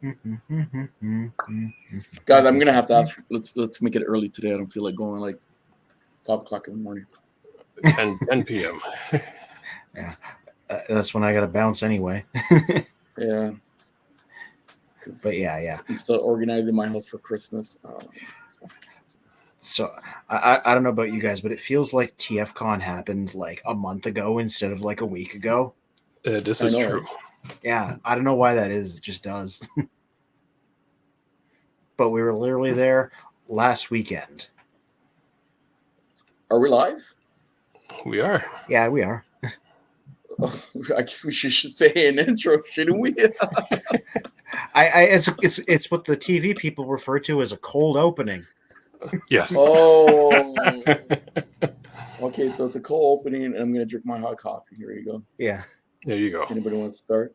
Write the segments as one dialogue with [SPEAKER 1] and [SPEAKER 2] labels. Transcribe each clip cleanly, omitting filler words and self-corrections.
[SPEAKER 1] Guys, I'm gonna have to ask. Let's make it early today. I don't feel like going like 5 o'clock in the morning.
[SPEAKER 2] 10 p.m.
[SPEAKER 3] Yeah, that's when I got to bounce anyway.
[SPEAKER 1] Yeah,
[SPEAKER 3] But yeah,
[SPEAKER 1] because I'm still organizing my house for Christmas.
[SPEAKER 3] So I don't know about you guys, but it feels like TFCon happened like a month ago instead of like a week ago.
[SPEAKER 2] This
[SPEAKER 1] I
[SPEAKER 2] is
[SPEAKER 1] know,
[SPEAKER 2] true.
[SPEAKER 1] right?
[SPEAKER 3] Yeah, I don't know why that is. It just does. But we were literally there last weekend.
[SPEAKER 1] Are we live?
[SPEAKER 2] We are.
[SPEAKER 3] Yeah, we are.
[SPEAKER 1] I guess we should say an intro, shouldn't we?
[SPEAKER 3] It's what the TV people refer to as a cold opening.
[SPEAKER 2] Yes.
[SPEAKER 1] Oh, okay. So it's a cold opening, and I'm gonna drink my hot coffee. Here you go.
[SPEAKER 3] Yeah.
[SPEAKER 2] There you go.
[SPEAKER 1] Anybody want to start?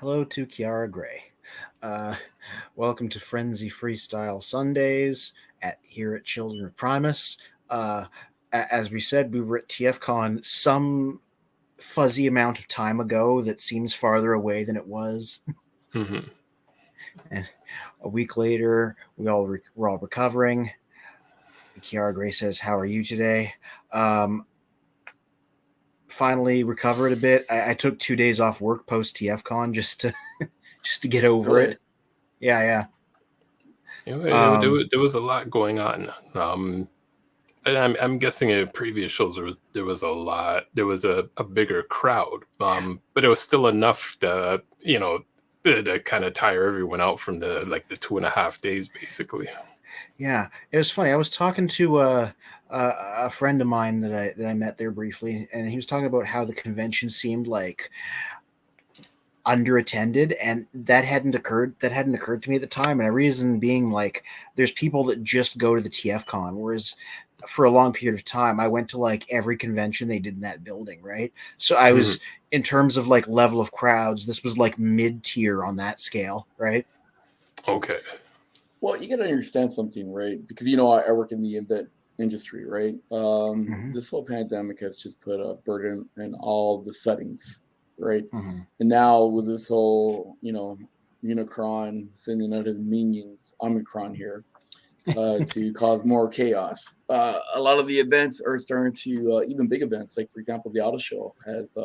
[SPEAKER 3] Hello to Kiara Gray. Uh, welcome to Frenzy Freestyle Sundays here at Children of Primus. Uh, as we said, we were at TFCon some fuzzy amount of time ago that seems farther away than it was.
[SPEAKER 2] Mm-hmm.
[SPEAKER 3] And a week later, we're all recovering. Kiara Gray says, "How are you today?" Um, Finally recovered a bit. I took 2 days off work post TFCon just to just to get over
[SPEAKER 1] Really?
[SPEAKER 3] it. Yeah,
[SPEAKER 2] There was a lot going on. And I'm guessing in previous shows there was a lot. There was a bigger crowd. But it was still enough to kind of tire everyone out from the 2.5 days basically.
[SPEAKER 3] yeah. It was funny. I was talking to a friend of mine that I met there briefly, and he was talking about how the convention seemed like underattended, and that hadn't occurred to me at the time. And a reason being like there's people that just go to the TFCon, whereas for a long period of time I went to like every convention they did in that building, right? So I
[SPEAKER 2] Mhm.
[SPEAKER 3] was, in terms of like level of crowds, this was like mid-tier on that scale, right?
[SPEAKER 2] Okay.
[SPEAKER 1] Well, you got to understand something, right? Because I work in the event industry, right?
[SPEAKER 3] Mm-hmm.
[SPEAKER 1] This whole pandemic has just put a burden in all the settings, right?
[SPEAKER 3] Mm-hmm.
[SPEAKER 1] And now with this whole, Unicron sending out his minions, Omicron here, to cause more chaos. A lot of the events are starting to, even big events, like for example, the auto show has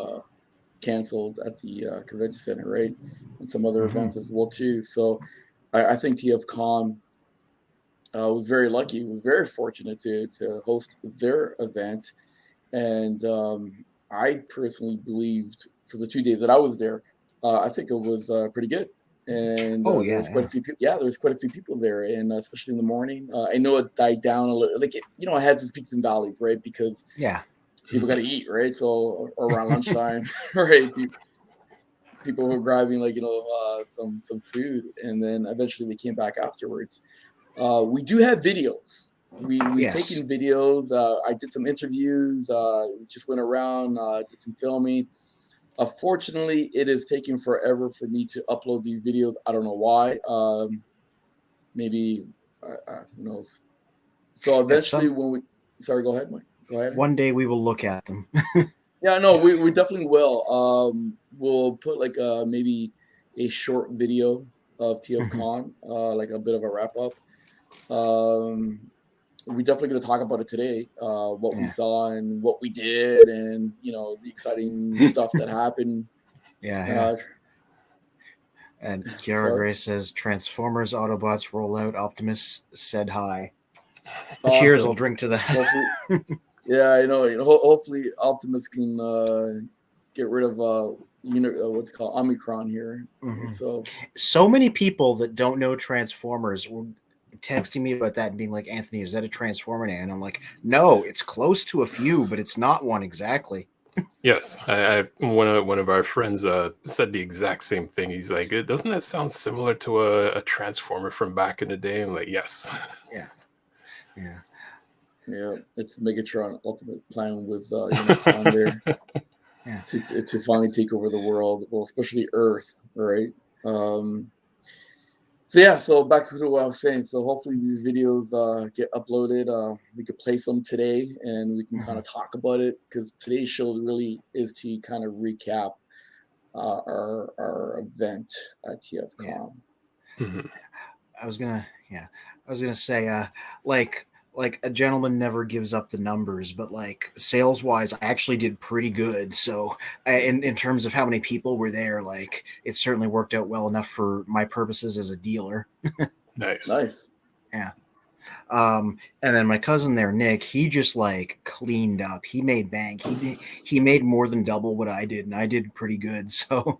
[SPEAKER 1] canceled at the convention center, right? And some other
[SPEAKER 3] Mm-hmm.
[SPEAKER 1] events as well too. So I think TFCon was very lucky, was very fortunate to host their event. And I personally believed for the 2 days that I was there, I think it was pretty good. And
[SPEAKER 3] Oh
[SPEAKER 1] there
[SPEAKER 3] yeah,
[SPEAKER 1] was quite
[SPEAKER 3] yeah.
[SPEAKER 1] a few people. Yeah, there was quite a few people there, and especially in the morning. I know it died down a little. Like it has its peaks and valleys, right? Because
[SPEAKER 3] Yeah.
[SPEAKER 1] people got to eat, right? So around lunchtime, right? People were grabbing like some food, and then eventually they came back afterwards. We do have videos. We've
[SPEAKER 3] Yes.
[SPEAKER 1] taken videos. I did some interviews. Just went around, did some filming. Unfortunately, it is taking forever for me to upload these videos. I don't know why. Maybe who knows. So
[SPEAKER 3] Yeah,
[SPEAKER 1] eventually,
[SPEAKER 3] some
[SPEAKER 1] when we sorry, go ahead, Mike. Go ahead.
[SPEAKER 3] one day we will look at them.
[SPEAKER 1] Yeah, no, we,
[SPEAKER 3] Yes.
[SPEAKER 1] we definitely will. We'll put like maybe a short video of
[SPEAKER 3] Mm-hmm.
[SPEAKER 1] TFCon, like a bit of a wrap up. Um, we're definitely going to talk about it today. What we
[SPEAKER 3] Yeah.
[SPEAKER 1] saw and what we did, and the exciting stuff that happened.
[SPEAKER 3] Yeah, yeah.
[SPEAKER 1] Uh,
[SPEAKER 3] And Kiara
[SPEAKER 1] sorry,
[SPEAKER 3] Gray says Transformers Autobots roll out. Optimus said hi. Cheers! I'll
[SPEAKER 1] awesome.
[SPEAKER 3] drink to that.
[SPEAKER 1] Hopefully, yeah, I know. Hopefully, Optimus can get rid of what's it called Omicron here.
[SPEAKER 3] Hmm.
[SPEAKER 1] So
[SPEAKER 3] So many people that don't know Transformers were texting me about that and being like, "Anthony, is that a Transformer name?" And I'm like, "No, it's close to a few, but it's not one exactly."
[SPEAKER 2] Yes, one of our friends said the exact same thing. He's like, "Doesn't that sound similar to a transformer from back in the day?" I'm like, "Yes."
[SPEAKER 3] Yeah, yeah,
[SPEAKER 1] yeah, it's Megatron ultimate plan with Unicron there
[SPEAKER 3] yeah.
[SPEAKER 1] to finally take over the world. Well, especially Earth, right? Um, So yeah, so back to what I was saying. So hopefully these videos get uploaded. We could play some today, and we can kind
[SPEAKER 3] Hmm.
[SPEAKER 1] of talk about it because today's show really is to kind of recap our event at TFCON.
[SPEAKER 2] Mhm.
[SPEAKER 3] I was gonna say like a gentleman never gives up the numbers, but like sales wise, I actually did pretty good. So in terms of how many people were there, like it certainly worked out well enough for my purposes as a dealer.
[SPEAKER 2] Nice.
[SPEAKER 1] Nice.
[SPEAKER 3] Yeah. And then my cousin there, Nick, he just like cleaned up. He made bank. He made more than double what I did, and I did pretty good. So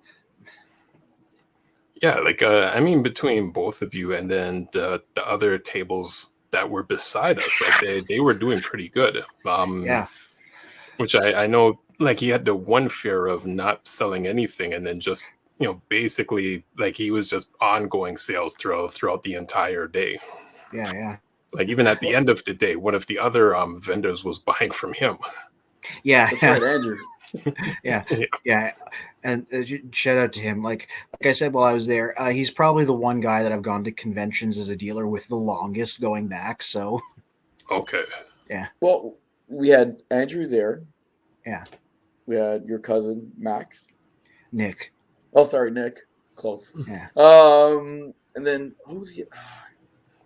[SPEAKER 2] Yeah, like I mean, between both of you and then the other tables that were beside us, like they were doing pretty good.
[SPEAKER 3] yeah,
[SPEAKER 2] Which I know, like he had the one fear of not selling anything, and then just basically like he was just ongoing sales throughout the entire day.
[SPEAKER 3] yeah.
[SPEAKER 2] Like even at the end of the day, one of the other vendors was buying from him.
[SPEAKER 3] Yeah,
[SPEAKER 1] That's
[SPEAKER 3] yeah.
[SPEAKER 1] right, Andrew.
[SPEAKER 3] Yeah,
[SPEAKER 2] Yeah.
[SPEAKER 3] yeah, and shout out to him. Like I said while I was there, he's probably the one guy that I've gone to conventions as a dealer with the longest going back. So
[SPEAKER 2] Okay.
[SPEAKER 3] yeah,
[SPEAKER 1] Well, we had Andrew there.
[SPEAKER 3] yeah,
[SPEAKER 1] We had your cousin Max.
[SPEAKER 3] Nick,
[SPEAKER 1] Oh, sorry, Nick. Close.
[SPEAKER 3] yeah,
[SPEAKER 1] And then who was he?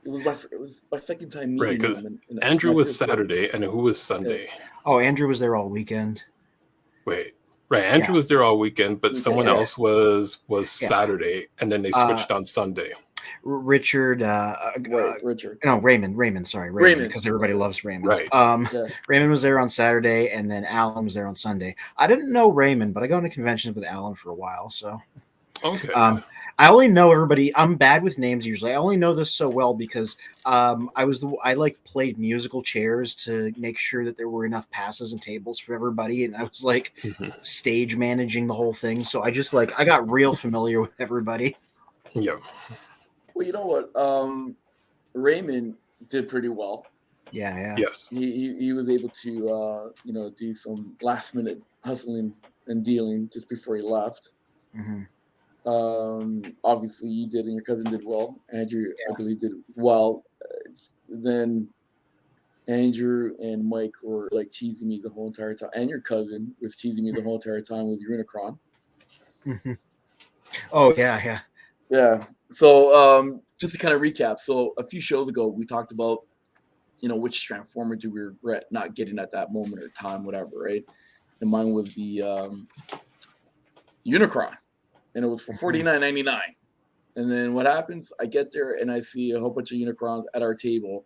[SPEAKER 1] It was my second time
[SPEAKER 2] Right,
[SPEAKER 1] meeting
[SPEAKER 2] because
[SPEAKER 1] him. And
[SPEAKER 2] Andrew
[SPEAKER 1] my
[SPEAKER 2] was
[SPEAKER 1] first
[SPEAKER 2] Saturday, and who was Sunday?
[SPEAKER 3] Oh, Andrew was there all weekend.
[SPEAKER 2] Wait, right. Andrew
[SPEAKER 3] Yeah.
[SPEAKER 2] was there all weekend, but
[SPEAKER 1] Weekend,
[SPEAKER 2] someone
[SPEAKER 1] yeah.
[SPEAKER 2] else was
[SPEAKER 3] Yeah.
[SPEAKER 2] Saturday, and then they switched on Sunday.
[SPEAKER 3] Richard,
[SPEAKER 1] Richard.
[SPEAKER 3] no, Raymond, sorry,
[SPEAKER 1] Raymond,
[SPEAKER 3] because everybody
[SPEAKER 1] that's it.
[SPEAKER 3] loves Raymond.
[SPEAKER 2] Right.
[SPEAKER 1] Yeah.
[SPEAKER 3] Raymond was there on Saturday, and then Alan was there on Sunday. I didn't know Raymond, but I go to conventions with Alan for a while, so
[SPEAKER 2] Okay.
[SPEAKER 3] I only know everybody. I'm bad with names usually. I only know this so well because I like played musical chairs to make sure that there were enough passes and tables for everybody, and I was like
[SPEAKER 2] Mhm.
[SPEAKER 3] stage managing the whole thing. So I just like I got real familiar with everybody.
[SPEAKER 2] Yeah.
[SPEAKER 1] Well, you know what? Raymond did pretty well.
[SPEAKER 3] Yeah.
[SPEAKER 2] Yes.
[SPEAKER 1] He was able to do some last minute hustling and dealing just before he left.
[SPEAKER 3] hmm
[SPEAKER 1] Obviously, you did, and your cousin did well. Andrew,
[SPEAKER 3] Yeah.
[SPEAKER 1] I believe, did well. Then Andrew and Mike were like cheesing me the whole entire time, and your cousin was cheesing me the whole entire time with Unicron.
[SPEAKER 3] hmm Oh yeah.
[SPEAKER 1] Yeah. So just to kind of recap, so a few shows ago we talked about which Transformer we regret not getting at that moment or time, whatever, right? And mine was the Unicron, and it was for $49.99. And then what happens? I get there and I see a whole bunch of Unicrons at our table.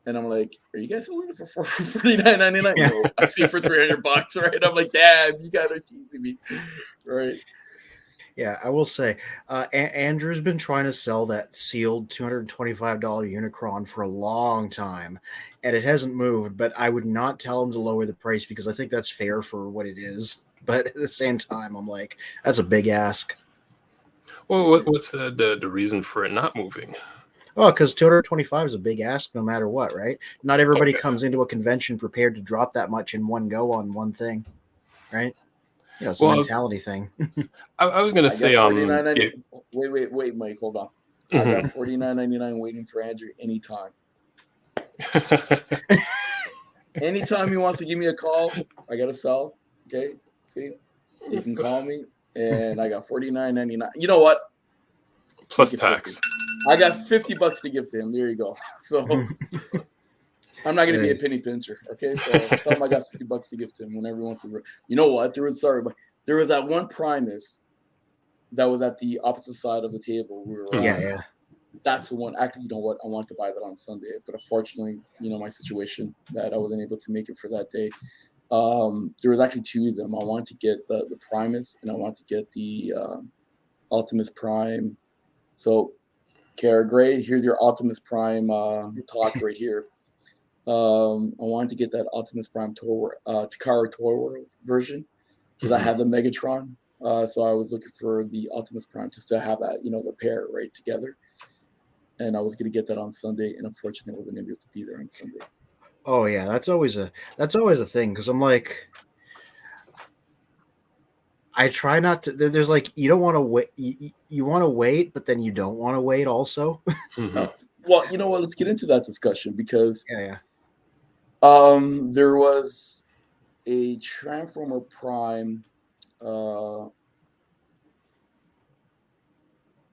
[SPEAKER 1] And I'm like, are you guys selling it for $49.99?
[SPEAKER 3] Yeah.
[SPEAKER 1] No, I see it for $300, right? I'm like, damn, you guys are teasing me, right?
[SPEAKER 3] Yeah, I will say, Andrew's been trying to sell that sealed $225 Unicron for a long time, and it hasn't moved. But I would not tell him to lower the price because I think that's fair for what it is. But at the same time, I'm like, that's a big ask.
[SPEAKER 2] Well, what's the reason for it not moving?
[SPEAKER 3] Oh, because 225 is a big ask no matter what, right? Not everybody
[SPEAKER 2] Okay.
[SPEAKER 3] comes into a convention prepared to drop that much in one go on one thing, right? It's a
[SPEAKER 2] Well,
[SPEAKER 3] mentality thing.
[SPEAKER 2] I was gonna
[SPEAKER 1] I
[SPEAKER 2] say
[SPEAKER 1] got $49.99. Wait, Mike, hold on. I got $49.99 waiting for Andrew anytime. Anytime he wants to give me a call, I gotta sell. Okay, see, you can call me, and I got $49.99. You know what?
[SPEAKER 2] plus
[SPEAKER 1] Make it
[SPEAKER 2] tax.
[SPEAKER 1] 50. I got $50 to give to him. There you go. So I'm not gonna be a penny pincher. Okay, so tell him I got $50 to give to him whenever he wants to. You know what? There was that one Primus that was at the opposite side of the table we were at.
[SPEAKER 3] Yeah.
[SPEAKER 1] That's the one. Actually, you know what? I wanted to buy that on Sunday, but unfortunately, my situation that I wasn't able to make it for that day. There was actually two of them. I wanted to get the Primus, and I wanted to get the Optimus Prime. So, Kara Gray, here's your Optimus Prime talk right here. I wanted to get that Optimus Prime Takara Toy World version because I had the Megatron. So I was looking for the Optimus Prime just to have that, the pair right together. And I was going to get that on Sunday, and unfortunately, I wasn't able to be there on Sunday.
[SPEAKER 3] Oh yeah, that's always a thing because I'm like, I try not to. There's like you don't want to wait. You want to wait, but then you don't want to wait also.
[SPEAKER 1] Well, you know what? Let's get into that discussion because
[SPEAKER 3] Yeah.
[SPEAKER 1] there was a Transformer Prime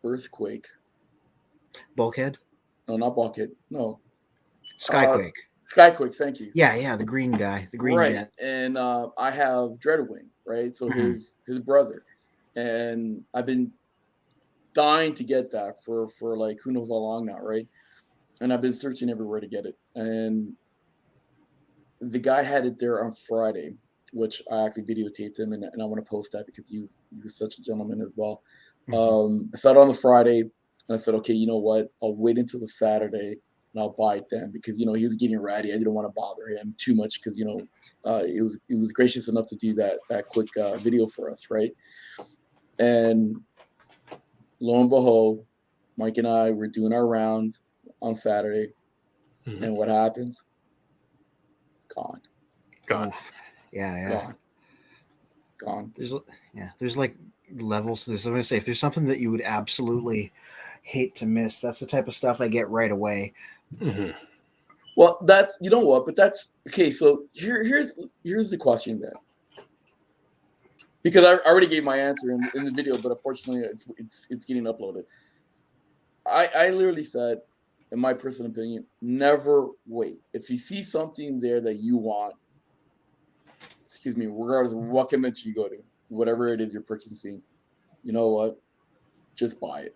[SPEAKER 1] Earthquake.
[SPEAKER 3] Bulkhead?
[SPEAKER 1] No, not Bulkhead. No.
[SPEAKER 3] Skyquake.
[SPEAKER 1] Skyquake, thank you.
[SPEAKER 3] Yeah, the green guy, the green
[SPEAKER 1] Right.
[SPEAKER 3] jet.
[SPEAKER 1] And I have Dreadwing, right? So
[SPEAKER 3] Mhm.
[SPEAKER 1] his brother. And I've been dying to get that for like who knows how long now, right? And I've been searching everywhere to get it. And the guy had it there on Friday, which I actually videotaped him, and I want to post that because he was such a gentleman as well. I saw it on the Friday, and I said, okay, you know what? I'll wait until the Saturday, and I'll buy it then because he was getting ready. I didn't want to bother him too much because it was gracious enough to do that quick video for us, right? And lo and behold, Mike and I were doing our rounds on Saturday, and what happens? Gone.
[SPEAKER 3] Yeah.
[SPEAKER 1] Gone.
[SPEAKER 3] There's like levels to this. I'm gonna say if there's something that you would absolutely hate to miss, that's the type of stuff I get right away.
[SPEAKER 1] Well, that's but that's okay. So here's the question then, because I already gave my answer in the video, but unfortunately it's getting uploaded. I literally said, in my personal opinion, never wait. If you see something there that you want, excuse me, regardless of what convention you go to, whatever it is you're purchasing, you know what? Just buy it.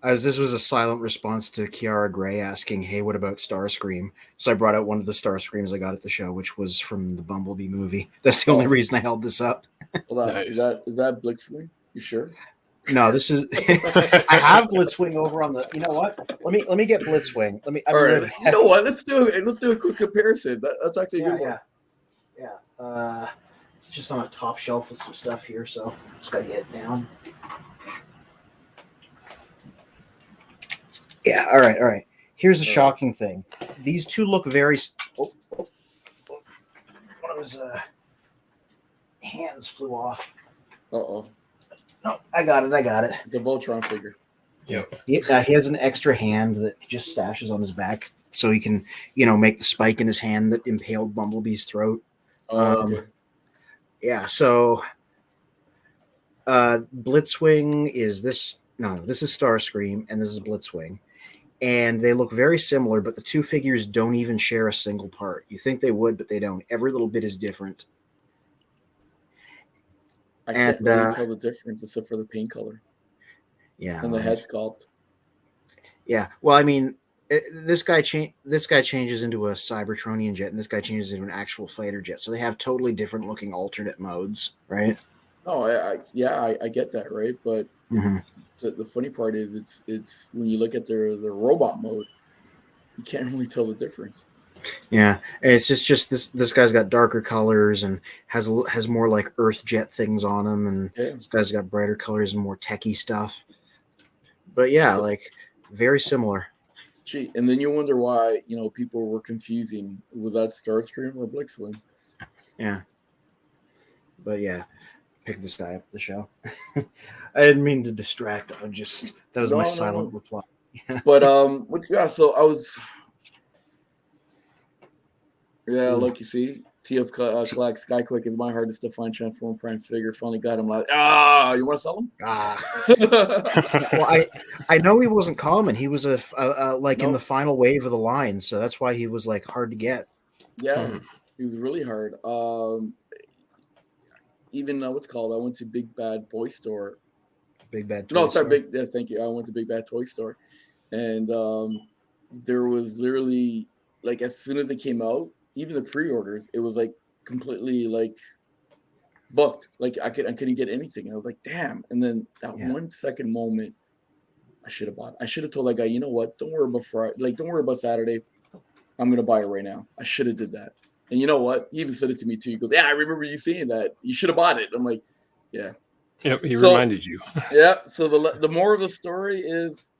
[SPEAKER 3] This was a silent response to Kiara Gray asking, "Hey, what about Starscream?" So I brought out one of the Starscreams I got at the show, which was from the Bumblebee movie. That's the only reason I held this up.
[SPEAKER 1] Hold on.
[SPEAKER 2] Nice.
[SPEAKER 1] Is that Blitzwing? You sure?
[SPEAKER 3] No, this is. I have Blitzwing over on the. You know what? Let me get Blitzwing. All
[SPEAKER 1] right. You know what? Let's do a quick comparison. That's actually a good one.
[SPEAKER 3] Yeah. It's just on a top shelf with some stuff here, so just gotta get it down. Yeah. All right. Here's a shocking thing. These two look very. One of his hands flew off.
[SPEAKER 1] Uh-oh.
[SPEAKER 3] No, I got it.
[SPEAKER 1] It's a Voltron figure.
[SPEAKER 2] Yep.
[SPEAKER 3] He has an extra hand that he just stashes on his back so he can, make the spike in his hand that impaled Bumblebee's throat.
[SPEAKER 1] Okay.
[SPEAKER 3] Yeah, so Blitzwing is this. No, this is Starscream, and this is Blitzwing. And they look very similar, but the two figures don't even share a single part. You think they would, but they don't. Every little bit is different.
[SPEAKER 1] I can't really tell the difference except for the paint color.
[SPEAKER 3] Yeah.
[SPEAKER 1] And the head sculpt.
[SPEAKER 3] Yeah. Well, I mean, this guy changes into a Cybertronian jet, and this guy changes into an actual fighter jet. So they have totally different looking alternate modes, right?
[SPEAKER 1] Oh, I get that, right? But the funny part is it's when you look at their robot mode, you can't really tell the difference.
[SPEAKER 3] Yeah, and it's just this guy's got darker colors and has more like Earth jet things on him, and this guy's got brighter colors and more techie stuff. But yeah, like very similar.
[SPEAKER 1] Gee, and then you wonder why people were confusing. Was that Starscream or Blitzwing?
[SPEAKER 3] Yeah, but yeah, pick this guy up at the show. I didn't mean to distract. That was my silent reply.
[SPEAKER 1] But so I was. Yeah, like you see, TFCON Skyquake is my hardest to find Transform Prime figure. Finally got him. Like, you want to sell him?
[SPEAKER 3] Well, I know he wasn't common. He was in the final wave of the line, so that's why he was like hard to get.
[SPEAKER 1] Yeah, he was really hard. Even what's called? I went to Big Bad Boy Store.
[SPEAKER 3] Big Bad Toy Store.
[SPEAKER 1] Big. Yeah, thank you. I went to Big Bad Toy Store, and there was literally like as soon as it came out, even the pre-orders, it was like completely like booked. Like I couldn't get anything. I was like, damn. And then that 1 second moment, I should have bought it. I should have told that guy, you know what? Don't worry about Friday. Like, don't worry about Saturday. I'm gonna buy it right now. I should have did that. And you know what? He even said it to me too. He goes, yeah, I remember you saying that. You should have bought it. I'm like, yeah.
[SPEAKER 2] Yep, he reminded you.
[SPEAKER 1] Yeah. So the more of the story is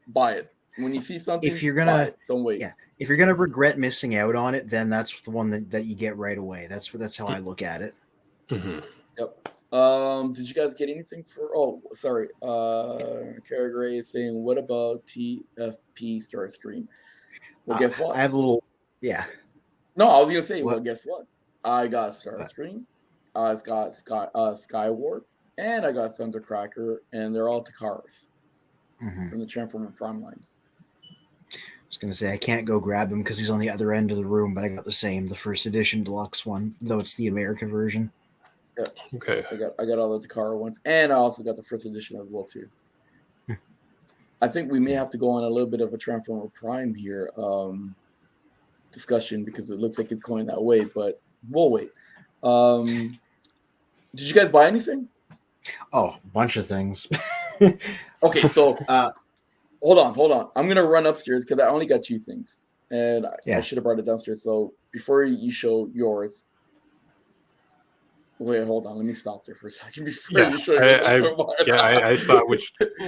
[SPEAKER 1] buy it. When you see something,
[SPEAKER 3] if you're gonna
[SPEAKER 1] buy it. Don't wait.
[SPEAKER 3] Yeah. If you're gonna regret missing out on it, then that's the one that you get right away. That's how I look at it.
[SPEAKER 1] Yep. Did you guys get anything for? Oh, sorry. Kara Gray is saying, what about TFP Starscream? Well, guess what?
[SPEAKER 3] I have a little. Yeah.
[SPEAKER 1] No, I was gonna say, well, guess what? I got Starscream, I got Skywarp, and I got Thundercracker, and they're all Takaras
[SPEAKER 3] Mhm.
[SPEAKER 1] from the Transformer Prime line.
[SPEAKER 3] I was going to say, I can't go grab him because he's on the other end of the room, but I got the first edition deluxe one, though it's the American version.
[SPEAKER 1] Yeah,
[SPEAKER 2] Okay.
[SPEAKER 1] I got all the Takara ones, and I also got the first edition as well too. I think we may have to go on a little bit of a Transformer Prime here discussion because it looks like it's going that way, but we'll wait. Did you guys buy anything?
[SPEAKER 3] Oh, a bunch of things.
[SPEAKER 1] Okay, so hold on. I'm gonna run upstairs because I only got 2 things, and I should have brought it downstairs. So before you show yours, wait, hold on. Let me stop there for a second before you show yours.
[SPEAKER 2] I saw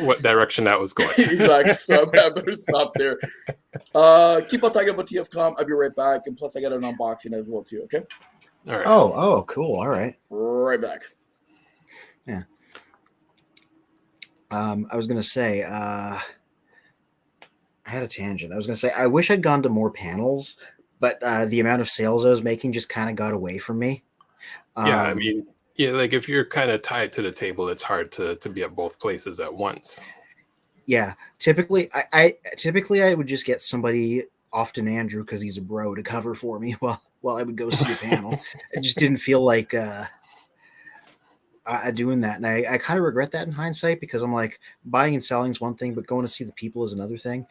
[SPEAKER 2] what direction that was going.
[SPEAKER 1] Exactly. So I better stop there. Keep on talking about TFCON. I'll be right back, and plus I got an unboxing as well too. Okay.
[SPEAKER 2] All right.
[SPEAKER 3] Oh, cool. All right.
[SPEAKER 1] Right back.
[SPEAKER 3] Yeah. I was gonna say, I had a tangent. I was gonna say, I wish I'd gone to more panels, but the amount of sales I was making just kind of got away from me.
[SPEAKER 2] Yeah, I mean, like if you're kind of tied to the table, it's hard to be at both places at once.
[SPEAKER 3] Yeah, typically, I would just get somebody, often Andrew, because he's a bro, to cover for me while I would go see a panel. I just didn't feel like doing that, and I kind of regret that in hindsight because I'm like, buying and selling is one thing, but going to see the people is another thing.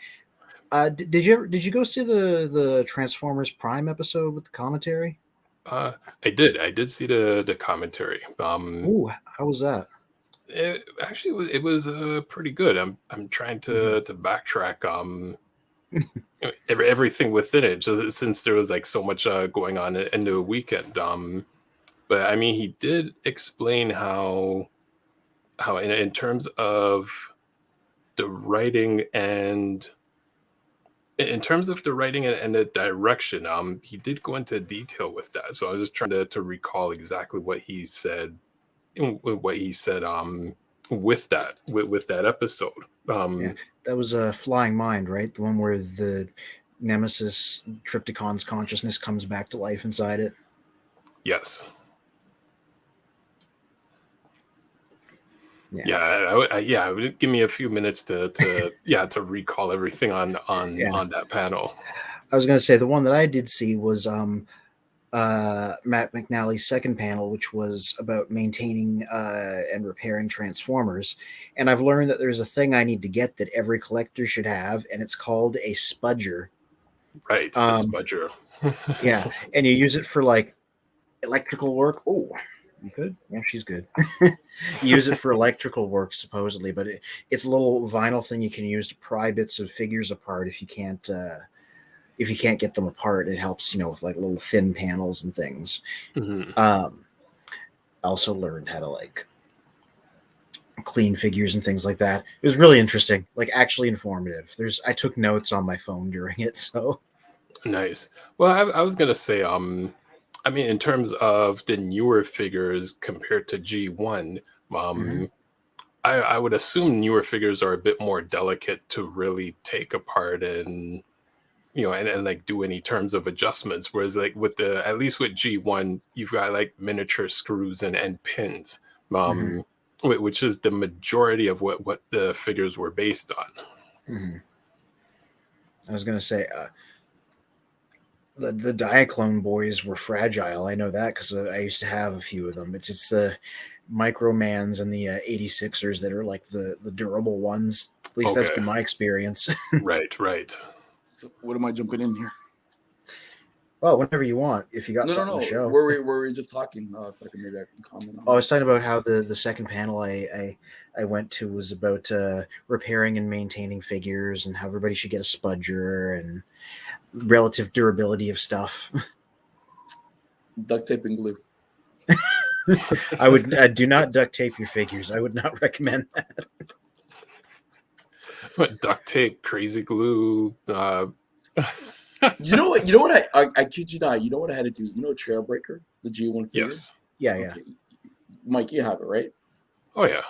[SPEAKER 3] Did you go see the Transformers Prime episode with the commentary?
[SPEAKER 2] I did see the commentary.
[SPEAKER 3] Ooh, how was that?
[SPEAKER 2] It was pretty good. I'm trying to backtrack everything within it, just since there was like so much going on in the weekend. But I mean, he did explain how in terms of the writing and the direction, he did go into detail with that. So I was just trying to recall exactly what he said with that episode.
[SPEAKER 3] Yeah, that was a Flying Mind, right? The one where the Nemesis Trypticon's consciousness comes back to life inside it.
[SPEAKER 2] Yes.
[SPEAKER 3] Yeah.
[SPEAKER 2] Give me a few minutes to recall everything on that panel.
[SPEAKER 3] I was going to say the one that I did see was Matt McNally's second panel, which was about maintaining and repairing Transformers. And I've learned that there's a thing I need to get that every collector should have, and it's called a spudger.
[SPEAKER 2] Right, a spudger.
[SPEAKER 3] Yeah, and you use it for like electrical work. Oh, you good? Yeah, she's good. You use it for electrical work, supposedly, but it's a little vinyl thing you can use to pry bits of figures apart if you can't get them apart. It helps, with like little thin panels and things.
[SPEAKER 2] Mm-hmm.
[SPEAKER 3] I also learned how to like clean figures and things like that. It was really interesting, like actually informative. I took notes on my phone during it, so
[SPEAKER 2] nice. Well, I was gonna say, I mean, in terms of the newer figures compared to G1, I would assume newer figures are a bit more delicate to really take apart and and like do any terms of adjustments. Whereas like at least with G1, you've got like miniature screws and pins, which is the majority of what the figures were based on.
[SPEAKER 3] I was gonna say, the Diaclone boys were fragile. I know that because I used to have a few of them. It's the Micromans and the 86ers that are like the durable ones. At least that's been my experience.
[SPEAKER 2] Right.
[SPEAKER 1] So what am I jumping in here?
[SPEAKER 3] Well, whenever you want, if you got something to show.
[SPEAKER 1] Were we just talking? So maybe I can comment on
[SPEAKER 3] I was talking about how the second panel I went to was about repairing and maintaining figures and how everybody should get a spudger and relative durability of stuff.
[SPEAKER 1] Duct tape and glue.
[SPEAKER 3] I would do not duct tape your figures. I would not recommend that.
[SPEAKER 2] What, duct tape, crazy glue?
[SPEAKER 1] You know what? I kid you not. You know what I had to do? Trailbreaker, the G1 figure.
[SPEAKER 2] Yes.
[SPEAKER 3] Yeah.
[SPEAKER 1] Okay. Mike, you have it, right?
[SPEAKER 2] Oh yeah.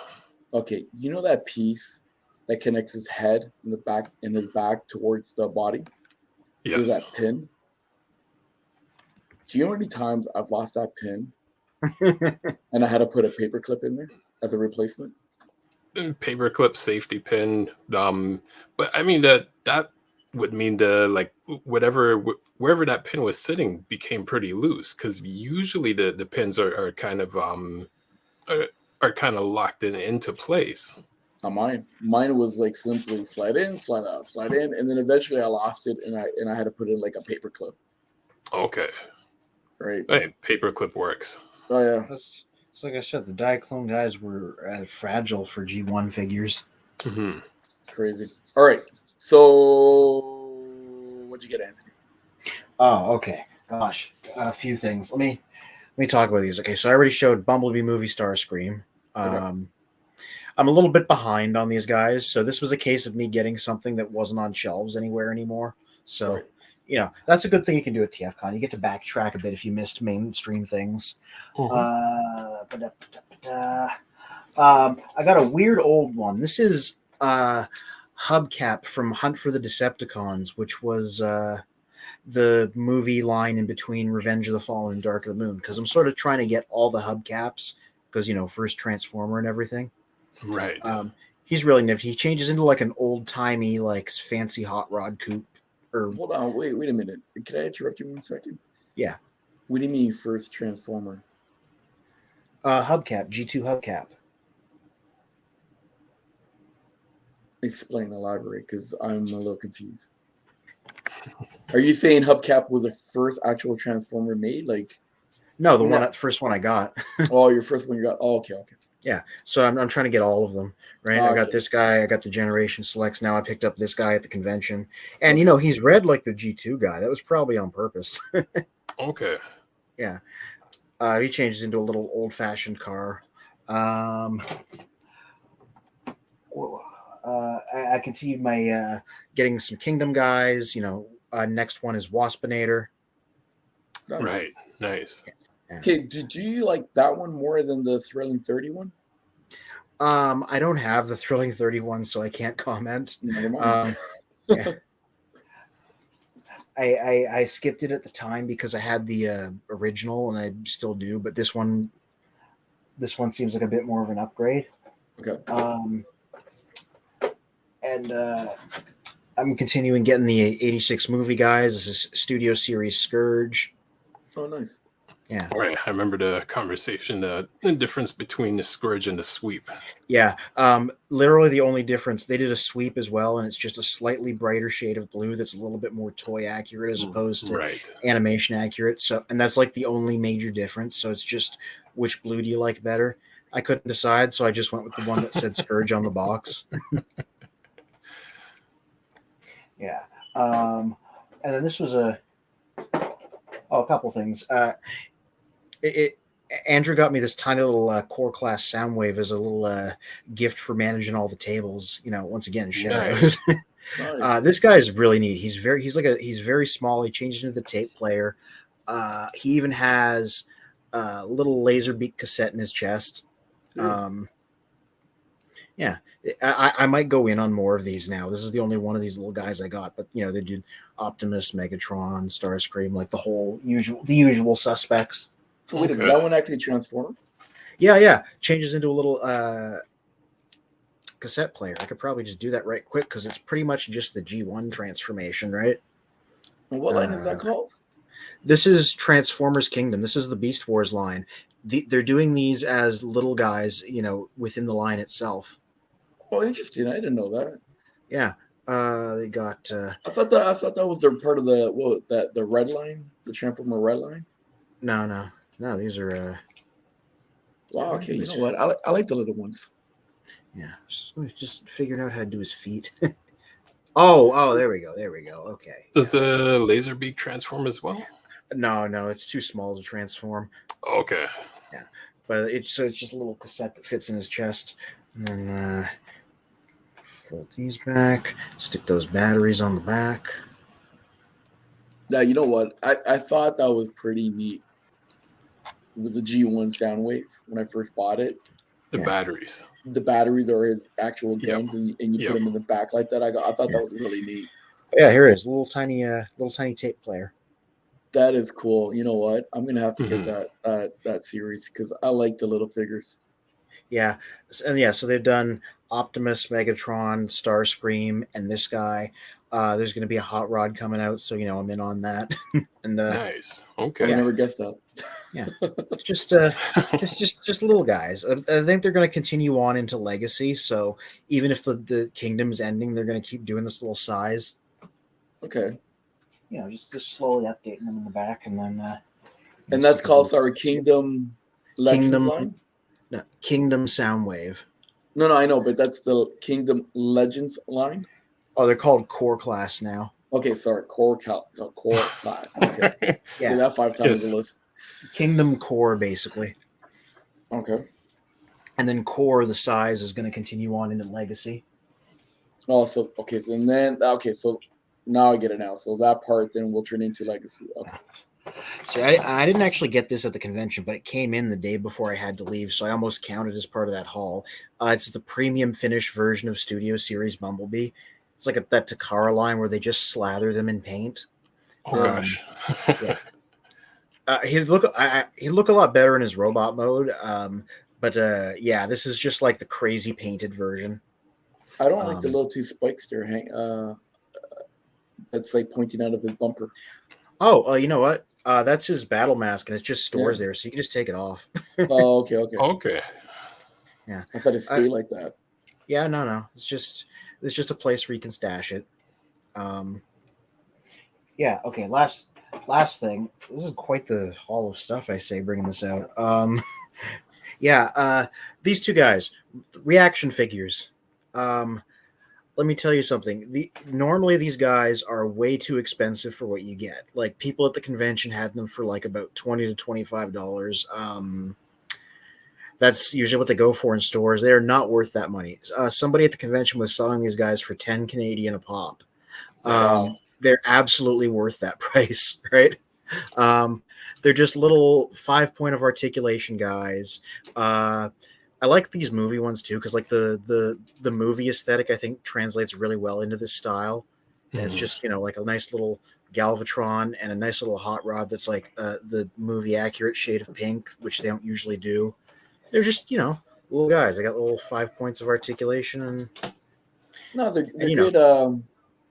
[SPEAKER 1] Okay. You know that piece that connects his head in his back towards the body?
[SPEAKER 2] Yes.
[SPEAKER 1] There's that pin. Do you know how many times I've lost that pin and I had to put a paper clip in there as a replacement?
[SPEAKER 2] Paperclip safety pin. But I mean that would mean like wherever that pin was sitting became pretty loose because usually the pins are kind of are kind of locked into place.
[SPEAKER 1] Not mine. Mine was like simply slide in, slide out, slide in, and then eventually I lost it, and I had to put in like a paper clip.
[SPEAKER 2] Okay,
[SPEAKER 1] Right.
[SPEAKER 2] hey, paperclip works.
[SPEAKER 1] Oh yeah.
[SPEAKER 3] It's like I said, the Diaclone guys were fragile for G1 figures.
[SPEAKER 2] Mm-hmm.
[SPEAKER 1] Crazy. All right. So what'd you get, Anthony?
[SPEAKER 3] Oh, okay. Gosh, a few things. Let me talk about these. Okay, so I already showed Bumblebee movie Starscream.
[SPEAKER 1] Okay.
[SPEAKER 3] I'm a little bit behind on these guys, so this was a case of me getting something that wasn't on shelves anywhere anymore. So,
[SPEAKER 1] Right.
[SPEAKER 3] That's a good thing you can do at TFCON. You get to backtrack a bit if you missed mainstream things.
[SPEAKER 2] Mm-hmm.
[SPEAKER 3] I got a weird old one. This is Hubcap from Hunt for the Decepticons, which was the movie line in between Revenge of the Fallen and Dark of the Moon, because I'm sort of trying to get all the hubcaps because first Transformer and everything.
[SPEAKER 2] Right.
[SPEAKER 3] He's really nifty. He changes into like an old timey, like fancy hot rod coupe. Or
[SPEAKER 1] Hold on. Wait a minute. Can I interrupt you 1 second?
[SPEAKER 3] yeah,
[SPEAKER 1] What do you mean first Transformer?
[SPEAKER 3] hubcap, G2 hubcap.
[SPEAKER 1] Explain, elaborate, because I'm a little confused. Are you saying Hubcap was the first actual Transformer made? Like,
[SPEAKER 3] No, the first one I got.
[SPEAKER 1] oh, your first one you got. Oh, okay.
[SPEAKER 3] Yeah, so I'm trying to get all of them, right? I got
[SPEAKER 1] Okay.
[SPEAKER 3] this guy, I got the Generation Selects. Now I picked up this guy at the convention, and
[SPEAKER 1] Okay.
[SPEAKER 3] he's red like the G2 guy. That was probably on purpose.
[SPEAKER 2] Okay.
[SPEAKER 3] Yeah, he changes into a little old-fashioned car. I continued my getting some Kingdom guys. Next one is Waspinator.
[SPEAKER 1] Nice.
[SPEAKER 2] Right. Nice.
[SPEAKER 3] Yeah.
[SPEAKER 1] Okay, did you like that one more than the Thrilling 31?
[SPEAKER 3] I don't have the Thrilling 31, so I can't comment.
[SPEAKER 1] Never mind.
[SPEAKER 3] Yeah. I skipped it at the time because I had the original, and I still do, but this one seems like a bit more of an upgrade.
[SPEAKER 1] Okay.
[SPEAKER 3] And I'm continuing getting the 86 movie guys. This is Studio Series Scourge.
[SPEAKER 1] Oh, nice.
[SPEAKER 3] Yeah.
[SPEAKER 2] Right. I remember the conversation, the difference between the Scourge and the Sweep.
[SPEAKER 3] Yeah. Literally the only difference, they did a sweep as well, and it's just a slightly brighter shade of blue that's a little bit more toy accurate as opposed to animation accurate. So, and that's like the only major difference. So it's just which blue do you like better? I couldn't decide, so I just went with the one that said Scourge on the box. Yeah. And then this was a couple things. Andrew got me this tiny little core class Soundwave as a little gift for managing all the tables. Once again, shadows.
[SPEAKER 1] Nice.
[SPEAKER 3] This guy is really neat. He's very small. He changes into the tape player. He even has a little laser beak cassette in his chest. Yeah, I might go in on more of these now. This is the only one of these little guys I got, but they did Optimus, Megatron, Starscream, like the usual suspects.
[SPEAKER 1] So wait a minute, that one actually transformed?
[SPEAKER 3] Yeah. Changes into a little cassette player. I could probably just do that right quick because it's pretty much just the G1 transformation, right?
[SPEAKER 1] And what line is that called?
[SPEAKER 3] This is Transformers Kingdom. This is the Beast Wars line. They're doing these as little guys, within the line itself.
[SPEAKER 1] Oh, interesting. I didn't know that.
[SPEAKER 3] Yeah. They got.
[SPEAKER 1] I thought that was their part of the red line, the Transformer red line.
[SPEAKER 3] No. These are.
[SPEAKER 1] Wow. Okay. You know what? I like the little ones.
[SPEAKER 3] Yeah. Just figuring out how to do his feet. Oh, there we go. Okay.
[SPEAKER 2] Does the laser beak transform as well?
[SPEAKER 3] No, it's too small to transform.
[SPEAKER 2] Okay.
[SPEAKER 3] Yeah, but it's just a little cassette that fits in his chest. And then fold these back, stick those batteries on the back.
[SPEAKER 1] Now, you know what? I thought that was pretty neat. It was a G1 Soundwave when I first bought it.
[SPEAKER 2] The batteries.
[SPEAKER 1] The batteries are his actual guns, and you put them in the back like that. I thought that was really neat.
[SPEAKER 3] Yeah, here it is, little tiny tape player.
[SPEAKER 1] That is cool. You know what? I'm gonna have to get
[SPEAKER 2] Mhm.
[SPEAKER 1] that series because I like the little figures.
[SPEAKER 3] Yeah, so they've done Optimus, Megatron, Starscream, and this guy. There's going to be a hot rod coming out, so I'm in on that. And
[SPEAKER 2] Nice.
[SPEAKER 1] I would
[SPEAKER 2] Okay.
[SPEAKER 3] Yeah.
[SPEAKER 1] never guessed that.
[SPEAKER 3] yeah, it's just little guys. I think they're going to continue on into Legacy. So even if the kingdom's ending, they're going to keep doing this little size.
[SPEAKER 1] Okay.
[SPEAKER 3] Just slowly updating them in the back, and then
[SPEAKER 1] And
[SPEAKER 3] just
[SPEAKER 1] that's
[SPEAKER 3] because of
[SPEAKER 1] called
[SPEAKER 3] the
[SPEAKER 1] our Kingdom Legends
[SPEAKER 3] Kingdom,
[SPEAKER 1] line?
[SPEAKER 3] no, Kingdom Soundwave.
[SPEAKER 1] No, I know, but that's the Kingdom Legends line?
[SPEAKER 3] Oh, they're called Core Class now.
[SPEAKER 1] Okay, sorry. Core class. Okay. Did
[SPEAKER 3] Yeah,
[SPEAKER 1] that 5 times on
[SPEAKER 2] Yes.
[SPEAKER 1] the list.
[SPEAKER 3] Kingdom Core basically,
[SPEAKER 1] Okay.
[SPEAKER 3] and then Core the size is going to continue on into Legacy.
[SPEAKER 1] Oh, so so now I get it now. So that part then will turn into Legacy. Okay.
[SPEAKER 3] See, I didn't actually get this at the convention, but it came in the day before I had to leave, so I almost counted as part of that haul. It's the premium finish version of Studio Series Bumblebee. It's like that Takara line where they just slather them in paint.
[SPEAKER 2] Oh gosh.
[SPEAKER 3] Yeah. He'd look a lot better in his robot mode. But yeah, this is just like the crazy painted version.
[SPEAKER 1] I don't like the little 2 spikes there that's like pointing out of his bumper.
[SPEAKER 3] Oh, you know what? That's his battle mask, and it just stores there, so you can just take it off.
[SPEAKER 1] Oh, okay.
[SPEAKER 2] Okay.
[SPEAKER 3] Yeah.
[SPEAKER 1] I thought it stayed like that.
[SPEAKER 3] Yeah, no. It's just a place where you can stash it. Yeah. Okay. Last thing. This is quite the haul of stuff. I say, bringing this out. Yeah. These two guys, reaction figures. Let me tell you something. Normally these guys are way too expensive for what you get. Like, people at the convention had them for like about $20 to $25. That's usually what they go for in stores. They are not worth that money. Somebody at the convention was selling these guys for 10 Canadian a pop.
[SPEAKER 1] Wow.
[SPEAKER 3] They're absolutely worth that price, right? They're just little 5-point of articulation guys. I like these movie ones too, because like the movie aesthetic, I think, translates really well into this style. And it's just like a nice little Galvatron and a nice little hot rod that's like the movie accurate shade of pink, which they don't usually do. They're just little guys. They got little 5 points of articulation, and
[SPEAKER 1] No, they're
[SPEAKER 3] you
[SPEAKER 1] good.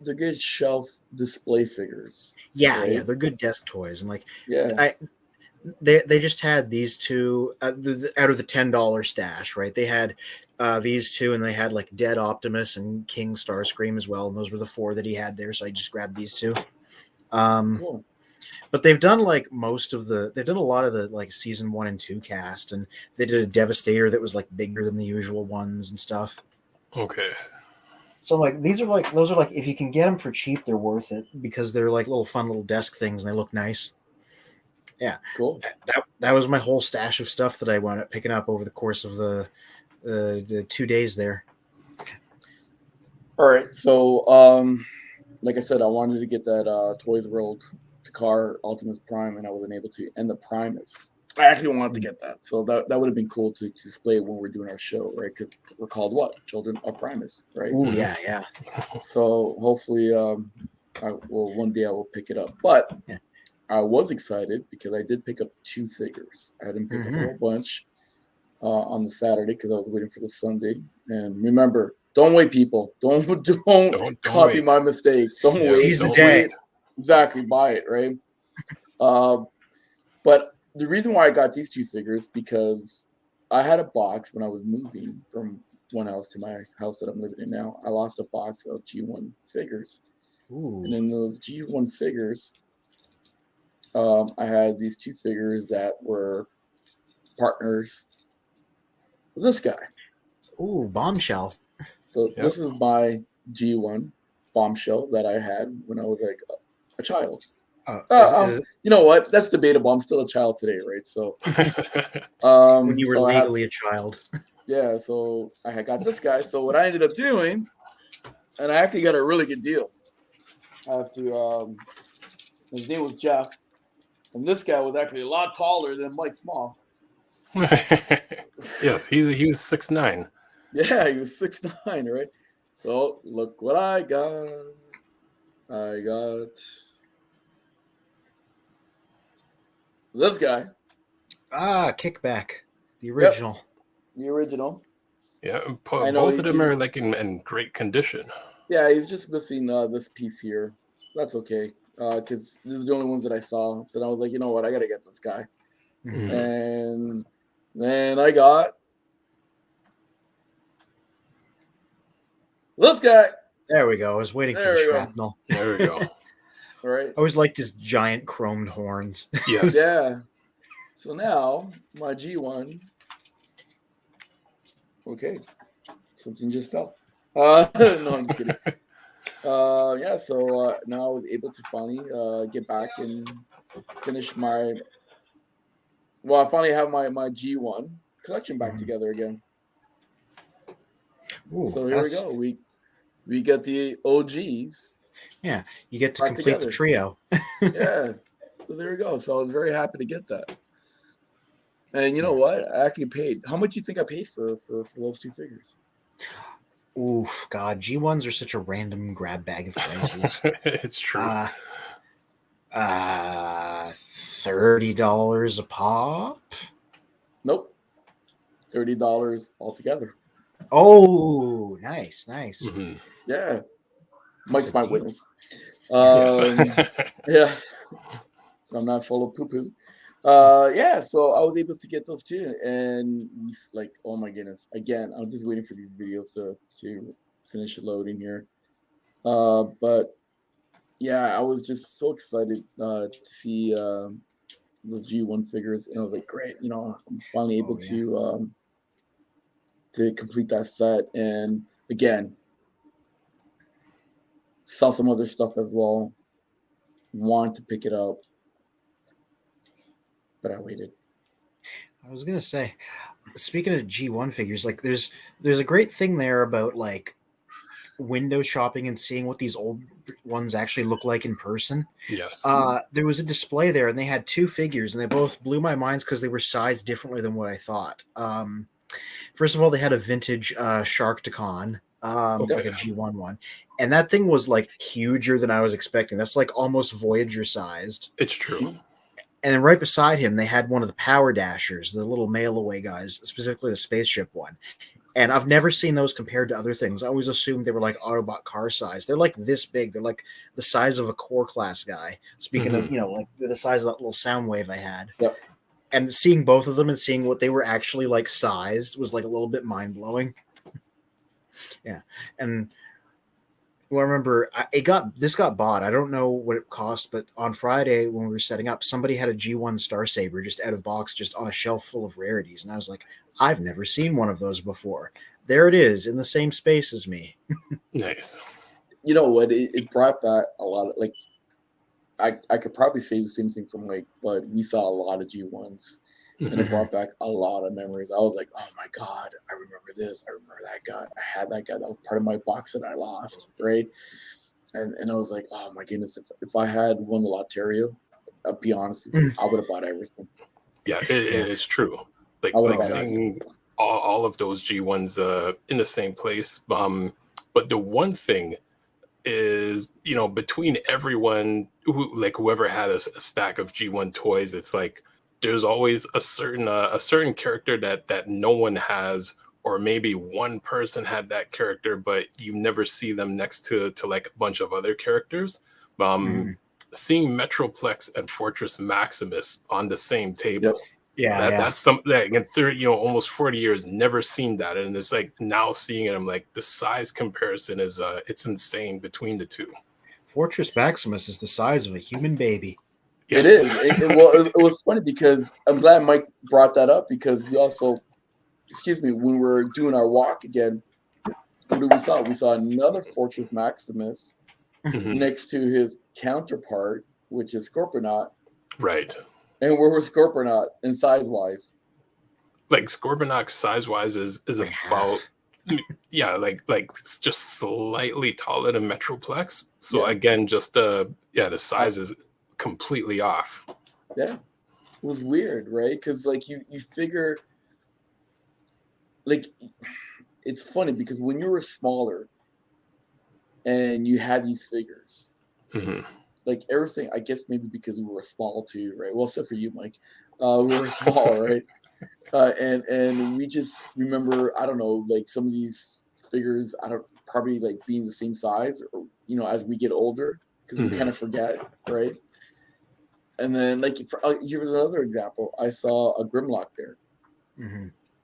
[SPEAKER 1] They're good shelf display figures.
[SPEAKER 3] yeah,
[SPEAKER 1] right?
[SPEAKER 3] they're good desk toys, and like
[SPEAKER 1] Yeah.
[SPEAKER 3] they just had these two out of the $10 stash, right? They had these two, and they had like Dead Optimus and King Starscream as well, and those were the 4 that he had there. So I just grabbed these two.
[SPEAKER 1] Cool.
[SPEAKER 3] But they've done like they've done a lot of the like season 1 and 2 cast, and they did a Devastator that was like bigger than the usual ones and stuff.
[SPEAKER 2] Okay.
[SPEAKER 3] So like those are like, if you can get them for cheap, they're worth it, because they're like little fun little desk things and they look nice. Yeah,
[SPEAKER 1] Cool.
[SPEAKER 3] that was my whole stash of stuff that I wound up picking up over the course of the 2 days there.
[SPEAKER 1] All right. So, like I said, I wanted to get that Toys World Takar Optimus Prime, and I wasn't able to. And the Primus, I actually wanted to get that. So that would have been cool to display when we're doing our show, right? Because we're called what? Children of Primus, right?
[SPEAKER 3] Ooh, yeah.
[SPEAKER 1] So hopefully, one day I will pick it up. But
[SPEAKER 3] Yeah.
[SPEAKER 1] I was excited because I did pick up 2 figures. I didn't pick up a whole bunch on the Saturday because I was waiting for the Sunday. And remember, don't wait, people. Don't copy
[SPEAKER 2] wait.
[SPEAKER 1] my mistakes. Don't wait.
[SPEAKER 3] Seize the
[SPEAKER 1] Just
[SPEAKER 3] day.
[SPEAKER 1] wait. Exactly, buy it, right? But the reason why I got these 2 figures, because I had a box when I was moving from one house to my house that I'm living in now. I lost a box of G1 figures.
[SPEAKER 3] Ooh.
[SPEAKER 1] And in those G1 figures, I had these 2 figures that were partners with this guy.
[SPEAKER 3] Ooh, Bombshell.
[SPEAKER 1] So
[SPEAKER 2] Yep.
[SPEAKER 1] This is my G1 Bombshell that I had when I was like a child. You know what? That's debatable. I'm still a child today, right? So
[SPEAKER 3] when you were legally a child.
[SPEAKER 1] Yeah, so I had got this guy. So what I ended up doing, and I actually got a really good deal. I have to. His name was Jeff, and this guy was actually a lot taller than Mike Small.
[SPEAKER 2] Yes, he was 6'9".
[SPEAKER 1] Yeah, he was 6'9", right? So look what I got. I got This guy.
[SPEAKER 3] Kickback, the original.
[SPEAKER 1] Yep, the original.
[SPEAKER 2] Yeah,
[SPEAKER 1] I know
[SPEAKER 2] both of them are like in great condition.
[SPEAKER 1] Yeah, he's just missing this piece here. That's okay, because this is the only ones that I saw. So I was like, you know what, I gotta get this guy.
[SPEAKER 3] Mhm.
[SPEAKER 1] And then I got this guy.
[SPEAKER 3] There we go. I was waiting for
[SPEAKER 1] There
[SPEAKER 3] the
[SPEAKER 1] we go.
[SPEAKER 3] shrapnel.
[SPEAKER 2] There we go.
[SPEAKER 1] All right.
[SPEAKER 3] I always liked his giant chromed horns.
[SPEAKER 2] Yes.
[SPEAKER 1] Yeah. So now my G1. Okay. Something just fell. No, I'm just kidding. Yeah, so now I was able to finally get back and finish my. Well, I finally have my G1 collection back together again.
[SPEAKER 3] Ooh,
[SPEAKER 1] So here we go. We get the OGs.
[SPEAKER 3] Yeah, you get to
[SPEAKER 1] back
[SPEAKER 3] complete
[SPEAKER 1] together.
[SPEAKER 3] the trio.
[SPEAKER 1] Yeah. So there we go. So I was very happy to get that. And you know what? I actually paid. How much do you think I paid for those two figures?
[SPEAKER 3] Oof, God, G1s are such a random grab bag of prices.
[SPEAKER 2] It's true.
[SPEAKER 3] $30 a pop.
[SPEAKER 1] Nope. $30 altogether.
[SPEAKER 3] Oh, nice.
[SPEAKER 2] Mhm.
[SPEAKER 1] Yeah. Mike's my witness.
[SPEAKER 2] Yes.
[SPEAKER 1] Yeah. So I'm not full of poo-poo. Yeah, so I was able to get those two, and like, oh my goodness! Again, I'm just waiting for these videos to finish loading here. But yeah, I was just so excited to see the G1 figures, and I was like, great, I'm finally able to complete that set, and again, saw some other stuff as well. Want to pick it up, but I waited.
[SPEAKER 3] I was gonna say, speaking of G1 figures, like there's a great thing there about like window shopping and seeing what these old ones actually look like in person.
[SPEAKER 2] Yes.
[SPEAKER 3] There was a display there, and they had two figures, and they both blew my minds because they were sized differently than what I thought. First of all, they had a vintage TFCON, like a G1 one, and that thing was like huger than I was expecting. That's like almost Voyager sized.
[SPEAKER 2] It's true.
[SPEAKER 3] And then right beside him, they had one of the Power Dashers, the little mail away guys, specifically the spaceship one. And I've never seen those compared to other things. I always assumed they were like Autobot car size. They're like this big. They're like the size of a core class guy. Speaking of, like the size of that little sound wave I had.
[SPEAKER 1] Yep.
[SPEAKER 3] And seeing both of them and seeing what they were actually like sized was like a little bit mind blowing. Yeah. And well, I remember this got bought. I don't know what it cost, but on Friday when we were setting up, somebody had a G1 Starsaber just out of box, just on a shelf full of rarities. And I was like, I've never seen one of those before. There it is in the same space as me.
[SPEAKER 2] Nice.
[SPEAKER 1] You know what? It brought back a lot of like. I could probably say the same thing from like, but we saw a lot of G1s, and it brought back a lot of memories. I was like, oh my god, I remember this. I remember that guy. I had that guy. That was part of my box that I lost, right? And I was like, oh my goodness, if I had won the Lotterio, I'll be honest with you, I would have bought everything.
[SPEAKER 2] Yeah, it's true. Like seeing all of those G1s in the same place. But the one thing is, between everyone whoever had a stack of G1 toys, it's like there's always a certain character that no one has, or maybe one person had that character, but you never see them next to like a bunch of other characters. Seeing Metroplex and Fortress Maximus on the same table.
[SPEAKER 3] Yep.
[SPEAKER 2] That's something that in 30, almost 40 years, never seen that. And it's like now seeing it, I'm like, the size comparison is it's insane between the two.
[SPEAKER 3] Fortress Maximus is the size of a human baby.
[SPEAKER 1] Yes. It is. It was funny because I'm glad Mike brought that up, because we also, when we're doing our walk again, what did we saw? We saw another Fortress Maximus next to his counterpart, which is Scorponaut.
[SPEAKER 2] Right.
[SPEAKER 1] And where was Scorponaut in size wise?
[SPEAKER 2] Like Scorponaut size wise is
[SPEAKER 3] like
[SPEAKER 2] about like just slightly taller than Metroplex. So again, just the size is completely off.
[SPEAKER 1] Yeah, it was weird, right? Because like you figure, like, it's funny because when you were smaller and you had these figures, like everything. I guess maybe because we were small too, right? Well, except for you, Mike. We were small, right? And we just remember, I don't know, like some of these figures, I don't probably like being the same size, or as we get older, because we kind of forget, right? And then like here's another example. I saw a Grimlock there,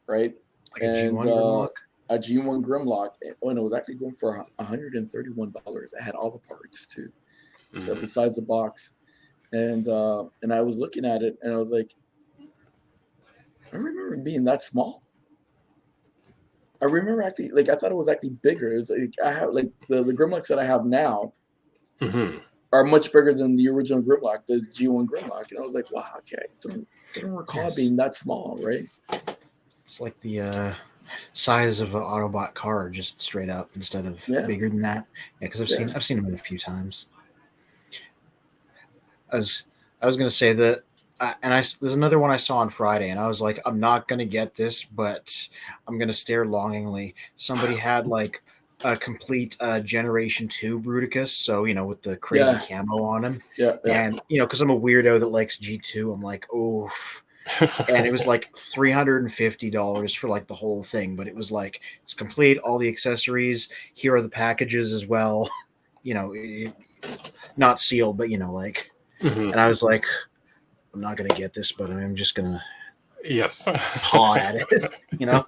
[SPEAKER 1] right?
[SPEAKER 3] Like a G1 Grimlock.
[SPEAKER 1] A G1 Grimlock. Oh, and it was actually going for $131. It had all the parts too, so besides the box. And I was looking at it, and I was like, I remember it being that small. I remember actually, like, I thought it was actually bigger. It's like I have like the Grimlocks that I have now are much bigger than the original Grimlock, the G1 Grimlock. And I was like, wow, okay, I don't recall it being that small, right?
[SPEAKER 3] It's like the size of an Autobot car, just straight up, instead of bigger than that. Yeah, because I've seen them a few times. I was gonna say that. There's another one I saw on Friday, and I was like, I'm not gonna get this, but I'm gonna stare longingly. Somebody had like a complete Generation 2 Bruticus, so with the crazy camo on him. And because I'm a weirdo that likes G2, I'm like, oof. And it was like $350 for like the whole thing, but it was like it's complete, all the accessories. Here are the packages as well. Not sealed, but like. And I was like, I'm not gonna get this, but I'm just gonna paw at it.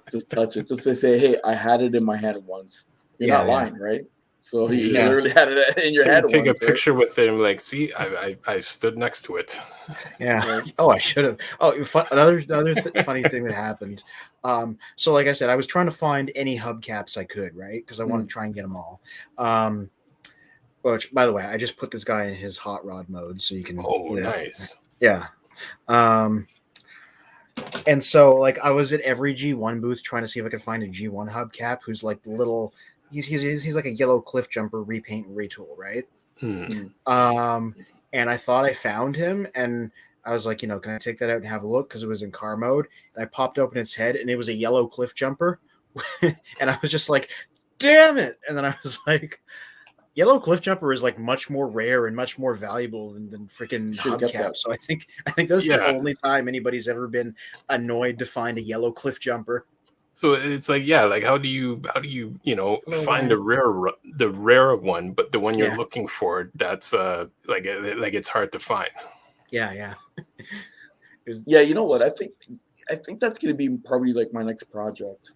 [SPEAKER 1] Just touch it. Just say, hey, I had it in my hand once. You're not lying, right? So you literally had it in your head.
[SPEAKER 2] Take a picture with it and like, see, I stood next to it.
[SPEAKER 3] Yeah. Oh, I should have. Oh, another funny thing that happened. So like I said, I was trying to find any hubcaps I could, right? Because I wanted to try and get them all. Which, by the way, I just put this guy in his hot rod mode, so you can.
[SPEAKER 2] Oh, nice.
[SPEAKER 3] Yeah. And so like I was at every G1 booth trying to see if I could find a G1 hubcap who's like the little. He's like a yellow cliff jumper repaint and retool, right? And I thought I found him, and I was like, can I take that out and have a look, because it was in car mode. And I popped open its head, and it was a yellow cliff jumper, and I was just like, damn it! And then I was like, yellow cliff jumper is like much more rare and much more valuable than freaking hubcap. So I think that's the only time anybody's ever been annoyed to find a yellow cliff jumper.
[SPEAKER 2] So it's like, like how do you find the rare one, but the one you're looking for, that's like it's hard to find.
[SPEAKER 3] Yeah.
[SPEAKER 1] Yeah, you know what? I think that's gonna be probably like my next project.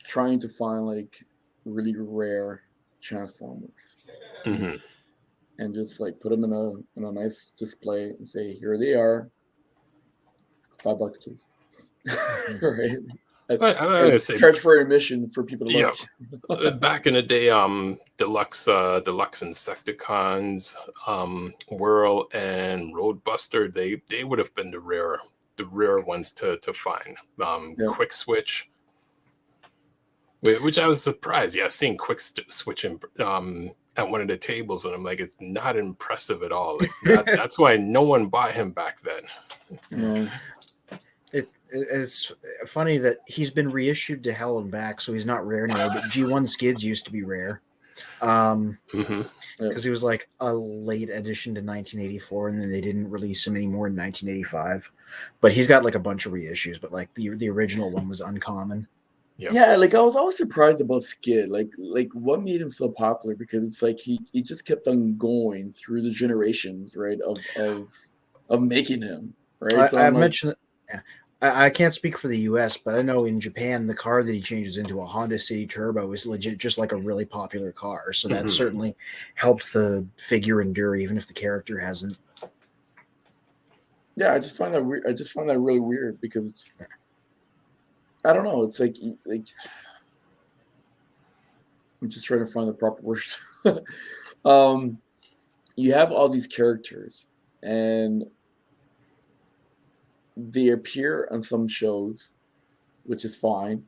[SPEAKER 1] Trying to find like really rare Transformers. And just like put them in a nice display and say, here they are. $5, please. Right.
[SPEAKER 2] I'm gonna say
[SPEAKER 1] charge for admission for people to look.
[SPEAKER 2] Back in the day, deluxe Insecticons, Whirl and Roadbuster, they would have been the rare ones to find. Quick Switch, which I was surprised. Yeah, seeing Quick Switch at one of the tables, and I'm like, it's not impressive at all. Like that's why no one bought him back then.
[SPEAKER 1] No.
[SPEAKER 3] It's funny that he's been reissued to hell and back, so he's not rare anymore. But G1 Skids used to be rare, because he was like a late addition to 1984, and then they didn't release him anymore in 1985. But he's got like a bunch of reissues, but like the original one was uncommon.
[SPEAKER 1] Yeah, like I was always surprised about Skid. Like what made him so popular? Because it's like he just kept on going through the generations, right? Of making him, right.
[SPEAKER 3] I've mentioned it. Yeah. I can't speak for the US, but I know in Japan, the car that he changes into, a Honda City Turbo, is legit just like a really popular car. So that certainly helped the figure endure, even if the character hasn't.
[SPEAKER 1] Yeah, I just find that weird. I just find that really weird because it's, I don't know. It's like I'm just trying to find the proper words. You have all these characters, and they appear on some shows, which is fine,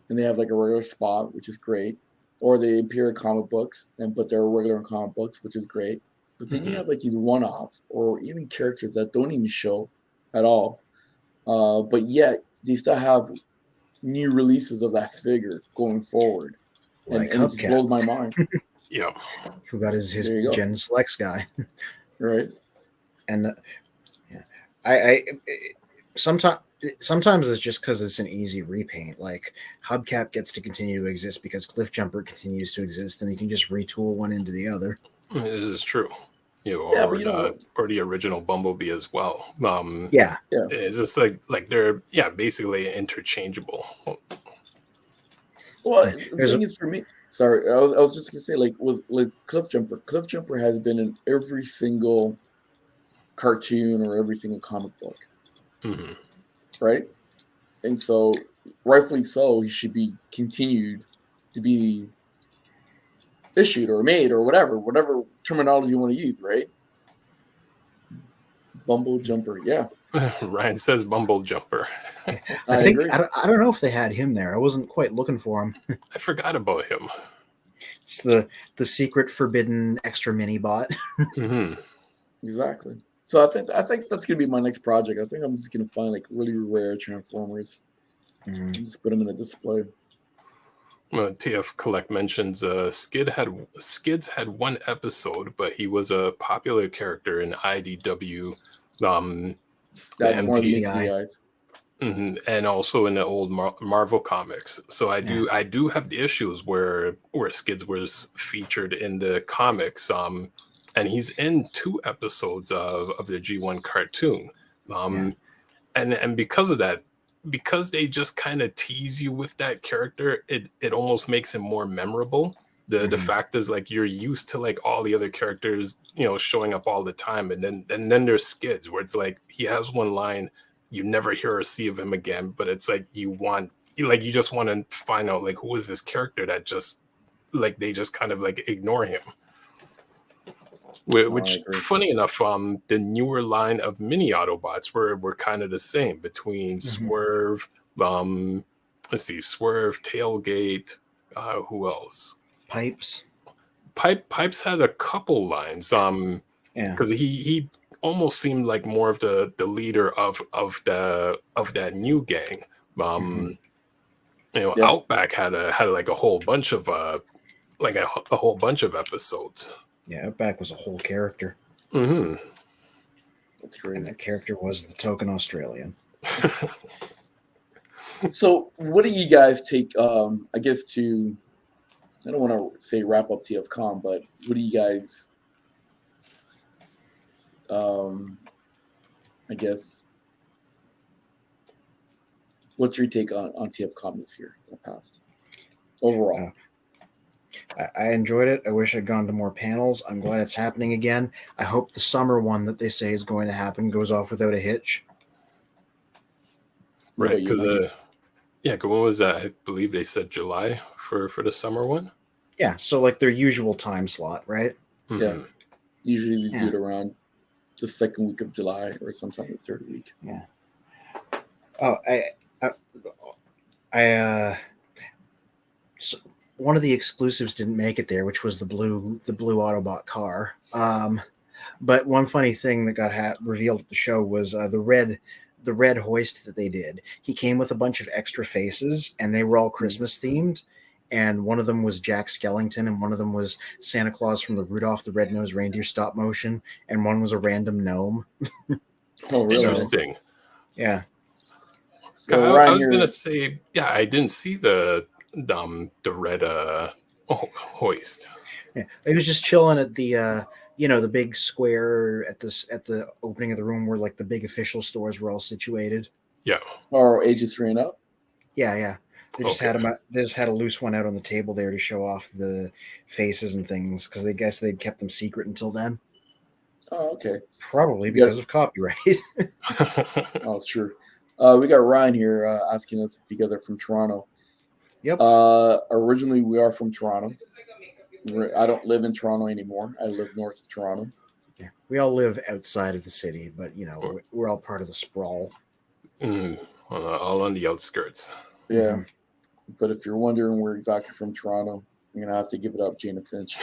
[SPEAKER 1] and they have like a regular spot, which is great, or they appear in comic books, but they're regular in comic books, which is great. But then you have like these one-offs, or even characters that don't even show at all, but yet they still have new releases of that figure going forward, and it just blows my mind.
[SPEAKER 2] Yeah.
[SPEAKER 3] who got his
[SPEAKER 1] There you go.
[SPEAKER 3] Gen Selects guy.
[SPEAKER 1] Right.
[SPEAKER 3] And yeah, I sometimes it's just because it's an easy repaint. Like Hubcap gets to continue to exist because Cliffjumper continues to exist, and you can just retool one into the other.
[SPEAKER 2] This is true.
[SPEAKER 1] Yeah, but you know what?
[SPEAKER 2] Or the original Bumblebee as well.
[SPEAKER 3] Yeah,
[SPEAKER 2] It's just like they're basically interchangeable.
[SPEAKER 1] Well,
[SPEAKER 3] Yeah,
[SPEAKER 1] the
[SPEAKER 3] there's
[SPEAKER 1] thing
[SPEAKER 3] a-
[SPEAKER 1] is for me. Sorry, I was just gonna say like with Cliffjumper. Cliffjumper has been in every single cartoon or every single comic book,
[SPEAKER 2] Mhm.
[SPEAKER 1] right? And so, rightfully so, he should be continued to be issued or made or whatever terminology you want to use, right? Bumble Jumper, yeah,
[SPEAKER 2] Ryan says Bumble Jumper.
[SPEAKER 1] I agree.
[SPEAKER 3] I don't know if they had him there. I wasn't quite looking for him.
[SPEAKER 2] I forgot about him.
[SPEAKER 3] It's the secret forbidden extra mini bot.
[SPEAKER 2] Hmm.
[SPEAKER 1] Exactly. So I think that's gonna be my next project. I think I'm just gonna find like really rare Transformers and just put them in a display.
[SPEAKER 2] TF Collect mentions Skids had one episode, but he was a popular character in IDW, the
[SPEAKER 1] That's one of the
[SPEAKER 3] MTCI.
[SPEAKER 1] MCIs.
[SPEAKER 2] and also in the old Marvel comics. So I do have the issues where Skids was featured in the comics, and he's in 2 episodes of the G1 cartoon, and because of that, because they just kind of tease you with that character, it almost makes him more memorable. The fact is, like, you're used to like all the other characters, showing up all the time, and then there's Skids, where it's like he has one line, you never hear or see of him again, but it's like you just want to find out, like, who is this character that just, like, they just kind of like ignore him. Which, funny enough, the newer line of mini Autobots were kind of the same between Swerve, Swerve, Tailgate, who else?
[SPEAKER 3] Pipes.
[SPEAKER 2] Pipes has a couple lines, because he almost seemed like more of the leader of that new gang. Outback had like a whole bunch of a whole bunch of episodes.
[SPEAKER 3] Yeah, Outback was a whole character.
[SPEAKER 1] That's crazy.
[SPEAKER 3] And that character was the token Australian.
[SPEAKER 1] So, what do you guys take? I guess I don't want to say wrap up TFCON, but what do you guys? I guess. What's your take on TFCON this year? The past overall.
[SPEAKER 3] I enjoyed it. I wish I'd gone to more panels. I'm glad it's happening again. I hope the summer one that they say is going to happen goes off without a hitch.
[SPEAKER 2] Right, because when was that? I believe they said July for the summer one.
[SPEAKER 3] Yeah, so like their usual time slot, right?
[SPEAKER 1] Yeah, usually they do it around the second week of July or sometime the third week.
[SPEAKER 3] Yeah. Oh, so one of the exclusives didn't make it there, which was the blue Autobot car. But one funny thing that got revealed at the show was the red hoist that they did. He came with a bunch of extra faces, and they were all Christmas themed. And one of them was Jack Skellington, and one of them was Santa Claus from the Rudolph the Red-Nosed Reindeer stop motion, and one was a random gnome.
[SPEAKER 1] Oh, really?
[SPEAKER 2] Interesting.
[SPEAKER 3] Yeah.
[SPEAKER 1] So
[SPEAKER 2] I was gonna say, I didn't see the red hoist.
[SPEAKER 3] Yeah, he was just chilling at the the big square at the opening of the room where like the big official stores were all situated.
[SPEAKER 2] Yeah.
[SPEAKER 1] Or ages 3 and up.
[SPEAKER 3] Yeah. They just had him. They just had a loose one out on the table there to show off the faces and things because they guess they'd kept them secret until then.
[SPEAKER 1] Oh, okay.
[SPEAKER 3] Probably because of copyright.
[SPEAKER 1] Oh, it's true. We got Ryan here asking us if you guys are from Toronto.
[SPEAKER 3] Yep.
[SPEAKER 1] Originally, we are from Toronto. I don't live in Toronto anymore. I live north of Toronto.
[SPEAKER 3] Yeah, we all live outside of the city, but we're all part of the sprawl.
[SPEAKER 2] All on the outskirts.
[SPEAKER 1] Yeah. But if you're wondering where exactly from Toronto, you're gonna have to give it up, Jana Finch.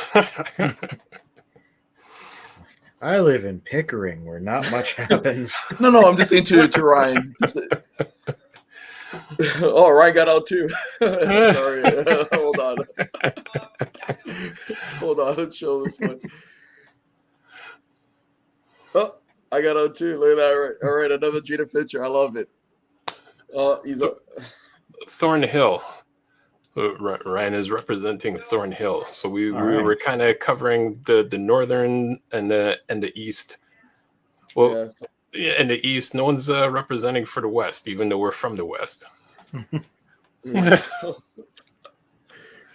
[SPEAKER 3] I live in Pickering, where not much happens.
[SPEAKER 1] No, I'm just into it to Ryan. Oh, Ryan got out too. Sorry, hold on. Hold on, let's show this one. Oh, I got on too. Look at that. All right, another Gina Fincher. I love it. He's a
[SPEAKER 2] Thornhill. Ryan is representing Thornhill. So we
[SPEAKER 3] right.
[SPEAKER 2] were kind of covering the northern and the east. Well, yeah, in the east, no one's representing for the west, even though we're from the west.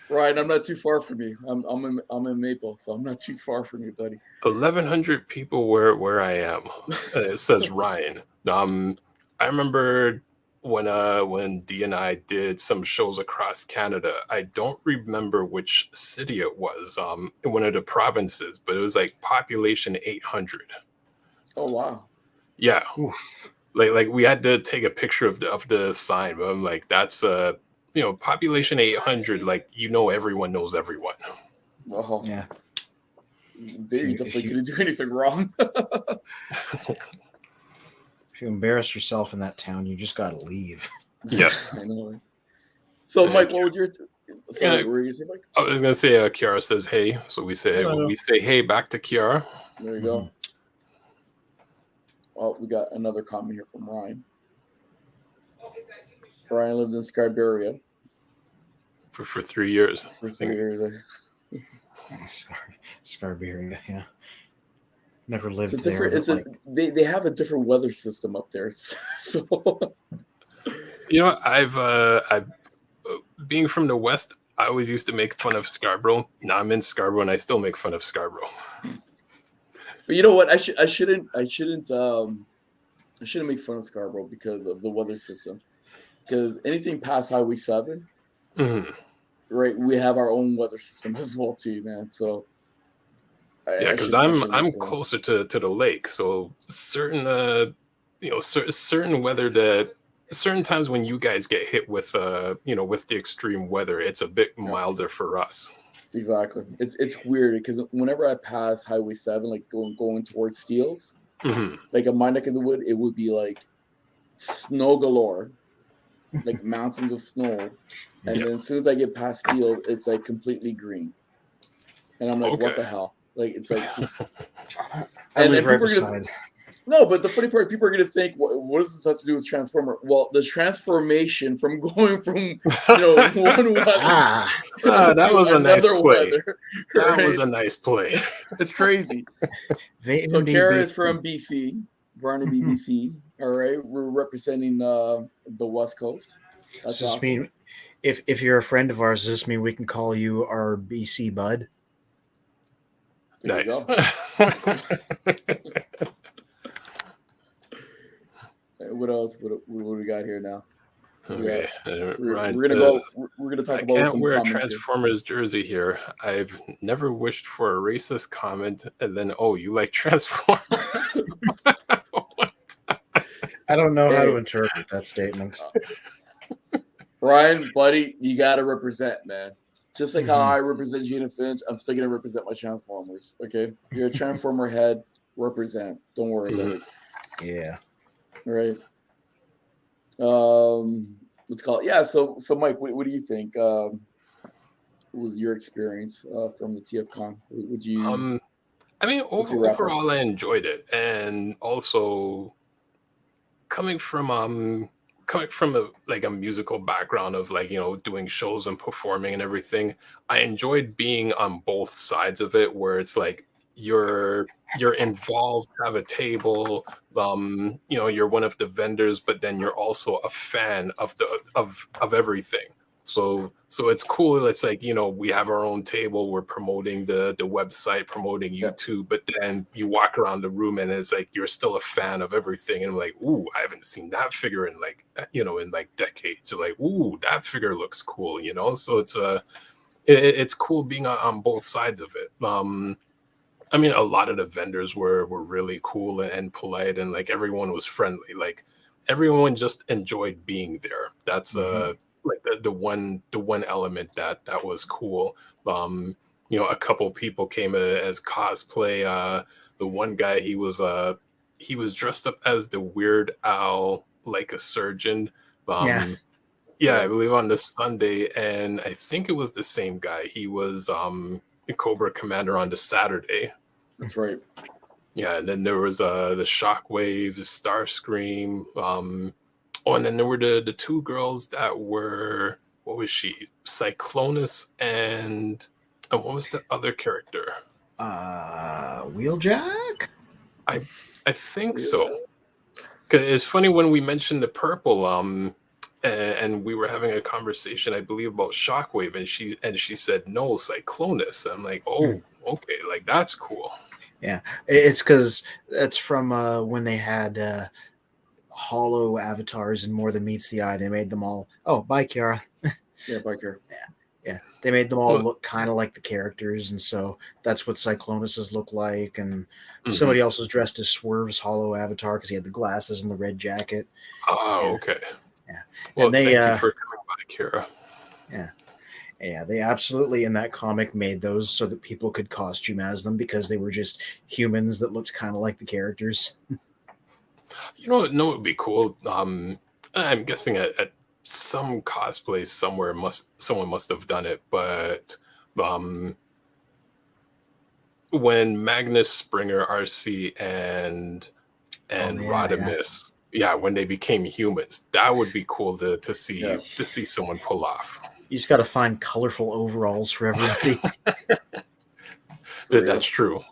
[SPEAKER 1] Ryan, I'm not too far from you. I'm in Maple, so I'm not too far from you, buddy.
[SPEAKER 2] 1,100 people where I am. It says Ryan. I remember when Dee and I did some shows across Canada. I don't remember which city it was. In one of the provinces, but it was like population 800.
[SPEAKER 1] Oh wow.
[SPEAKER 2] Yeah.
[SPEAKER 3] Oof.
[SPEAKER 2] Like we had to take a picture of the sign, but I'm like, that's population 800. Like everyone knows everyone.
[SPEAKER 1] Oh
[SPEAKER 3] Yeah.
[SPEAKER 1] They definitely couldn't do anything wrong.
[SPEAKER 3] If you embarrass yourself in that town, you just got to leave.
[SPEAKER 2] Yes.
[SPEAKER 1] I know. So, Mike, what was your? Sorry, what were you saying, Mike?
[SPEAKER 2] I was gonna say, Kiara says hey, so we say hey back to Kiara.
[SPEAKER 1] There you go. Oh, we got another comment here from Ryan. Ryan lived in Scarberia
[SPEAKER 2] for 3 years.
[SPEAKER 1] For 3 years.
[SPEAKER 3] Scarberia, yeah. Never lived
[SPEAKER 1] It's
[SPEAKER 3] there.
[SPEAKER 1] They have a different weather system up there. So
[SPEAKER 2] I've being from the west, I always used to make fun of Scarborough. Now I'm in Scarborough and I still make fun of Scarborough.
[SPEAKER 1] But you know what? I shouldn't make fun of Scarborough because of the weather system. Because anything past Highway 7, right? We have our own weather system as well too, man. So
[SPEAKER 2] because I'm closer to the lake, so certain certain weather that certain times when you guys get hit with with the extreme weather, it's a bit milder for us.
[SPEAKER 1] Exactly. It's weird because whenever I pass Highway 7, like going towards Steeles, like in my neck of the wood, it would be like snow galore, like mountains of snow. And then as soon as I get past Steeles, it's like completely green. And I'm like, what the hell? Like, it's like this.
[SPEAKER 3] I live right beside.
[SPEAKER 1] No, but the funny part, people are going to think, what does this have to do with Transformer? Well, the transformation from going from, one weather
[SPEAKER 2] that was a nice play. Weather, right? That was a nice play.
[SPEAKER 1] It's crazy. So Kara is from BC, Barnaby, BC. All right, we're representing the West Coast. That's
[SPEAKER 3] does
[SPEAKER 1] awesome.
[SPEAKER 3] This mean, if you're a friend of ours, does this mean we can call you our BC bud?
[SPEAKER 1] There
[SPEAKER 2] nice.
[SPEAKER 1] What else? What we got here now?
[SPEAKER 2] Okay.
[SPEAKER 1] We're gonna talk about.
[SPEAKER 2] I can't wear a Transformers jersey here. I've never wished for a racist comment, and then you like Transformers?
[SPEAKER 3] I don't know how to interpret that statement.
[SPEAKER 1] Ryan, buddy, you gotta represent, man. Just like how I represent Gina Finch, I'm still gonna represent my Transformers. Okay, you're a Transformer head. Represent. Don't worry about it.
[SPEAKER 3] Yeah.
[SPEAKER 1] Right. Let's call it. Yeah. So Mike, what do you think? What was your experience from the TFCON? Would you?
[SPEAKER 2] I mean, overall, I enjoyed it, and also coming from a musical background of doing shows and performing and everything, I enjoyed being on both sides of it, where it's like you're involved, have a table, you're one of the vendors, but then you're also a fan of everything. So it's cool. It's like, we have our own table. We're promoting the website, promoting YouTube, but then you walk around the room and it's like you're still a fan of everything. And like, ooh, I haven't seen that figure in decades. So like, ooh, that figure looks cool, So it's cool being on both sides of it. I mean, a lot of the vendors were really cool and polite, and like everyone was friendly. Like everyone just enjoyed being there. That's like the one element that was cool. A couple people came as cosplay. The one guy, he was dressed up as the Weird Al, like a surgeon. Yeah, I
[SPEAKER 1] Yeah,
[SPEAKER 2] believe on the Sunday, and I think it was the same guy. He was the Cobra Commander on the Saturday.
[SPEAKER 1] that's right.
[SPEAKER 2] Yeah, and then there was the Shockwave, Starscream. Oh, and then there were the two girls that were, what was she? Cyclonus and what was the other character?
[SPEAKER 3] Wheeljack?
[SPEAKER 2] I think
[SPEAKER 1] Yeah.
[SPEAKER 2] so. 'Cause it's funny when we mentioned the purple, and we were having a conversation, I believe, about Shockwave, and she said no, Cyclonus. I'm like, oh, okay, like that's cool.
[SPEAKER 3] Yeah, it's because that's from when they had hollow avatars and More Than Meets the Eye. They made them all. Oh, bye, Kiara.
[SPEAKER 1] Yeah, biker.
[SPEAKER 3] Yeah, they made them all
[SPEAKER 2] Well,
[SPEAKER 3] look kind of like the characters, and so that's what Cyclonuses look like. And
[SPEAKER 2] mhm.
[SPEAKER 3] somebody else was dressed as Swerve's hollow avatar because he had the glasses and the red jacket.
[SPEAKER 2] Oh,
[SPEAKER 3] Yeah.
[SPEAKER 2] okay.
[SPEAKER 3] Yeah.
[SPEAKER 2] Well,
[SPEAKER 3] And they,
[SPEAKER 2] thank you for coming by, Kira.
[SPEAKER 3] Yeah, they absolutely in that comic made those so that people could costume as them because they were just humans that looked kind of like the characters.
[SPEAKER 2] You know what would be cool? I'm guessing at some cosplay somewhere someone must have done it, but when Magnus, Springer, RC, and
[SPEAKER 3] Yeah.
[SPEAKER 2] Rodimus, yeah, when they became humans, that would be cool to see
[SPEAKER 1] Yeah.
[SPEAKER 2] to see someone pull off.
[SPEAKER 3] You just got to find colorful overalls for everybody.
[SPEAKER 2] That's true.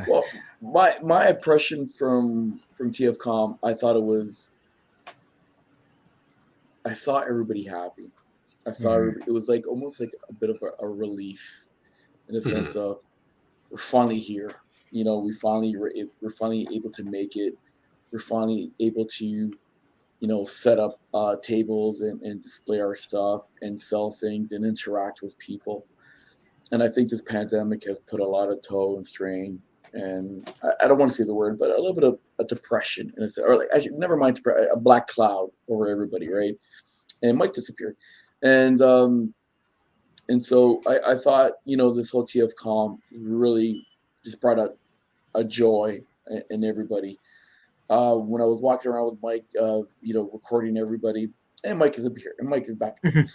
[SPEAKER 1] Well, my impression from TFCON, I thought I saw everybody happy. I saw it was like almost like a bit of a relief in the sense of we're finally here. You know, we're finally able to make it. We're finally able to, set up tables and display our stuff and sell things and interact with people. And I think this pandemic has put a lot of toll and strain. And I don't want to say the word, but a little bit of a depression, or like never mind, a black cloud over everybody, right? And it might disappear. And so I thought, this whole TFCON really just brought a joy in everybody. When I was walking around with Mike, recording everybody, and Mike is up here, and Mike is back, and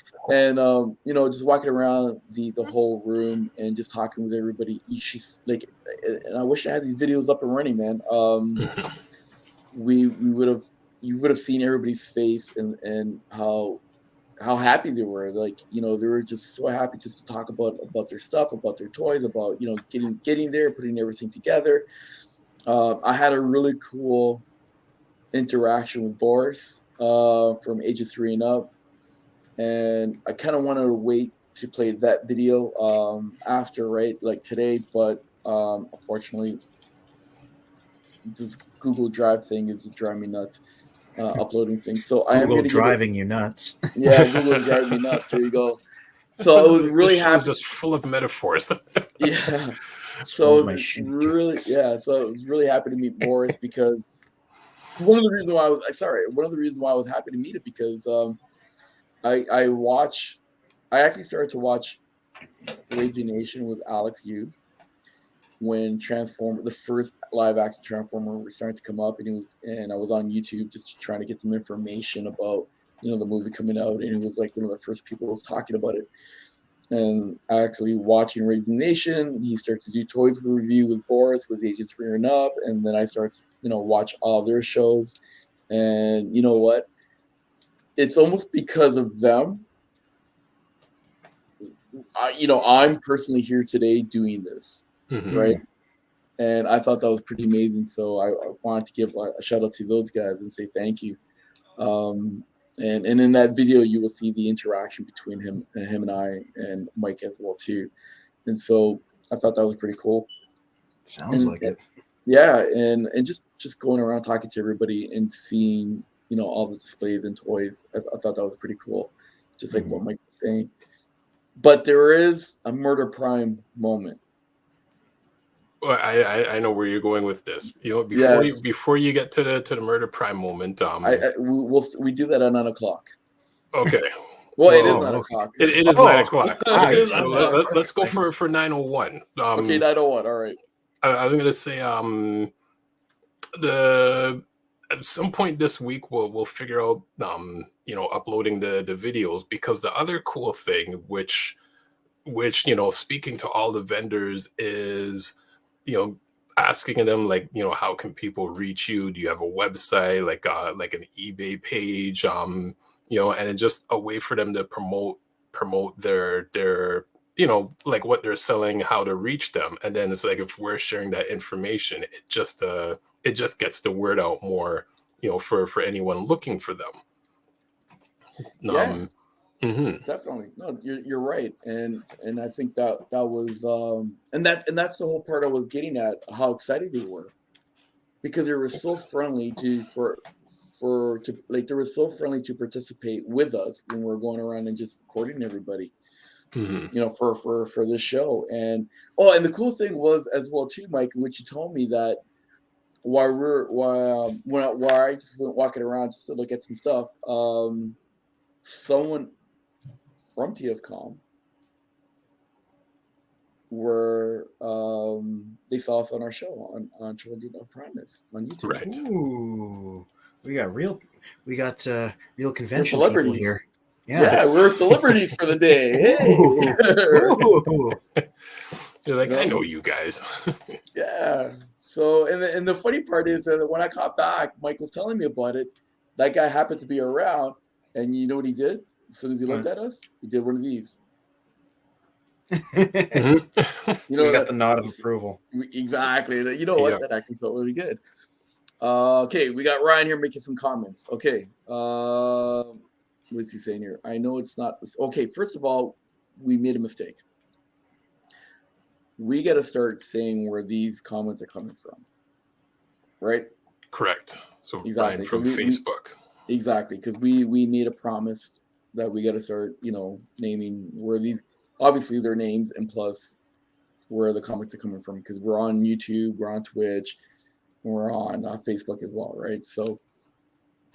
[SPEAKER 1] just walking around the whole room and just talking with everybody. She's like, and I wish I had these videos up and running, man. You would have seen everybody's face and how happy they were. Like, they were just so happy just to talk about their stuff, about their toys, about getting there, putting everything together. I had a really cool interaction with Boris from ages 3 and up, and I kind of wanted to wait to play that video after, right, like today, but unfortunately this Google Drive thing is just driving me nuts, uploading things. So I am
[SPEAKER 3] Google
[SPEAKER 1] going to
[SPEAKER 3] driving you nuts.
[SPEAKER 1] Yeah, Google's driving me nuts. There you go. So I was really
[SPEAKER 2] This show
[SPEAKER 1] happy.
[SPEAKER 2] is just full of metaphors.
[SPEAKER 1] Yeah.
[SPEAKER 3] It's
[SPEAKER 1] So
[SPEAKER 3] full
[SPEAKER 1] I
[SPEAKER 3] of my
[SPEAKER 1] was
[SPEAKER 3] shitty
[SPEAKER 1] really,
[SPEAKER 3] jokes.
[SPEAKER 1] So I was really happy to meet Boris because one of the reasons why I was happy to meet it because I actually started to watch Raging Nation with Alex Yu when the first live action Transformer was starting to come up, and I was on YouTube just trying to get some information about the movie coming out, and he was like one of the first people who was talking about it. And actually watching Raging Nation, he started to do toys review with Boris with ages 3 and up, and then I started to watch all their shows, and you know what? It's almost because of them. I'm personally here today doing this, right? And I thought that was pretty amazing. So I wanted to give a shout out to those guys and say thank you. And in that video, you will see the interaction between him and I and Mike as well too. And so I thought that was pretty cool.
[SPEAKER 3] Sounds like it.
[SPEAKER 1] Yeah, and just going around talking to everybody and seeing all the displays and toys, I thought that was pretty cool. Just like what Mike was saying. But there is a Murder Prime moment.
[SPEAKER 2] Well, I know where you're going with this. Before you get to the Murder Prime moment,
[SPEAKER 1] we do that at 9:00.
[SPEAKER 2] Okay.
[SPEAKER 1] Well, it is 9:00.
[SPEAKER 2] It is 9:00. Okay,
[SPEAKER 1] so
[SPEAKER 2] let's go for 9:01.
[SPEAKER 1] Okay, 9:01. All right.
[SPEAKER 2] I was gonna say the at some point this week we'll figure out uploading the videos, because the other cool thing, which speaking to all the vendors, is you know asking them, like, how can people reach you? Do you have a website, like an eBay page? And it's just a way for them to promote their like what they're selling, how to reach them. And then it's like, if we're sharing that information, it just gets the word out more, for anyone looking for them.
[SPEAKER 1] Yeah,
[SPEAKER 2] Mhm.
[SPEAKER 1] definitely. No, you're right, and I think that was and that's the whole part I was getting at, how excited they were, because they were so friendly they were so friendly to participate with us when we're going around and just recording everybody,
[SPEAKER 2] Mhm.
[SPEAKER 1] for this show. And and the cool thing was as well too, Mike, which you told me, that while I just went walking around just to look at some stuff, someone from TFCON they saw us on our show on Children of Primus on YouTube.
[SPEAKER 2] Right.
[SPEAKER 3] Ooh, we got real
[SPEAKER 1] We're
[SPEAKER 3] convention people
[SPEAKER 1] celebrities.
[SPEAKER 3] here.
[SPEAKER 1] Yeah, we're celebrities for the day. Hey.
[SPEAKER 3] Ooh.
[SPEAKER 2] You're like,
[SPEAKER 1] You know?
[SPEAKER 2] I know you guys.
[SPEAKER 1] Yeah. So, and the funny part is that when I got back, Mike was telling me about it. That guy happened to be around, and you know what he did? As soon as he looked at us, he did one of these.
[SPEAKER 2] Mhm.
[SPEAKER 1] You know,
[SPEAKER 3] We got the nod of approval.
[SPEAKER 1] Exactly. You know what?
[SPEAKER 2] Yep.
[SPEAKER 1] That actually felt really good. Okay, we got Ryan here making some comments. Okay. What's he saying here? I know it's not this. Okay, first of all, we made a mistake. We got to start saying where these comments are coming from, right?
[SPEAKER 2] Correct. So
[SPEAKER 1] Exactly,
[SPEAKER 2] Ryan from
[SPEAKER 1] 'cause
[SPEAKER 2] Facebook.
[SPEAKER 1] exactly, because we made a promise that we got to start, naming where these. Obviously, their names, and plus where the comments are coming from, because we're on YouTube, we're on Twitch, we're on Facebook as well, right? So,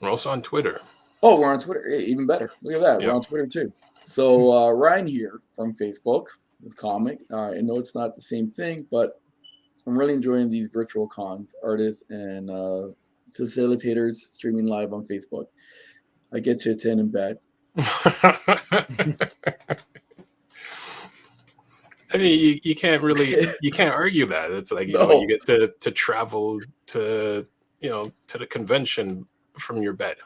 [SPEAKER 2] We're also on Twitter.
[SPEAKER 1] oh, we're on Twitter. Hey, even better. Look at that. We're
[SPEAKER 2] Yep.
[SPEAKER 1] on Twitter too. So Ryan here from Facebook, this comic. I know it's not the same thing, but I'm really enjoying these virtual cons, artists, and facilitators streaming live on Facebook. I get to attend in bed.
[SPEAKER 2] I mean, you can't argue that. It's like,
[SPEAKER 1] No.
[SPEAKER 2] you get to travel to the convention from your bed.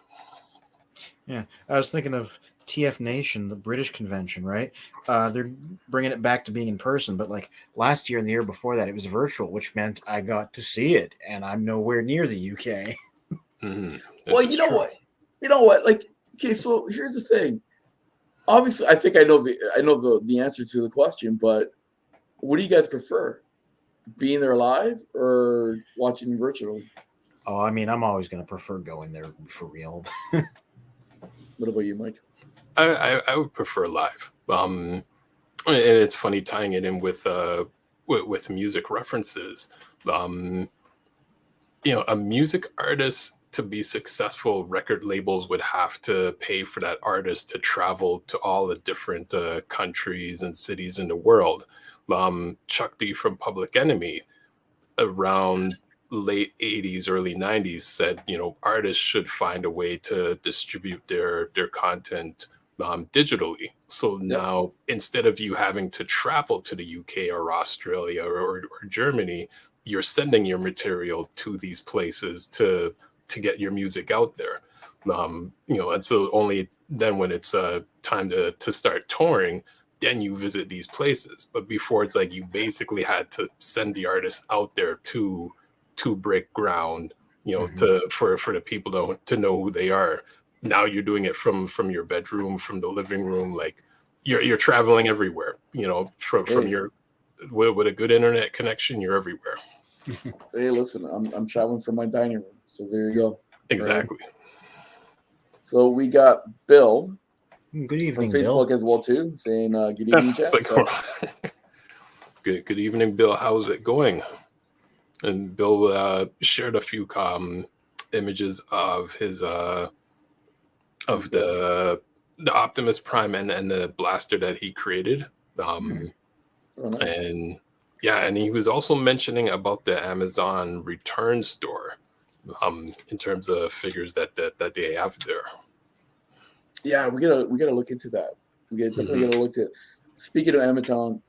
[SPEAKER 3] Yeah, I was thinking of TF Nation, the British convention, right? They're bringing it back to being in person, but like last year and the year before that, it was virtual, which meant I got to see it, and I'm nowhere near the UK.
[SPEAKER 2] Mm-hmm.
[SPEAKER 1] Well, you know what? You know what? Like, okay, so here's the thing. Obviously, I think I know the answer to the question, but what do you guys prefer? Being there live or watching virtual?
[SPEAKER 3] Oh, I mean, I'm always going to prefer going there for real.
[SPEAKER 1] What about you, Mike?
[SPEAKER 2] I would prefer live. And it's funny tying it in with music references. A music artist, to be successful, record labels would have to pay for that artist to travel to all the different countries and cities in the world. Chuck D from Public Enemy, around late 80s, early 90s, said, artists should find a way to distribute their content digitally. So now, instead of you having to travel to the UK or Australia or Germany, you're sending your material to these places to get your music out there. And so only then, when it's time to start touring, then you visit these places. But before, it's like you basically had to send the artist out there to break ground, for the people to know who they are. Now you're doing it from your bedroom, from the living room. Like, you're traveling everywhere, from your with a good internet connection, you're everywhere.
[SPEAKER 1] Hey, listen, I'm traveling from my dining room, so there you go.
[SPEAKER 2] Exactly.
[SPEAKER 1] Right? So we got Bill.
[SPEAKER 3] Good evening,
[SPEAKER 1] from Facebook
[SPEAKER 3] Bill.
[SPEAKER 1] as well too, saying good evening, Jeff.
[SPEAKER 2] Good evening, Bill. How's it going? And Bill shared a few images of his of the Optimus Prime and the blaster that he created.
[SPEAKER 1] Nice.
[SPEAKER 2] And he was also mentioning about the Amazon return store in terms of figures that they have there.
[SPEAKER 1] Yeah, we gotta look into that. We definitely gotta look at. Speaking of Amazon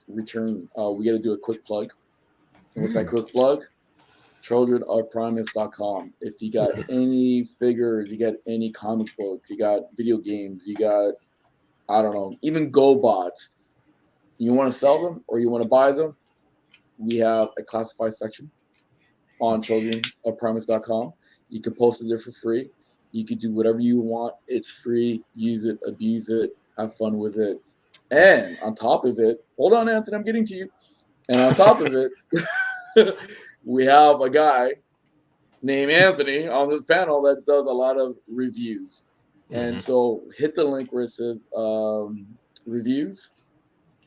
[SPEAKER 1] return, we gotta do a quick plug. And what's that quick plug? ChildrenOfPrimus.com. If you got any figures, you got any comic books, you got video games, you got, I don't know, even GoBots. You want to sell them or you want to buy them? We have a classified section on ChildrenOfPrimus.com. You can post it there for free. You can do whatever you want. It's free. Use it, abuse it, have fun with it. And on top of it, hold on, Anthony, I'm getting to you. And on top of it, we have a guy named Anthony on this panel that does a lot of reviews. And so hit the link where it says reviews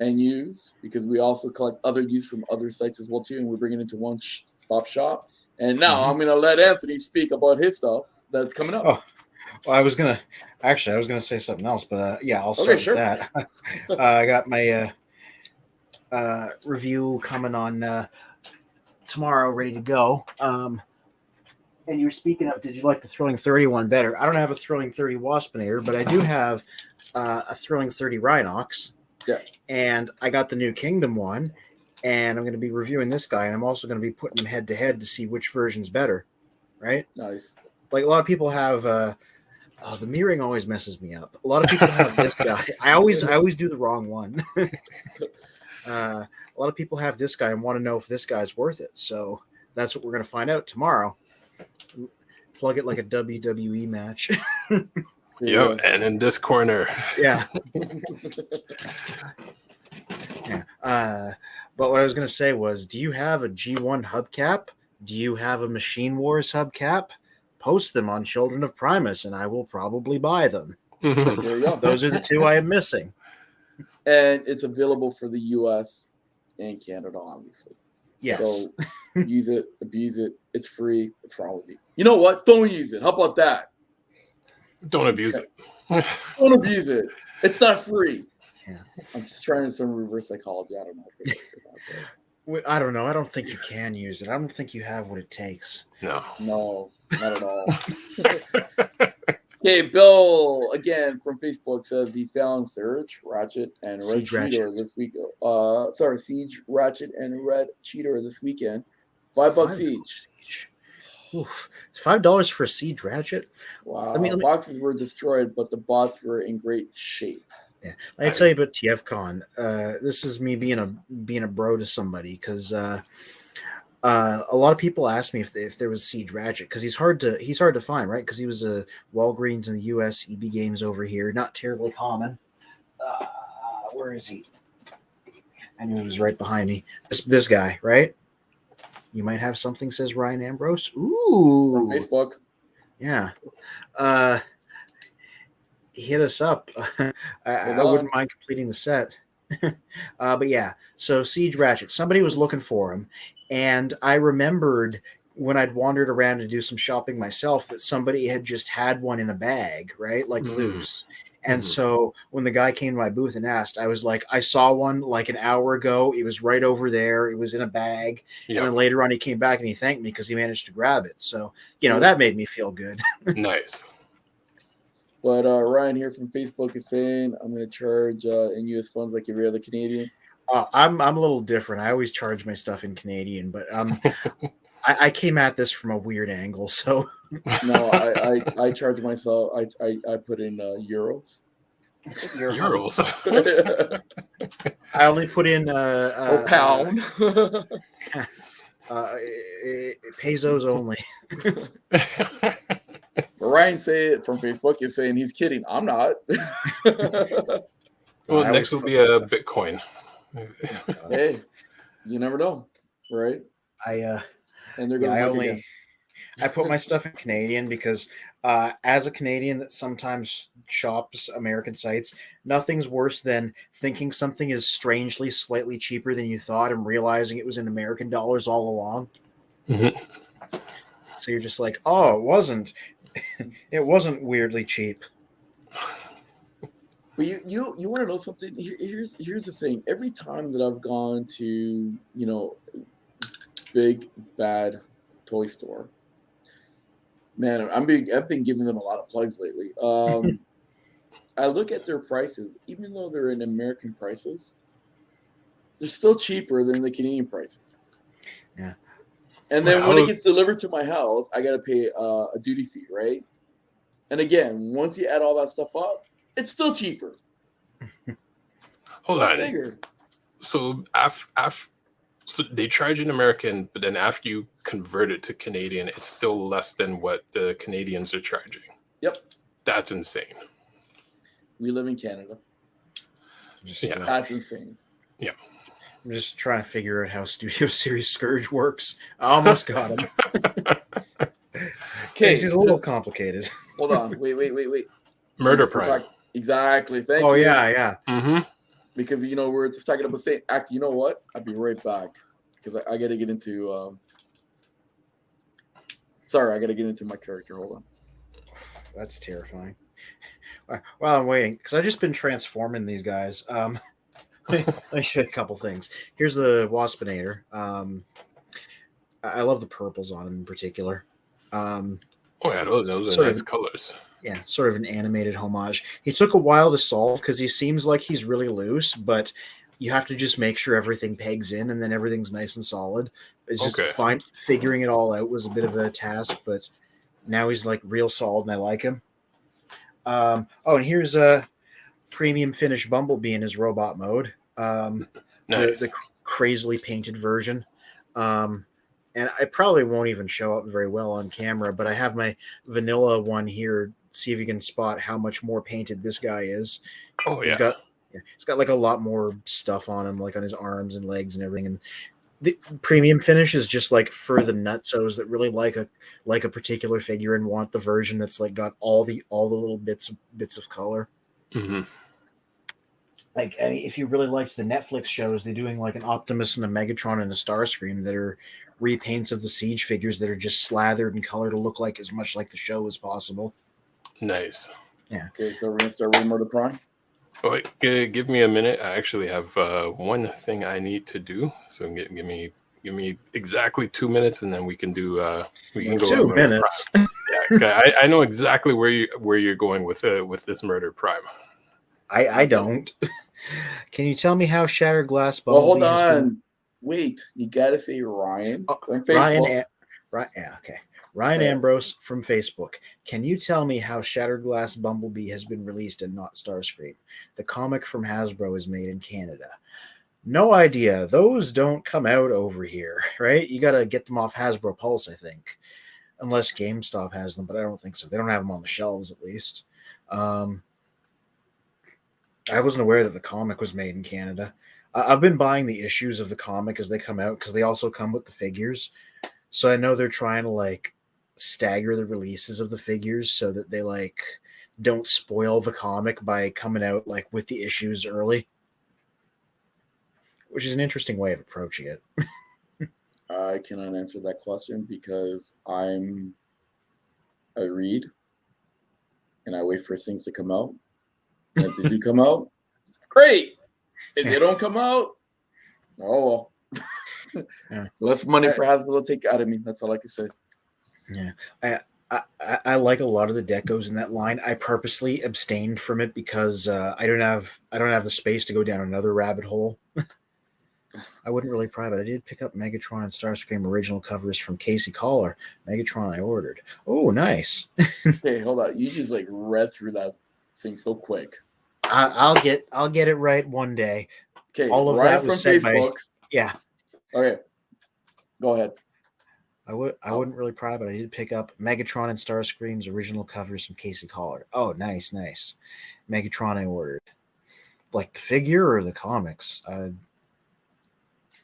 [SPEAKER 1] and use, because we also collect other use from other sites as well too, and we bring it into one stop shop. And now I'm going to let Anthony speak about his stuff that's coming up.
[SPEAKER 3] Oh, well, I was gonna say something else, but yeah, I'll start with that. I got my review coming on tomorrow, ready to go. And you were speaking of, did you like the Thrilling 30 one better? I don't have a Thrilling 30 Waspinator, but I do have a Thrilling 30 Rhinox.
[SPEAKER 1] Yeah.
[SPEAKER 3] And I got the New Kingdom one, and I'm going to be reviewing this guy, and I'm also going to be putting them head to head to see which version's better, right?
[SPEAKER 1] Nice.
[SPEAKER 3] Like a lot of people have, the mirroring always messes me up. A lot of people have this guy. I always do the wrong one. A lot of people have this guy and want to know if this guy's worth it. So that's what we're going to find out tomorrow. Plug it like a WWE match.
[SPEAKER 2] Yep, and in this corner.
[SPEAKER 3] Yeah. Yeah. But what I was going to say was, do you have a G1 hubcap? Do you have a Machine Wars hubcap? Post them on Children of Primus, and I will probably buy them.
[SPEAKER 1] There you go.
[SPEAKER 3] Those are the two I am missing.
[SPEAKER 1] And it's available for the U.S. and Canada, obviously.
[SPEAKER 3] Yes.
[SPEAKER 1] So use it, abuse it. It's free. What's wrong with you? You know what? Don't use it. How about that?
[SPEAKER 2] Don't abuse it.
[SPEAKER 1] Don't abuse it. It's not free.
[SPEAKER 3] Yeah.
[SPEAKER 1] I'm just trying some reverse psychology. I don't know.
[SPEAKER 3] I don't know. I don't think you can use it. I don't think you have what it takes.
[SPEAKER 1] No, not at all. Okay, Bill, again, from Facebook says he found Surge, Ratchet, and Red Cheetor this week. Siege, Ratchet, and Red Cheetor this weekend. $5 each.
[SPEAKER 3] Oof. $5 for a Siege Ratchet?
[SPEAKER 1] Wow. Boxes were destroyed, but the bots were in great shape.
[SPEAKER 3] Yeah, I tell you about TFCON. This is me being a bro to somebody, because a lot of people ask me if there was Siege Ratchet, because he's hard to find, right? Because he was a Walgreens in the US, EB Games over here, not terribly common. Where is he? I knew he was right behind me. This guy, right? You might have something, says Ryan Ambrose. Ooh,
[SPEAKER 1] from Facebook.
[SPEAKER 3] Yeah. Hit us up. I wouldn't mind completing the set. But yeah, so Siege Ratchet, somebody was looking for him, and I remembered when I'd wandered around to do some shopping myself that somebody had just had one in a bag, right? Like loose. And so when the guy came to my booth and asked, I was like, I saw one like an hour ago. It was right over there. It was in a bag. Yeah. And then later on he came back and he thanked me because he managed to grab it. So, that made me feel good.
[SPEAKER 2] Nice.
[SPEAKER 1] But Ryan here from Facebook is saying, I'm going to charge in U.S. funds like every other Canadian.
[SPEAKER 3] I'm a little different. I always charge my stuff in Canadian, but I came at this from a weird angle. So
[SPEAKER 1] no, I charge myself. I put in euros.
[SPEAKER 2] Euros.
[SPEAKER 3] I only put in
[SPEAKER 1] or pound.
[SPEAKER 3] Pesos only.
[SPEAKER 1] Ryan say it from Facebook is saying he's kidding. I'm not.
[SPEAKER 2] Well, next will be a Bitcoin.
[SPEAKER 1] Hey, you never know, right? And they're going
[SPEAKER 3] I put my stuff in Canadian because as a Canadian that sometimes shops American sites, nothing's worse than thinking something is strangely slightly cheaper than you thought and realizing it was in American dollars all along. So you're just like, oh, it wasn't weirdly cheap.
[SPEAKER 1] But you want to know something? Here's the thing. Every time that I've gone to big bad toy store, Man, I've been giving them a lot of plugs lately. I look at their prices, even though they're in American prices, they're still cheaper than the Canadian prices.
[SPEAKER 3] Yeah.
[SPEAKER 1] And then when it gets delivered to my house, I got to pay a duty fee, right? And again, once you add all that stuff up, it's still cheaper.
[SPEAKER 2] Hold on. So so they charge in American, but then after you convert it to Canadian, it's still less than what the Canadians are charging.
[SPEAKER 1] Yep.
[SPEAKER 2] That's insane.
[SPEAKER 1] We live in Canada. That's insane.
[SPEAKER 2] Yeah.
[SPEAKER 3] I'm just trying to figure out how Studio Series Scourge works. I almost got him.
[SPEAKER 1] Okay.
[SPEAKER 3] He's a little complicated.
[SPEAKER 1] Hold on. Wait.
[SPEAKER 2] Murder Prime.
[SPEAKER 1] Exactly. Thank you.
[SPEAKER 3] Oh, yeah.
[SPEAKER 2] Mm-hmm.
[SPEAKER 1] Because, we're just talking about saying, actually, you know what? I'll be right back. Because I got to get into... Sorry, I got to get into my character. Hold on.
[SPEAKER 3] That's terrifying. While I'm waiting, because I've just been transforming these guys. Let me show you a couple things. Here's the Waspinator. I love the purples on him in particular.
[SPEAKER 2] Those are nice colors.
[SPEAKER 3] Yeah, sort of an animated homage. He took a while to solve because he seems like he's really loose, but you have to just make sure everything pegs in and then everything's nice and solid. It's just fine. Figuring it all out was a bit of a task, but now he's like real solid and I like him. And here's a premium finish Bumblebee in his robot mode.
[SPEAKER 2] Nice.
[SPEAKER 3] The crazily painted version. And I probably won't even show up very well on camera, but I have my vanilla one here. See if you can spot how much more painted this guy is.
[SPEAKER 2] Oh, yeah.
[SPEAKER 3] He's got like a lot more stuff on him, like on his arms and legs and everything. And the premium finish is just like for the nutsos that really like a particular figure and want the version that's like got all the little bits of color.
[SPEAKER 2] Mm-hmm.
[SPEAKER 3] Like, I mean, if you really liked the Netflix shows, they're doing like an Optimus and a Megatron and a Starscream that are repaints of the Siege figures that are just slathered in color to look like as much like the show as possible.
[SPEAKER 2] Nice.
[SPEAKER 3] Yeah.
[SPEAKER 1] Okay, so we're gonna start with Murder Prime.
[SPEAKER 2] Oh, wait, give me a minute. I actually have one thing I need to do. So give me exactly 2 minutes, and then we can do. We can go
[SPEAKER 3] 2 minutes.
[SPEAKER 2] Yeah, okay. I know exactly where you're going with this Murder Prime.
[SPEAKER 3] I don't. Can you tell me how Shattered Glass
[SPEAKER 1] Bumblebee?
[SPEAKER 3] Bumblebee
[SPEAKER 1] Well, hold on. Wait, you gotta say Ryan from Facebook.
[SPEAKER 3] Ryan Ambrose from Facebook. Can you tell me how Shattered Glass Bumblebee has been released and not Starscream? The comic from Hasbro is made in Canada. No idea. Those don't come out over here, right? You got to get them off Hasbro Pulse, I think. Unless GameStop has them, but I don't think so. They don't have them on the shelves, at least. I wasn't aware that the comic was made in Canada. I've been buying the issues of the comic as they come out because they also come with the figures. So I know they're trying to like stagger the releases of the figures so that they like don't spoil the comic by coming out like with the issues early, which is an interesting way of approaching it.
[SPEAKER 1] I cannot answer that question because I read and I wait for things to come out. And if they do come out, great. If they don't come out, oh well.
[SPEAKER 3] Yeah.
[SPEAKER 1] Less money for Hasbro to take out of me. That's all I can say.
[SPEAKER 3] Yeah, I like a lot of the decos in that line. I purposely abstained from it because I don't have the space to go down another rabbit hole. I wouldn't really pry, but I did pick up Megatron and Starscream original covers from Casey Collar. Megatron I ordered. Oh, nice.
[SPEAKER 1] Hey, hold on. You just like read through that thing so quick.
[SPEAKER 3] I'll get it right one day.
[SPEAKER 1] Okay,
[SPEAKER 3] all of
[SPEAKER 1] Ryan
[SPEAKER 3] that was
[SPEAKER 1] from Facebook.
[SPEAKER 3] Yeah.
[SPEAKER 1] Okay, go ahead.
[SPEAKER 3] I wouldn't really pry, but I did pick up Megatron and Starscream's original covers from Casey Collar. Oh, nice. Megatron I ordered. Like the figure or the comics?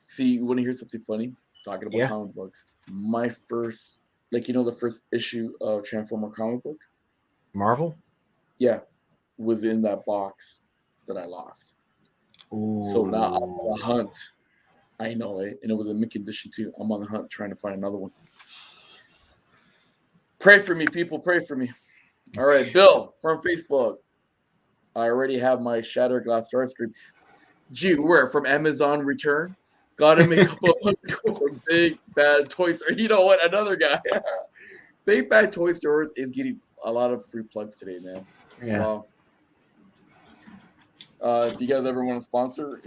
[SPEAKER 1] See, you want to hear something funny? Talking about comic books. My first, the first issue of Transformer comic book?
[SPEAKER 3] Marvel?
[SPEAKER 1] Yeah, was in that box that I lost.
[SPEAKER 3] Ooh.
[SPEAKER 1] So now I'm on the hunt. I know it. And it was in mint condition too. I'm on the hunt trying to find another one. Pray for me, people. Pray for me. All right, Bill from Facebook. I already have my Shattered Glass Starscream. Gee, where? From Amazon Return? Got him a couple of months ago from Big Bad Toy Store. You know what? Another guy. Big Bad Toy Stores is getting a lot of free plugs today, man.
[SPEAKER 3] Yeah.
[SPEAKER 1] Wow. If you guys ever want to sponsor,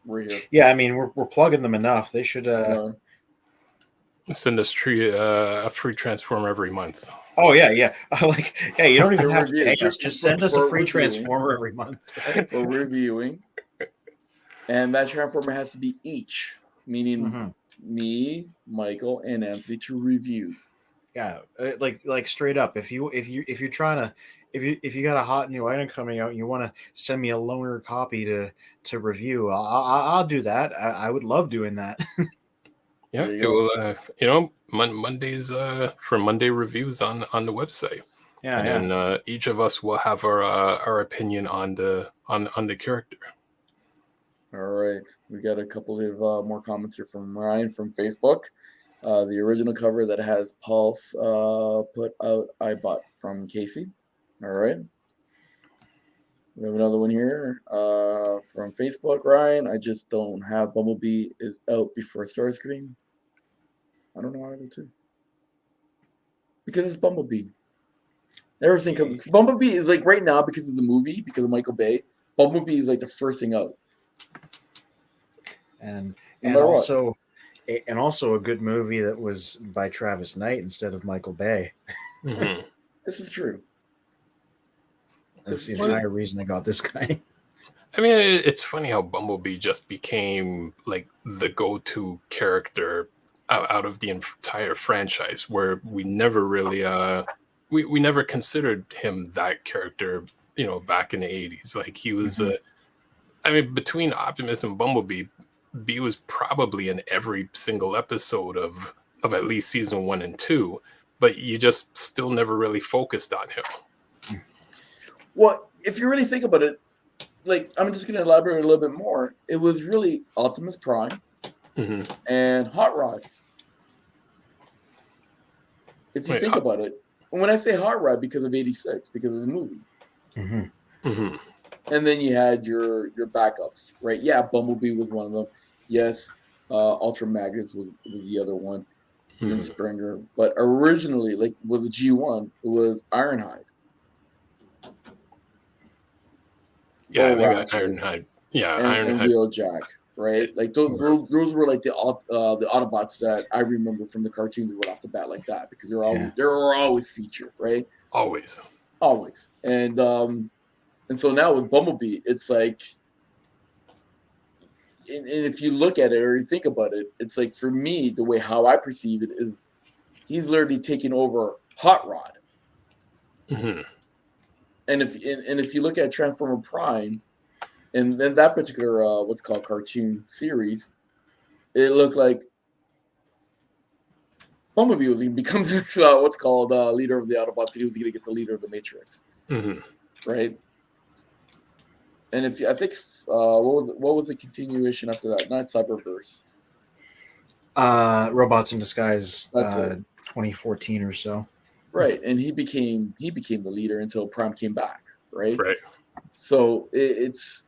[SPEAKER 1] we're here.
[SPEAKER 3] Yeah, I mean, we're plugging them enough. They should.
[SPEAKER 2] Send us a free transformer every month.
[SPEAKER 3] Oh yeah. You don't even
[SPEAKER 1] For
[SPEAKER 3] have to
[SPEAKER 1] review.
[SPEAKER 3] pay us. Just send us a free
[SPEAKER 1] reviewing.
[SPEAKER 3] transformer every month.
[SPEAKER 1] For reviewing. And that transformer has to be each, meaning me, Michael, and Anthony to review.
[SPEAKER 3] Yeah, like straight up. If you're trying to, if you got a hot new item coming out and you want to send me a loaner copy to review, I'll do that. I would love doing that.
[SPEAKER 2] Yeah, it will. Mondays for Monday reviews on the website.
[SPEAKER 3] Yeah,
[SPEAKER 2] and then each of us will have our opinion on the character.
[SPEAKER 1] All right, we got a couple of more comments here from Ryan from Facebook. The original cover that has Pulse put out, I bought from Casey. All right. We have another one here from Facebook, Ryan. I just don't have Bumblebee is out before Starscream. I don't know either too. Because it's Bumblebee. Everything comes. Bumblebee is like right now because of the movie, because of Michael Bay. Bumblebee is like the first thing out.
[SPEAKER 3] And
[SPEAKER 1] No
[SPEAKER 3] also a good movie that was by Travis Knight instead of Michael Bay.
[SPEAKER 2] Mm-hmm.
[SPEAKER 1] This is true.
[SPEAKER 3] That's the entire reason I got this guy.
[SPEAKER 2] I mean, it's funny how Bumblebee just became like the go-to character out of the entire franchise, where we never really we never considered him that character, back in the 80s. Like he was between Optimus and Bumblebee, B was probably in every single episode of at least season 1 and 2, but you just still never really focused on him.
[SPEAKER 1] Well, if you really think about it, like I'm just going to elaborate a little bit more. It was really Optimus Prime and Hot Rod. If you think about it, when I say Hot Rod, because of '86, because of the movie, and then you had your backups, right? Yeah, Bumblebee was one of them. Yes, Ultra Magnus was the other one, then Springer. But originally, like was a G1, it was Ironhide.
[SPEAKER 2] Yeah, Ironhide. Yeah,
[SPEAKER 1] and Wheeljack, right? Like those were like the Autobots that I remember from the cartoons right off the bat, like that, because they were always featured, right?
[SPEAKER 2] Always.
[SPEAKER 1] And so now with Bumblebee, it's like, and if you look at it or you think about it, it's like, for me, the way how I perceive it is, he's literally taking over Hot Rod. And if you look at Transformer Prime, and then that particular what's called cartoon series, it looked like Bumblebee becomes what's called leader of the Autobots. He was going to get the leader of the Matrix, right? And I think what was the continuation after that? Not Cyberverse.
[SPEAKER 3] Robots in Disguise.
[SPEAKER 1] That's it.
[SPEAKER 3] 2014 or so.
[SPEAKER 1] Right, and he became the leader until Prime came back. Right. So it's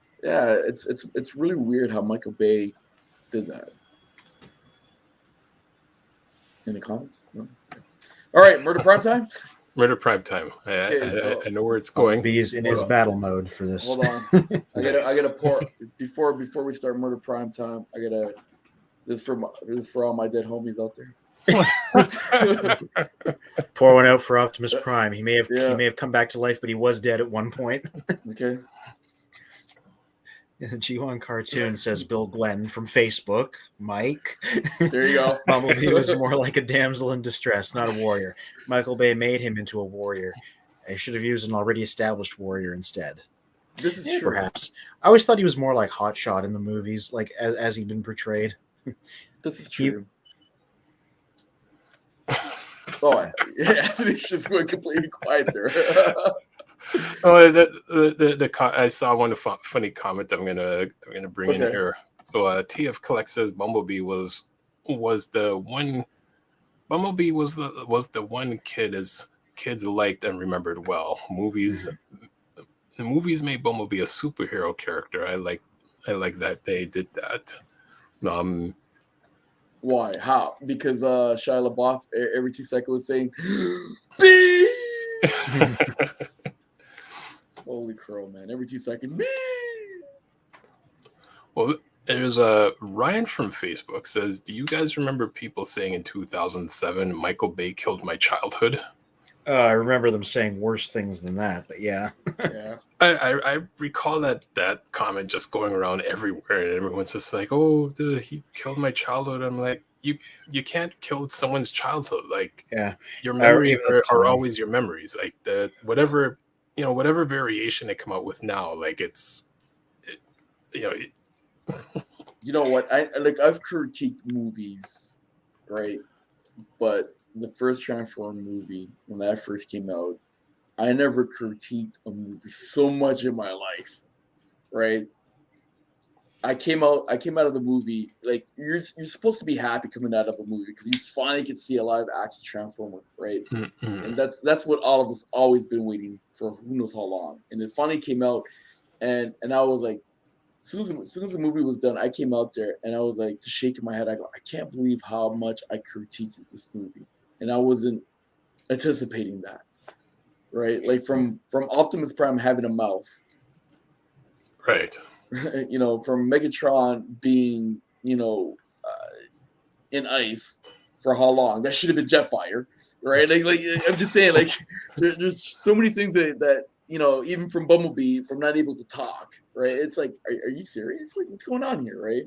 [SPEAKER 1] really weird how Michael Bay did that. Any comments? No. All right, Murder Prime Time.
[SPEAKER 2] Murder Prime Time. I know where it's going.
[SPEAKER 3] B's in his battle mode for this.
[SPEAKER 1] Hold on. I gotta pour before we start Murder Prime Time. This is for all my dead homies out there.
[SPEAKER 3] Pour one out for Optimus Prime. He may have come back to life, but he was dead at one point.
[SPEAKER 1] Okay.
[SPEAKER 3] The G1 cartoon says Bill Glenn from Facebook. Mike.
[SPEAKER 1] There you go.
[SPEAKER 3] Bumblebee was more like a damsel in distress, not a warrior. Michael Bay made him into a warrior. I should have used an already established warrior instead.
[SPEAKER 1] This is true.
[SPEAKER 3] Perhaps. I always thought he was more like Hotshot in the movies, like as he'd been portrayed.
[SPEAKER 1] This is true. Anthony's just going completely quiet there.
[SPEAKER 2] I saw one funny comment I'm gonna bring in here. So TF Collect says Bumblebee was the one. Bumblebee was the one kids liked and remembered well. The movies made Bumblebee a superhero character. I like that they did that.
[SPEAKER 1] Why? How? Because Shia LaBeouf every 2 seconds was saying, "Beep!" Holy crow, man! Every 2 seconds, "Beep!"
[SPEAKER 2] Well, there's Ryan from Facebook says, "Do you guys remember people saying in 2007 Michael Bay killed my childhood?"
[SPEAKER 3] I remember them saying worse things than that, but yeah.
[SPEAKER 1] Yeah.
[SPEAKER 2] I recall that comment just going around everywhere, and everyone's just like, "Oh, he killed my childhood." I'm like, you can't kill someone's childhood. Like,
[SPEAKER 3] Yeah.
[SPEAKER 2] your memories
[SPEAKER 3] Even at the
[SPEAKER 2] are
[SPEAKER 3] time.
[SPEAKER 2] always your memories. Like whatever variation they come out with now, like
[SPEAKER 1] You know what? I've critiqued movies, right? But the first Transformer movie, when that first came out, I never critiqued a movie so much in my life, right? I came out of the movie like you're supposed to be happy coming out of a movie because you finally get to see a live action Transformer, right? And that's what all of us always been waiting for who knows how long. And it finally came out, and I was like, as soon as the movie was done, I came out there and I was like just shaking my head. I go, I can't believe how much I critiqued this movie, and I wasn't anticipating that, right? Like from Optimus Prime having a mouse,
[SPEAKER 2] right.
[SPEAKER 1] From Megatron being, in ice for how long? That should have been Jetfire, right? Like I'm just saying, like there's so many things that even from Bumblebee, from not able to talk, right? It's like, are you serious? Like, what's going on here, right?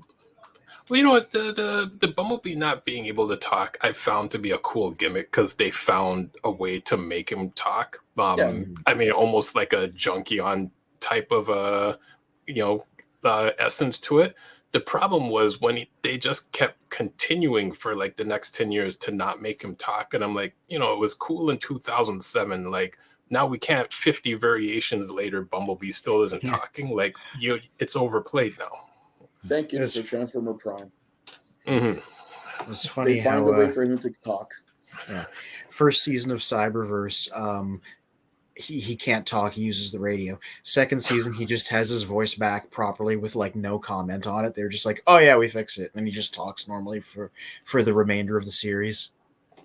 [SPEAKER 2] Well, you know what? The Bumblebee not being able to talk, I found to be a cool gimmick because they found a way to make him talk.
[SPEAKER 1] Yeah.
[SPEAKER 2] I mean, almost like a Junkion type of essence to it. The problem was when they just kept continuing for like the next 10 years to not make him talk. And I'm like, it was cool in 2007. Like, now we can't 50 variations later, Bumblebee still isn't talking. Like, it's overplayed now.
[SPEAKER 1] Thank you for Transformer Prime.
[SPEAKER 2] Mm-hmm.
[SPEAKER 3] It's funny
[SPEAKER 1] they find
[SPEAKER 3] how
[SPEAKER 1] a way for him to talk.
[SPEAKER 3] Yeah. First season of Cyberverse, he can't talk, he uses the radio. Second season, he just has his voice back properly with like no comment on it. They're just like, oh yeah, we fix it. And he just talks normally for the remainder of the series.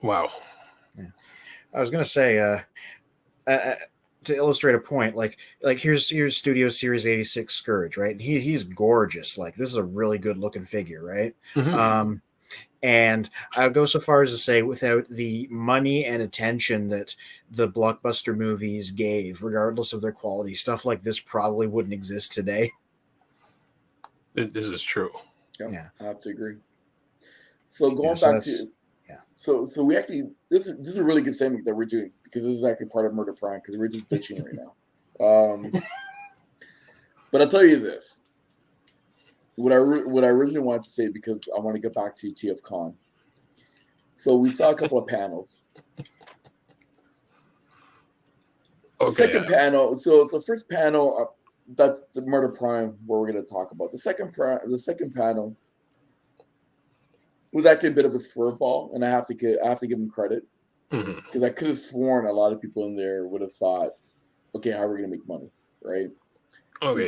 [SPEAKER 2] Wow.
[SPEAKER 3] Yeah. I was gonna say, to illustrate a point, like here's Studio Series 86 Scourge, right? He's gorgeous. Like, this is a really good looking figure, right?
[SPEAKER 2] Mm-hmm.
[SPEAKER 3] And I would go so far as to say, without the money and attention that the blockbuster movies gave, regardless of their quality, stuff like this probably wouldn't exist today.
[SPEAKER 2] This is true.
[SPEAKER 1] Yeah, I have to agree. So going back to so we actually this is a really good segment that we're doing because this is actually part of Murder Prime because we're just bitching right now. But I'll tell you this. What I originally wanted to say, because I want to get back to TFCON. So we saw a couple of panels. The second panel. So first panel, that's the Murder Prime, where we're going to talk about. The second panel was actually a bit of a swerve ball, and I have to give him credit because I could have sworn a lot of people in there would have thought, okay, how are we going to make money, right?
[SPEAKER 2] Okay,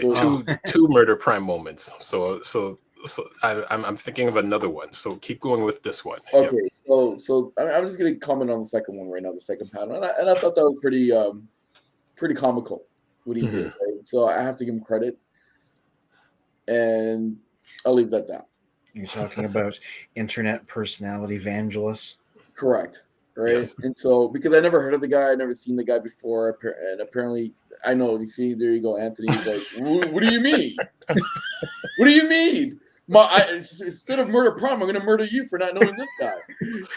[SPEAKER 2] two Murder Prime moments. So I'm thinking of another one. So keep going with this one.
[SPEAKER 1] Okay, yep. So I'm just gonna comment on the second one right now, the second panel, and I thought that was pretty comical what he did. Right? So I have to give him credit, and I'll leave it at that.
[SPEAKER 3] You're talking about internet personality Vangelis?
[SPEAKER 1] Correct. Right. Yes. And so, because I never heard of the guy, I never seen the guy before, and apparently, I know. You see, there you go, Anthony. He's like, what do you mean? What do you mean? Instead of Murder Prime, I'm going to murder you for not knowing this guy.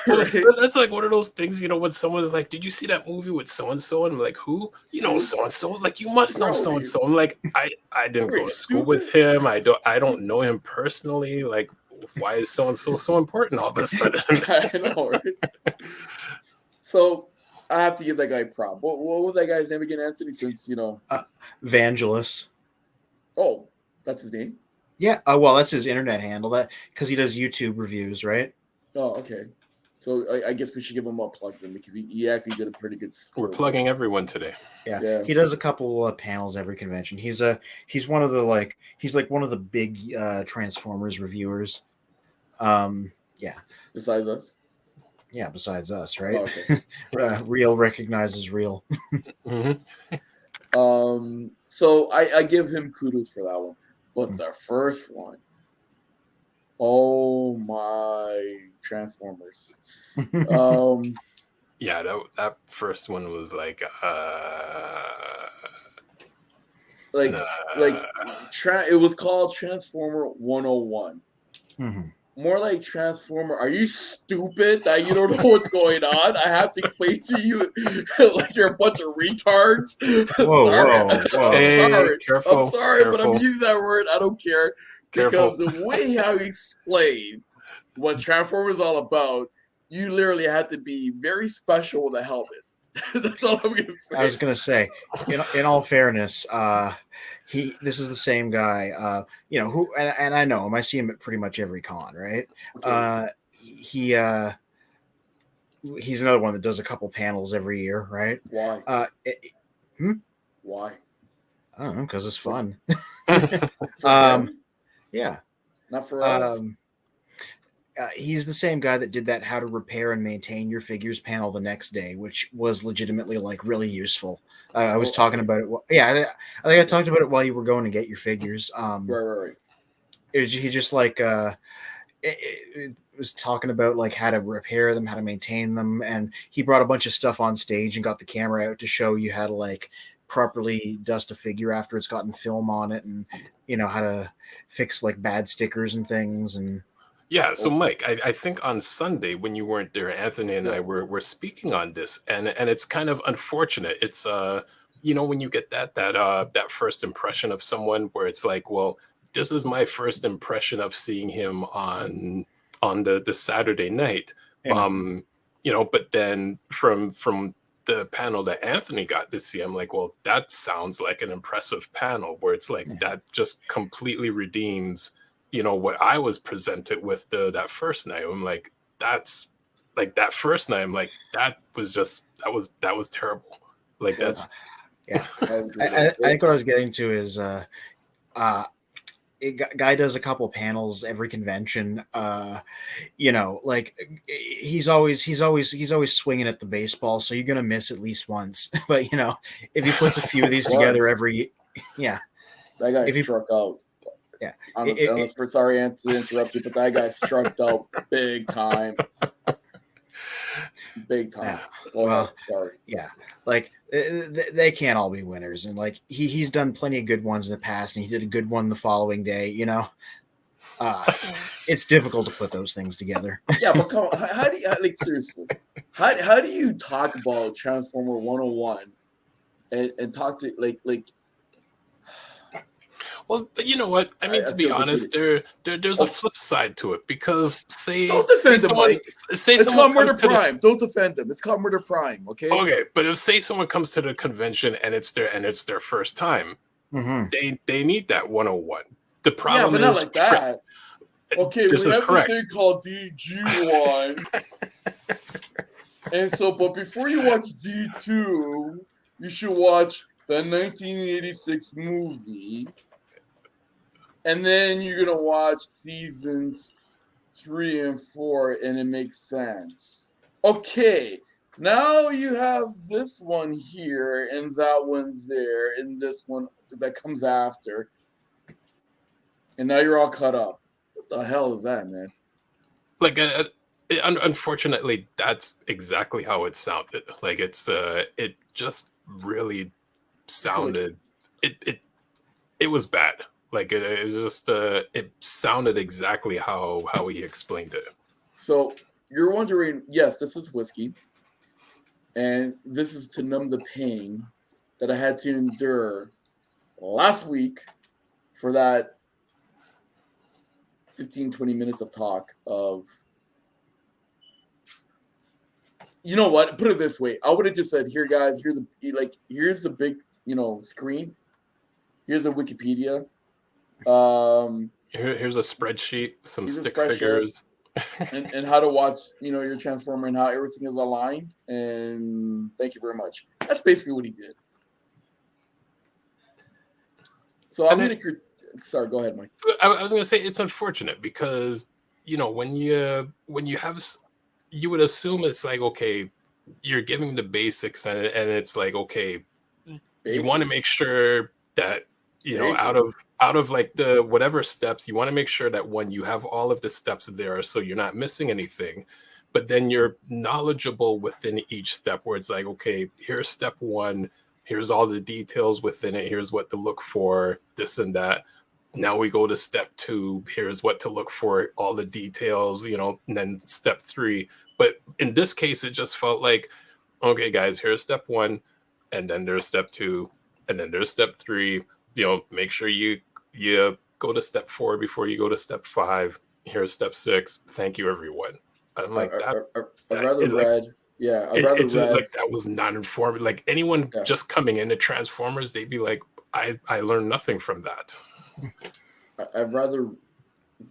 [SPEAKER 2] Right? That's like one of those things, when someone's like, "Did you see that movie with so and so?" And I'm like, "Who? You know so and so? Like, you must know so and so." I'm like, I didn't go to school with him. I don't know him personally. Like, why is so and so important all of a sudden?
[SPEAKER 1] I know, right? So I have to give that guy prop. What was that guy's name again, Anthony? Since
[SPEAKER 3] Vangelis.
[SPEAKER 1] Oh, that's his name.
[SPEAKER 3] Yeah. Well, that's his internet handle. That because he does YouTube reviews, right?
[SPEAKER 1] Oh, okay. So I guess we should give him a plug then because he actually did a pretty good.
[SPEAKER 2] We're plugging everyone today.
[SPEAKER 3] Yeah. He does a couple of panels every convention. He's one of the one of the big Transformers reviewers. Yeah.
[SPEAKER 1] Besides us.
[SPEAKER 3] Yeah, besides us, right?
[SPEAKER 1] Oh, okay.
[SPEAKER 3] Real recognizes real.
[SPEAKER 2] Mhm.
[SPEAKER 1] So I give him kudos for that one. But the first one, oh my Transformers.
[SPEAKER 2] Yeah, that first one was like
[SPEAKER 1] like
[SPEAKER 2] uh,
[SPEAKER 1] it was called Transformer 101.
[SPEAKER 3] Mhm.
[SPEAKER 1] More like Transformer. Are you stupid that you don't know what's going on? I have to explain to you like you're a bunch of retards. I'm
[SPEAKER 3] Whoa,
[SPEAKER 1] sorry.
[SPEAKER 3] whoa.
[SPEAKER 1] I'm
[SPEAKER 2] hey,
[SPEAKER 1] sorry. I'm
[SPEAKER 2] careful,
[SPEAKER 1] sorry, but I'm
[SPEAKER 2] careful,
[SPEAKER 1] using that word. I don't care.
[SPEAKER 2] careful.
[SPEAKER 1] Because the way how he explained what Transformers is all about, you literally had to be very special with a helmet. That's all I'm gonna say.
[SPEAKER 3] I was gonna say, in all fairness, this is the same guy, who and I know him. I see him at pretty much every con, right?
[SPEAKER 1] Okay.
[SPEAKER 3] He's another one that does a couple panels every year, right?
[SPEAKER 1] Why? Why?
[SPEAKER 3] I don't know, because it's fun.
[SPEAKER 1] For him?
[SPEAKER 3] Yeah.
[SPEAKER 1] Not for us.
[SPEAKER 3] He's the same guy that did that how to repair and maintain your figures panel the next day, which was legitimately like really ususeful. I was talking about it. I think I talked about it while you were going to get your figures.
[SPEAKER 1] Right.
[SPEAKER 3] He just like it was talking about like how to repair them, how to maintain them, and he brought a bunch of stuff on stage and got the camera out to show you how to like properly dust a figure after it's gotten film on it, and how to fix like bad stickers and things. And
[SPEAKER 2] Yeah, so Mike, I think on Sunday when you weren't there, Anthony and I
[SPEAKER 1] Yeah.
[SPEAKER 2] were speaking on this, and it's kind of unfortunate. It's when you get that first impression of someone where it's like, well, this is my first impression of seeing him on the Saturday night.
[SPEAKER 3] Yeah.
[SPEAKER 2] But then from the panel that Anthony got to see, I'm like, well, that sounds like an impressive panel where it's like that just completely redeems what I was presented with that first night. I'm like, that's like that first night. I'm like, that was terrible. Like that's
[SPEAKER 3] yeah.
[SPEAKER 1] I agree.
[SPEAKER 3] I think what I was getting to is guy does a couple panels every convention. Like he's always swinging at the baseball, so you're gonna miss at least once. But if he puts a few of these together every,
[SPEAKER 1] that guy struck out.
[SPEAKER 3] Yeah,
[SPEAKER 1] I'm sorry to interrupt you, but that guy struck out big time. Big time. Go ahead. Sorry.
[SPEAKER 3] Yeah, like they can't all be winners, and like he's done plenty of good ones in the past, and he did a good one the following day. It's difficult to put those things together.
[SPEAKER 1] Yeah, but come on, how do you seriously? How do you talk about Transformer 101 and talk to like?
[SPEAKER 2] Well, but you know what? I mean, to be honest, there's a flip side to it because
[SPEAKER 1] don't defend him, Mike. It's called Murder Prime. Don't defend him. It's called Murder Prime. Okay.
[SPEAKER 2] Okay, but if say someone comes to the convention and it's their first time, they need that 101. The problem
[SPEAKER 1] but
[SPEAKER 2] is
[SPEAKER 1] not like that. Okay,
[SPEAKER 2] this
[SPEAKER 1] we
[SPEAKER 2] is
[SPEAKER 1] have
[SPEAKER 2] correct.
[SPEAKER 1] this thing called DG1, and so, but before you watch D2, you should watch the 1986 movie. And then you're gonna watch seasons 3 and 4, and it makes sense. Okay, now you have this one here, and that one's there, and this one that comes after, and now you're all cut up. What the hell is that, man?
[SPEAKER 2] Like, unfortunately, that's exactly how it sounded. Like, it just really sounded. It was bad. Like it was just it sounded exactly how he explained it.
[SPEAKER 1] So you're wondering, yes, this is whiskey, and this is to numb the pain that I had to endure last week for that 15-20 minutes of talk of, you know what, put it this way, I would have just said, here guys, here's the big screen, here's a Wikipedia.
[SPEAKER 2] Here's a spreadsheet, some stick figures,
[SPEAKER 1] and how to watch, your Transformer and how everything is aligned. And thank you very much. That's basically what he did. So sorry, go ahead, Mike.
[SPEAKER 2] I was going to say it's unfortunate because when you have, you would assume it's like, okay, you're giving the basics, and it's like, okay, you want to make sure that out of like the whatever steps, you want to make sure that when you have all of the steps there, so you're not missing anything, but then you're knowledgeable within each step, where it's like, okay, here's step one, here's all the details within it, here's what to look for, this and that. Now we go to step two, here's what to look for, all the details, and then step three. But in this case, it just felt like, okay, guys, here's step one, and then there's step two, and then there's step three. Make sure you go to step four before you go to step five. Here's step six. Thank you, everyone. I'm like,
[SPEAKER 1] I'd rather read. Yeah, I'd rather read.
[SPEAKER 2] Like, that was not informative. Like, anyone just coming into Transformers, they'd be like, I learned nothing from that.
[SPEAKER 1] I'd rather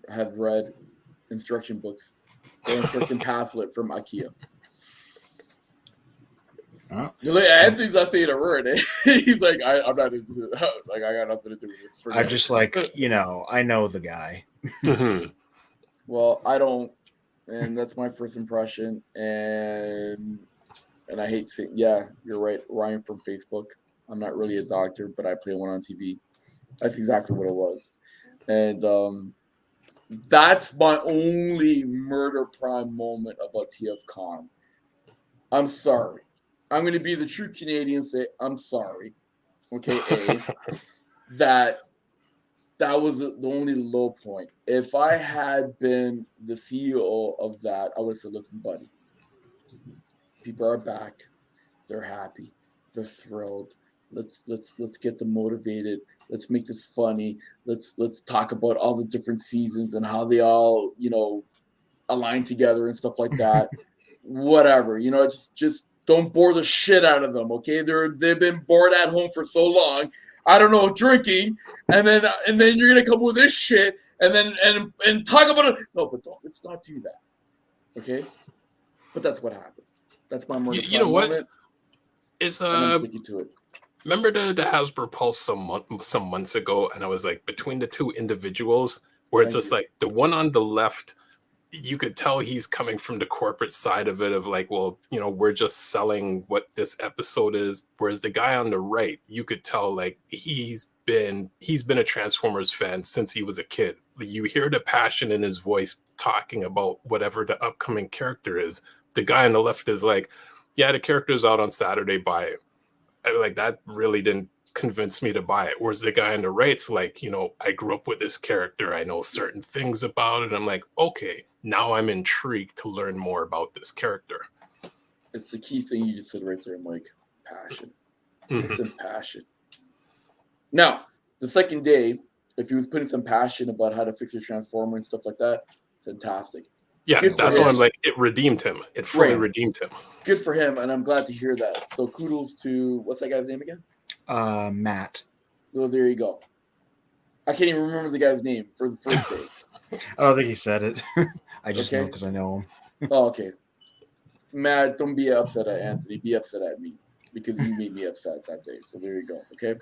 [SPEAKER 1] have read instruction books or instruction pamphlet from IKEA.
[SPEAKER 3] Oh.
[SPEAKER 1] Anthony's not saying a word. He's like, I'm not into it. Like, I got nothing to do with this.
[SPEAKER 3] I just like, I know the guy.
[SPEAKER 1] Well, I don't, and that's my first impression. And I hate saying, yeah, you're right, Ryan from Facebook. I'm not really a doctor, but I play one on TV. That's exactly what it was. And that's my only Murder Prime moment about TFCON. I'm sorry. I'm going to be the true Canadian, say I'm sorry. Okay, that was the only low point. If I had been the CEO of that, I would have said, listen, buddy, people are back. They're happy. They're thrilled. Let's get them motivated. Let's make this funny. Let's talk about all the different seasons and how they all, align together and stuff like that. Whatever, just don't bore the shit out of them, okay? They've been bored at home for so long. I don't know, drinking, and then you're gonna come with this shit, and then and talk about it. No, but let's not do that, okay? But that's what happened. That's my moment.
[SPEAKER 2] You know what?
[SPEAKER 1] Moment,
[SPEAKER 2] it's
[SPEAKER 1] I'm sticking to it.
[SPEAKER 2] Remember the Hasbro Pulse some months ago, and I was like, between the two individuals, where it's just like the one on the left, you could tell he's coming from the corporate side of it, of like, well, we're just selling what this episode is. Whereas the guy on the right, you could tell like he's been a Transformers fan since he was a kid. You hear the passion in his voice talking about whatever the upcoming character is. The guy on the left is like, yeah, the character's out on Saturday, buy it. Like, that really didn't convince me to buy it. Whereas the guy on the right's like, I grew up with this character, I know certain things about it. I'm like, okay, now I'm intrigued to learn more about this character.
[SPEAKER 1] It's the key thing you just said right there, Mike. Passion. It's in passion. Now, the second day, if he was putting some passion about how to fix a Transformer and stuff like that, fantastic.
[SPEAKER 2] Yeah, that's why I'm like, it redeemed him. It fully redeemed him.
[SPEAKER 1] Good for him, and I'm glad to hear that. So kudos to, what's that guy's name again?
[SPEAKER 3] Matt.
[SPEAKER 1] Oh, there you go. I can't even remember the guy's name for the first day.
[SPEAKER 3] I don't think he said it. I just know because I know him.
[SPEAKER 1] Oh, okay. Matt, don't be upset at Anthony. Be upset at me because you made me upset that day. So there you go. Okay.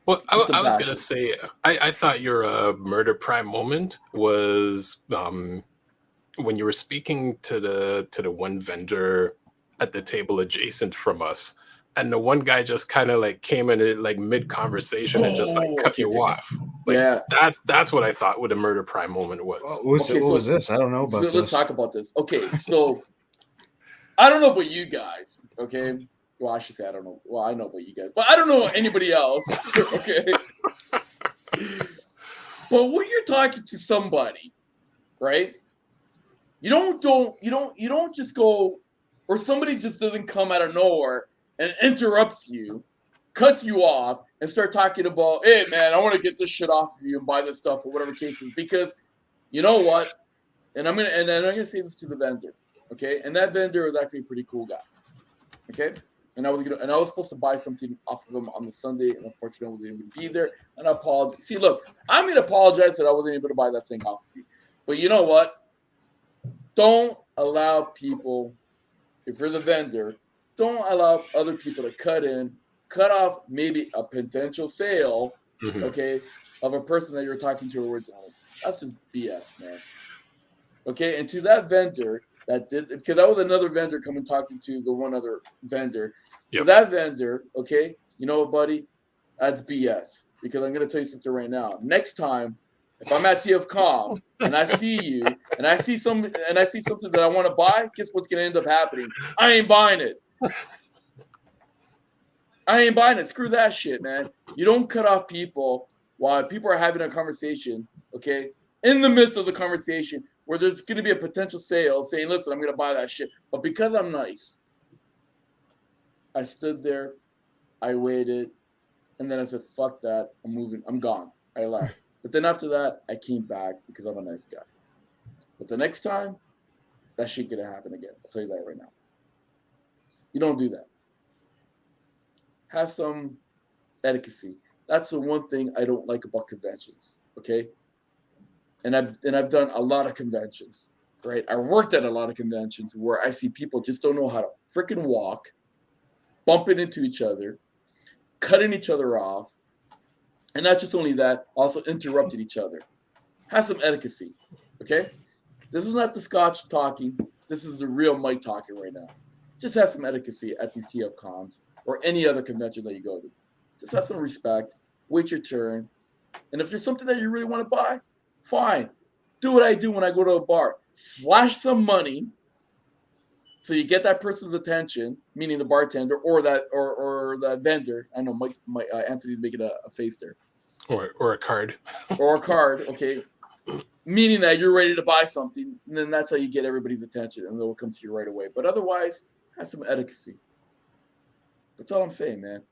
[SPEAKER 2] Well, I was going to say, I thought your Murder Prime moment was when you were speaking to the one vendor at the table adjacent from us, and the one guy just kind of like came in like mid conversation and just like cut you off. Like, yeah, that's what I thought what a Murder Prime moment was.
[SPEAKER 3] What was this? I don't know about this.
[SPEAKER 1] Let's talk about this. Okay, so I don't know about you guys. Okay, well, I should say I don't know. Well, I know about you guys, but I don't know anybody else. Okay, but when you're talking to somebody, right? You don't just go, or somebody just doesn't come out of nowhere and interrupts you, cuts you off, and start talking about, hey man, I want to get this shit off of you and buy this stuff or whatever case is. Because you know what? And I'm gonna say this to the vendor, okay? And that vendor is actually a pretty cool guy, okay? And I was supposed to buy something off of him on the Sunday, and unfortunately I wasn't able to be there. And I apologize. See, look, I'm gonna apologize that I wasn't able to buy that thing off of you. But you know what? Don't allow people, if you're the vendor, don't allow other people to cut off maybe a potential sale, okay, of a person that you're talking to originally. That's just BS, man. Okay, and to that vendor that did, because that was another vendor coming talking to the one other vendor. To that vendor, okay, you know what, buddy? That's BS. Because I'm going to tell you something right now. Next time, if I'm at TFCON and I see you and I see something that I want to buy, guess what's going to end up happening? I ain't buying it. I ain't buying it. Screw that shit, man. You don't cut off people while people are having a conversation, okay? In the midst of the conversation where there's going to be a potential sale saying, listen, I'm going to buy that shit. But because I'm nice, I stood there, I waited, and then I said, fuck that. I'm moving. I'm gone. I left. But then after that, I came back because I'm a nice guy. But the next time, that shit gonna happen again. I'll tell you that right now. You don't do that. Have some etiquette. That's the one thing I don't like about conventions. Okay? And I've done a lot of conventions, right? I worked at a lot of conventions where I see people just don't know how to freaking walk, bumping into each other, cutting each other off, and not just only that, also interrupting each other. Have some etiquette, okay? This is not the Scotch talking. This is the real Mike talking right now. Just have some etiquette at these TFCons or any other convention that you go to. Just have some respect. Wait your turn. And if there's something that you really want to buy, fine. Do what I do when I go to a bar. Flash some money so you get that person's attention, meaning the bartender or that vendor. I know Mike Anthony's making a face there.
[SPEAKER 2] Or a card.
[SPEAKER 1] Or a card, okay. Meaning that you're ready to buy something, and then that's how you get everybody's attention, and they'll come to you right away. But otherwise, have some etiquette. That's all I'm saying, man.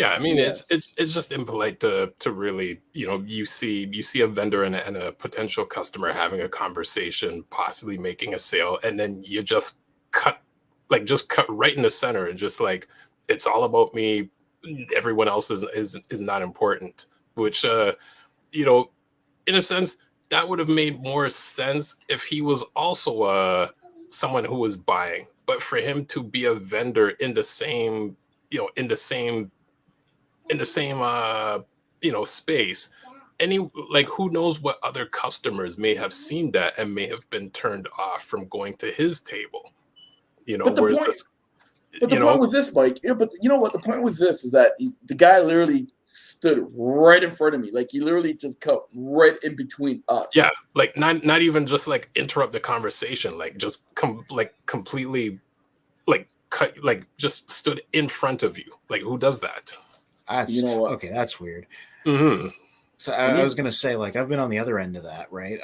[SPEAKER 2] I mean, it's just impolite to really, you see a vendor and a potential customer having a conversation, possibly making a sale, and then you just cut right in the center and just like, it's all about me. Everyone else is not important, which, in a sense, that would have made more sense if he was also someone who was buying. But for him to be a vendor in the same space, who knows what other customers may have seen that and may have been turned off from going to his table.
[SPEAKER 1] But the point was this, Mike. But you know what? The point was this: is that the guy literally stood right in front of me, like he literally just cut right in between us.
[SPEAKER 2] Yeah, like not even just like interrupt the conversation, like just completely, like cut, like just stood in front of you. Like, who does that?
[SPEAKER 3] You know what? Okay, that's weird.
[SPEAKER 2] Mm-hmm.
[SPEAKER 3] So I was gonna say, like, I've been on the other end of that, right?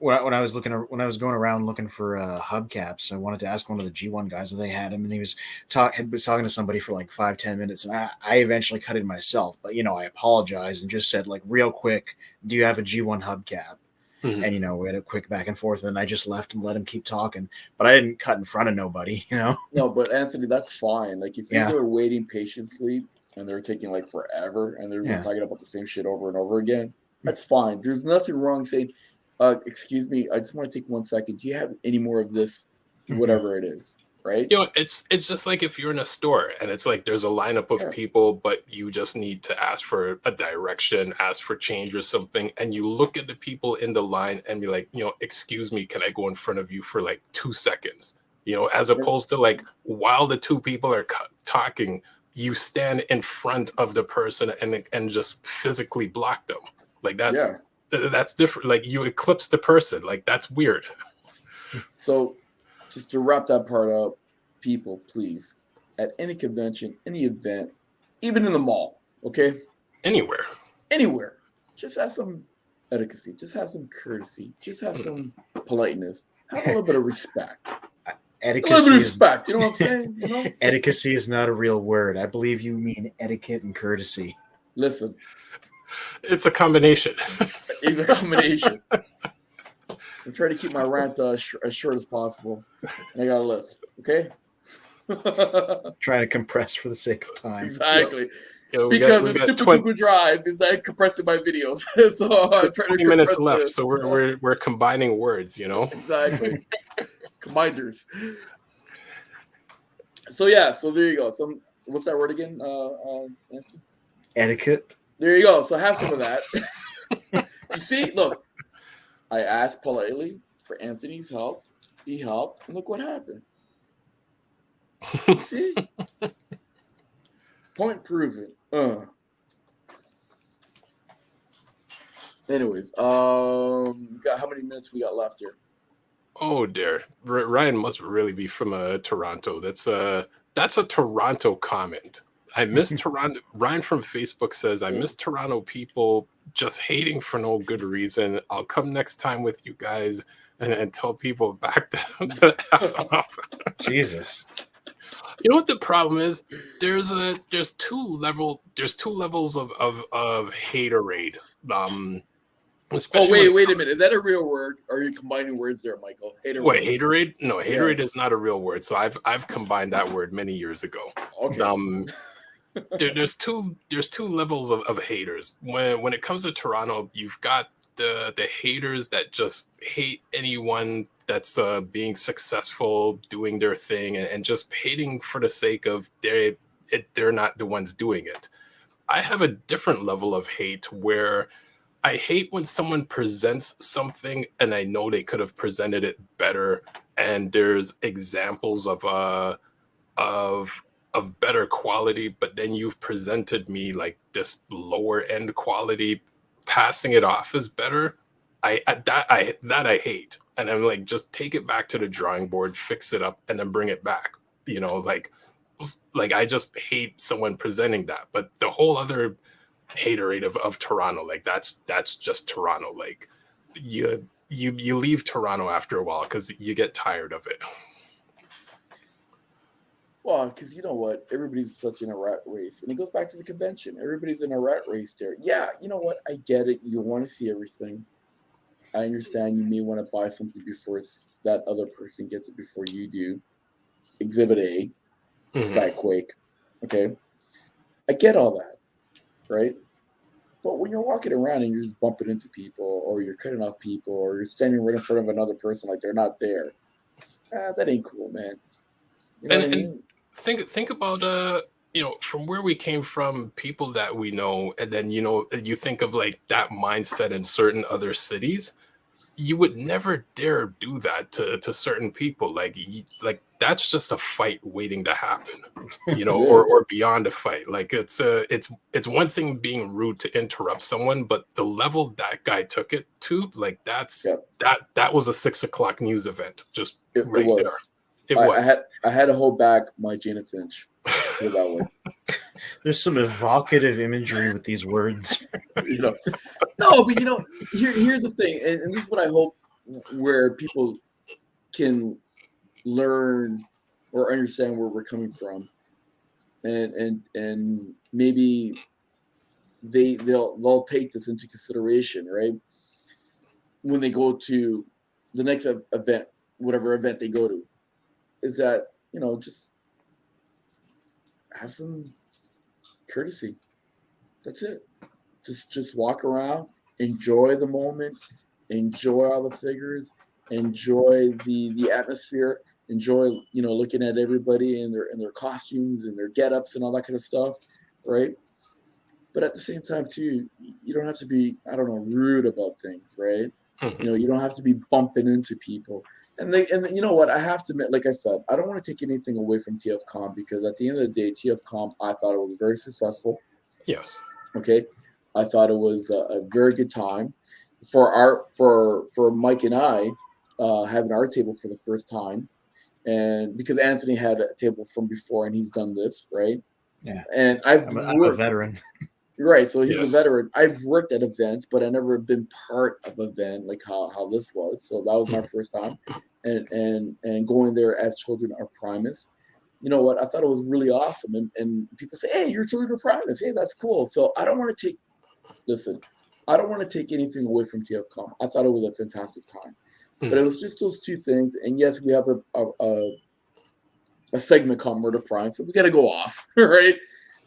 [SPEAKER 3] When I was going around looking for hubcaps, I wanted to ask one of the G1 guys if they had him, and he was talking to somebody for like 5-10 minutes, and I eventually cut it myself. But I apologized and just said, like, real quick, do you have a G1 hubcap? Mm-hmm. And we had a quick back and forth, and I just left and let him keep talking. But I didn't cut in front of nobody,
[SPEAKER 1] No, but Anthony, that's fine. Like, if you were waiting patiently and they're taking like forever and they're just talking about the same shit over and over again, that's fine. There's nothing wrong saying, excuse me, I just want to take 1 second. Do you have any more of this? Whatever it is, right?
[SPEAKER 2] It's just like if you're in a store and it's like there's a lineup of people, but you just need to ask for a direction, ask for change or something, and you look at the people in the line and be like, excuse me, can I go in front of you for like 2 seconds? As opposed to like while the two people are talking, you stand in front of the person and just physically block them. Like that's different. Like, you eclipse the person. Like, that's weird.
[SPEAKER 1] So just to wrap that part up, people, please, at any convention, any event, even in the mall, okay?
[SPEAKER 2] Anywhere,
[SPEAKER 1] just have some etiquette. Just have some courtesy. Just have some politeness. Have a little bit of respect.
[SPEAKER 3] Etiquette.
[SPEAKER 1] A little bit of respect. You know what I'm saying?
[SPEAKER 3] Etiquette is not a real word. I believe you mean etiquette and courtesy.
[SPEAKER 1] Listen.
[SPEAKER 2] It's a combination.
[SPEAKER 1] It's a combination. I'm trying to keep my rant as short as possible. And I got a list, okay?
[SPEAKER 3] Trying to compress for the sake of time.
[SPEAKER 1] Exactly. Because the stupid Google Drive is not compressing my videos. So I'm trying to
[SPEAKER 2] 20 minutes left,
[SPEAKER 1] this.
[SPEAKER 2] So we're combining words,
[SPEAKER 1] Exactly. Combiners. So there you go. What's that word again, Nancy?
[SPEAKER 3] Etiquette.
[SPEAKER 1] There you go. So have some of that. You see, look, I asked politely. for Anthony's help. He helped, and look what happened. You see? Point proven. Anyways, got how many minutes we got left here?
[SPEAKER 2] Oh dear, Ryan must really be from Toronto. That's a Toronto comment. I miss Toronto. Ryan from Facebook says, "I miss Toronto people just hating for no good reason. I'll come next time with you guys and tell people back the F off."
[SPEAKER 3] Jesus.
[SPEAKER 2] You know what the problem is? There's two levels of haterade.
[SPEAKER 1] Oh, wait a minute. Is that a real word? Or are you combining words there, Michael?
[SPEAKER 2] Wait, haterade? No, haterade
[SPEAKER 1] Yes.
[SPEAKER 2] is not a real word. So I've combined that word many years ago.
[SPEAKER 1] Okay.
[SPEAKER 2] There's two levels of haters. When it comes to Toronto, you've got the haters that just hate anyone that's being successful, doing their thing, and just hating for the sake of they're not the ones doing it. I have a different level of hate where I hate when someone presents something and I know they could have presented it better, and there's examples of better quality, but then you've presented me like this lower end quality, passing it off as better. I hate, and I'm like, just take it back to the drawing board, fix it up, and then bring it back. You know, like I just hate someone presenting that. But the whole other haterade of Toronto, like that's just Toronto. Like you leave Toronto after a while because you get tired of it.
[SPEAKER 1] Well, because you know what? Everybody's such in a rat race. And it goes back to the convention. Everybody's in a rat race there. Yeah, you know what? I get it. You want to see everything. I understand you may want to buy something before that other person gets it before you do. Exhibit A, Skyquake. Okay? I get all that, right? But when you're walking around and you're just bumping into people, or you're cutting off people, or you're standing right in front of another person like they're not there, that ain't cool, man. You know what I mean?
[SPEAKER 2] Think about from where we came from, people that we know, and then you think of like that mindset in certain other cities. You would never dare do that to certain people. Like that's just a fight waiting to happen, or beyond a fight. Like it's one thing being rude to interrupt someone, but the level that guy took it to, like that was a 6:00 news event. Just
[SPEAKER 1] it
[SPEAKER 2] right
[SPEAKER 1] was.
[SPEAKER 2] there. It was.
[SPEAKER 1] I had to hold back my Jaina Finch. Put it that way.
[SPEAKER 3] There's some evocative imagery with these words.
[SPEAKER 1] No, but here's the thing, and this is what I hope where people can learn or understand where we're coming from, and maybe they'll take this into consideration, right? When they go to the next event, whatever event they go to, is that just have some courtesy. That's it. Just walk around, enjoy the moment, enjoy all the figures, enjoy the atmosphere, enjoy looking at everybody in their costumes and their get-ups and all that kind of stuff, right? But at the same time too, you don't have to be rude about things, right? You don't have to be bumping into people. And you know what? I have to admit, like I said, I don't want to take anything away from TFCON, because at the end of the day, TFCON, I thought it was very successful.
[SPEAKER 2] Yes.
[SPEAKER 1] Okay. I thought it was a very good time for Mike and I having our table for the first time, and because Anthony had a table from before and he's done this, right?
[SPEAKER 3] Yeah.
[SPEAKER 1] And
[SPEAKER 3] I'm a veteran.
[SPEAKER 1] Right, so he's
[SPEAKER 2] Yes.
[SPEAKER 1] a veteran. I've worked at events, but I never been part of an event like how this was. So that was my first time, and going there as children of Primus. You know what? I thought it was really awesome, and people say, "Hey, you're children of Primus. Hey, that's cool." So I don't want to take anything away from TFCON. I thought it was a fantastic time, but it was just those two things. And yes, we have a segment called Murder Prime, so we got to go off, right?